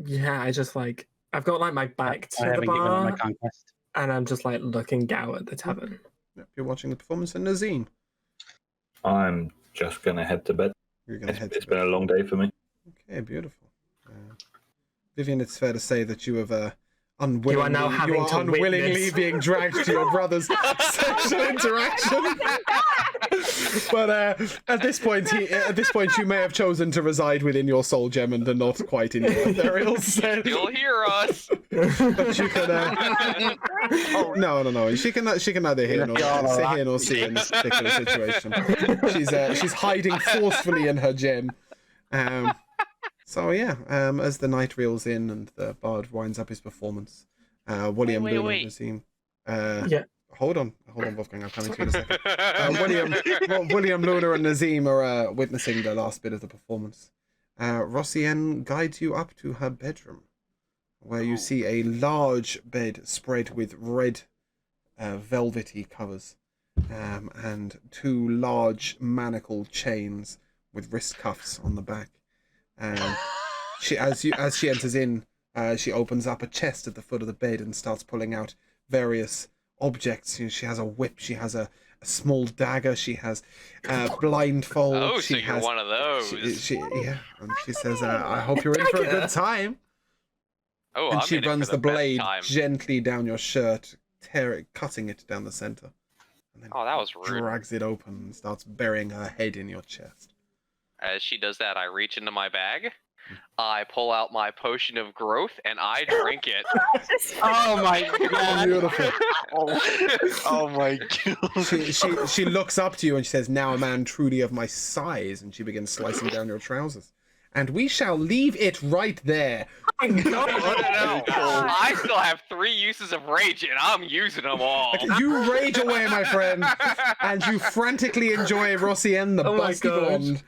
Yeah, I've got like my back I to the haven't given up my bar, conquest. and I'm just like looking out at the tavern. Yep, you're watching the performance, and Nazim, I'm just going to head to bed. you're gonna head It's to been bed. a long day for me. Okay, beautiful. Vivienne, it's fair to say that you have unwillingly, now having to unwillingly witness. being dragged to your brother's sexual interaction. But at this point, you may have chosen to reside within your soul gem and not quite in your ethereal set. You'll hear us. But you can. No. She can neither hear nor see in this particular situation. She's hiding forcefully in her gem. So yeah, as the night reels in and the bard winds up his performance, William, Wait. Luna, and Nazim. Yeah. Hold on, Wolfgang. I'm coming to you in a second. William, Luna, and Nazim are witnessing the last bit of the performance. Rossienne guides you up to her bedroom, where you see a large bed spread with red velvety covers, and 2 large manacled chains with wrist cuffs on the back. As she enters in, she opens up a chest at the foot of the bed and starts pulling out various objects. She has a whip, she has a small dagger, she has blindfold. Oh, she so you're has, one of those. and she says, "I hope you're in for a good time." Oh, And I'm she in it runs for the best blade time. gently down your shirt, cutting it down the center. And then Oh, that was rude. drags it open and starts burying her head in your chest. As she does that, I reach into my bag, I pull out my potion of growth, and I drink it. Oh my god! Beautiful. Oh my god. She looks up to you and she says, "Now a man truly of my size," and she begins slicing down your trousers. And we shall leave it right there. No. I still have 3 uses of rage, and I'm using them all. You rage away, my friend, and you frantically enjoy Rossienne the Busty Blonde.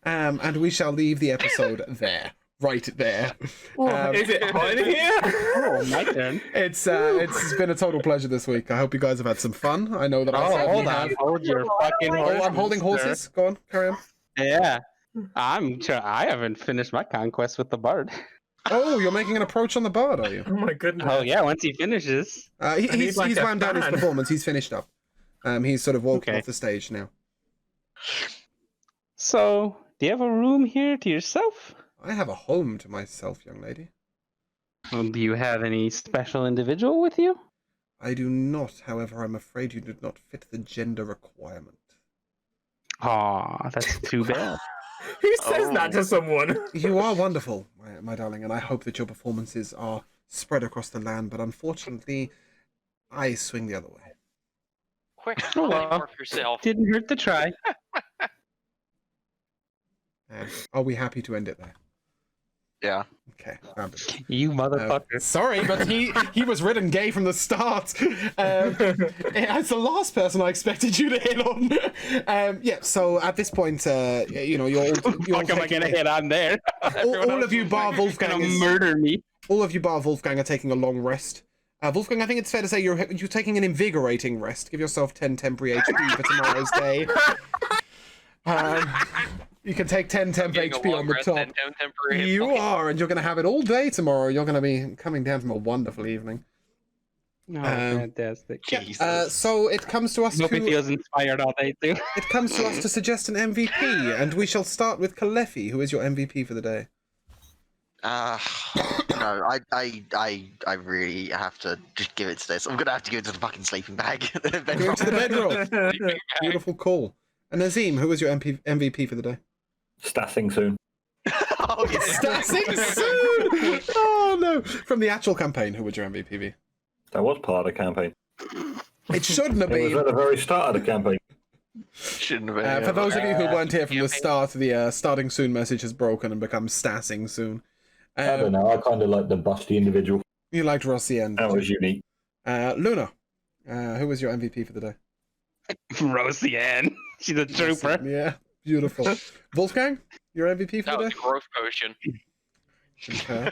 And we shall leave the episode there. Right there. Is it hot in here? Oh, my turn. It's been a total pleasure this week. I hope you guys have had some fun. I know that I Oh, certainly hold on. have. Hold your fucking horses. Oh, I'm holding horses. sir. Go on, carry on. Yeah. I haven't finished my conquest with the bard. Oh, you're making an approach on the bard, are you? Oh my goodness. Oh yeah, once he finishes. He's like a wound down his fan. performance. He's finished up. He's sort of walking Okay. off the stage now. So, do you have a room here to yourself? I have a home to myself, young lady. Do you have any special individual with you? I do not, however, I'm afraid you do not fit the gender requirement. Aw, that's too bad. Who says that to someone? You are wonderful, my darling, and I hope that your performances are spread across the land, but unfortunately, I swing the other way. Quick, Oh, well. work yourself. Didn't hurt to try. Are we happy to end it there? Yeah. Okay. fabulous. You motherfucker. Sorry, but he was written gay from the start. It's the last person I expected you to hit on. Yeah. So at this point, you're Fuck am I gonna hit on there? all of you bar Wolfgang gonna is, murder me. all of you bar Wolfgang are taking a long rest. Wolfgang, I think it's fair to say you're taking an invigorating rest. Give yourself 10 temporary HP for tomorrow's day. You can take 10 temp Getting a HP long on the rest top. and temporary You hit. are, and you're going to have it all day tomorrow. You're going to be coming down from a wonderful evening. Oh, fantastic. Yeah. So it comes to us Hope he to feels inspired all day too. it comes to us to suggest an MVP, and we shall start with Kalefi, who is your MVP for the day. No, I really have to just give it to this. I'm gonna have to give it to the fucking sleeping bag. Go to the bedroll. Beautiful call. And Nazim, who is your MVP for the day? Stassing soon. Oh yeah. Stassing soon. Oh no! From the actual campaign, who would your MVP be? That was part of the campaign. It shouldn't have It was been. at the very start of the campaign. Shouldn't have been. For those of you who weren't here from the campaign. start, the starting soon message has broken and become Stassing soon. I don't know. I kind of like the busty individual. You liked Rossienne. That was unique. Luna, who was your MVP for the day? Rossienne. She's a trooper. Yeah, beautiful. Wolfgang, your MVP for That the was day? growth potion. Okay.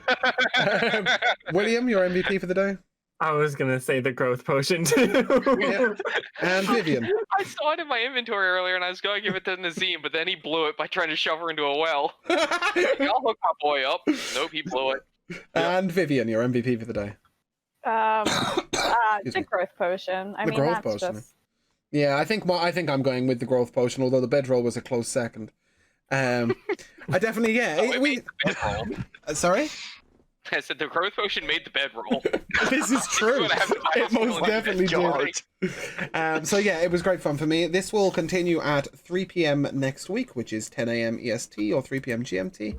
William, your MVP for the day? I was gonna say the growth potion too. Yeah. And Vivienne. I saw it in my inventory earlier, and I was going to give it to Nazim, but then he blew it by trying to shove her into a well. I'll hook my boy up. Nope, he blew it. And Vivienne, your MVP for the day? Excuse The me. growth potion. I The mean, growth that's potion. just. Yeah, I think I'm going with the growth potion, although the bedroll was a close second. I definitely, yeah. Oh, it made the bedroll. Sorry? I said the growth potion made the bedroll. This is true. It most definitely God. did. So yeah, it was great fun for me. This will continue at 3 p.m. next week, which is 10 a.m. EST or 3 p.m. GMT,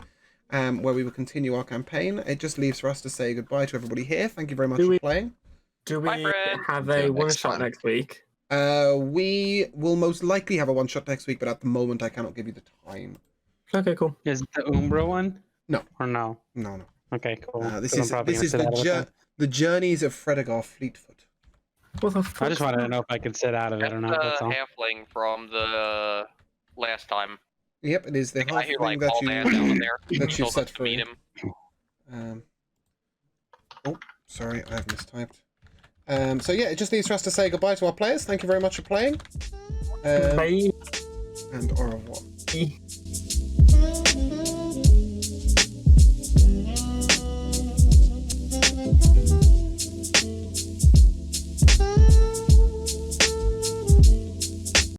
where we will continue our campaign. It just leaves for us to say goodbye to everybody here. Thank you very much for playing. Do My we friend. have a Next one shot time. next week? We will most likely have a one shot next week, but at the moment I cannot give you the time. Okay, cool. Is it the Umbra one? No. Or no? No. Okay, cool. This Then I'm is probably this gonna is sit out of it then. the journeys of Fredegar Fleetfoot. What the fuck? I just wanted to know if I could sit out of it That's or not. That's the all. halfling from the last time. Yep, it is the The guy half who thing like that hauled ass down there. that you told set us to free. meet him. Oh, sorry, I've mistyped. So yeah, it just leaves for us to say goodbye to our players. Thank you very much for playing. Bye. And au revoir.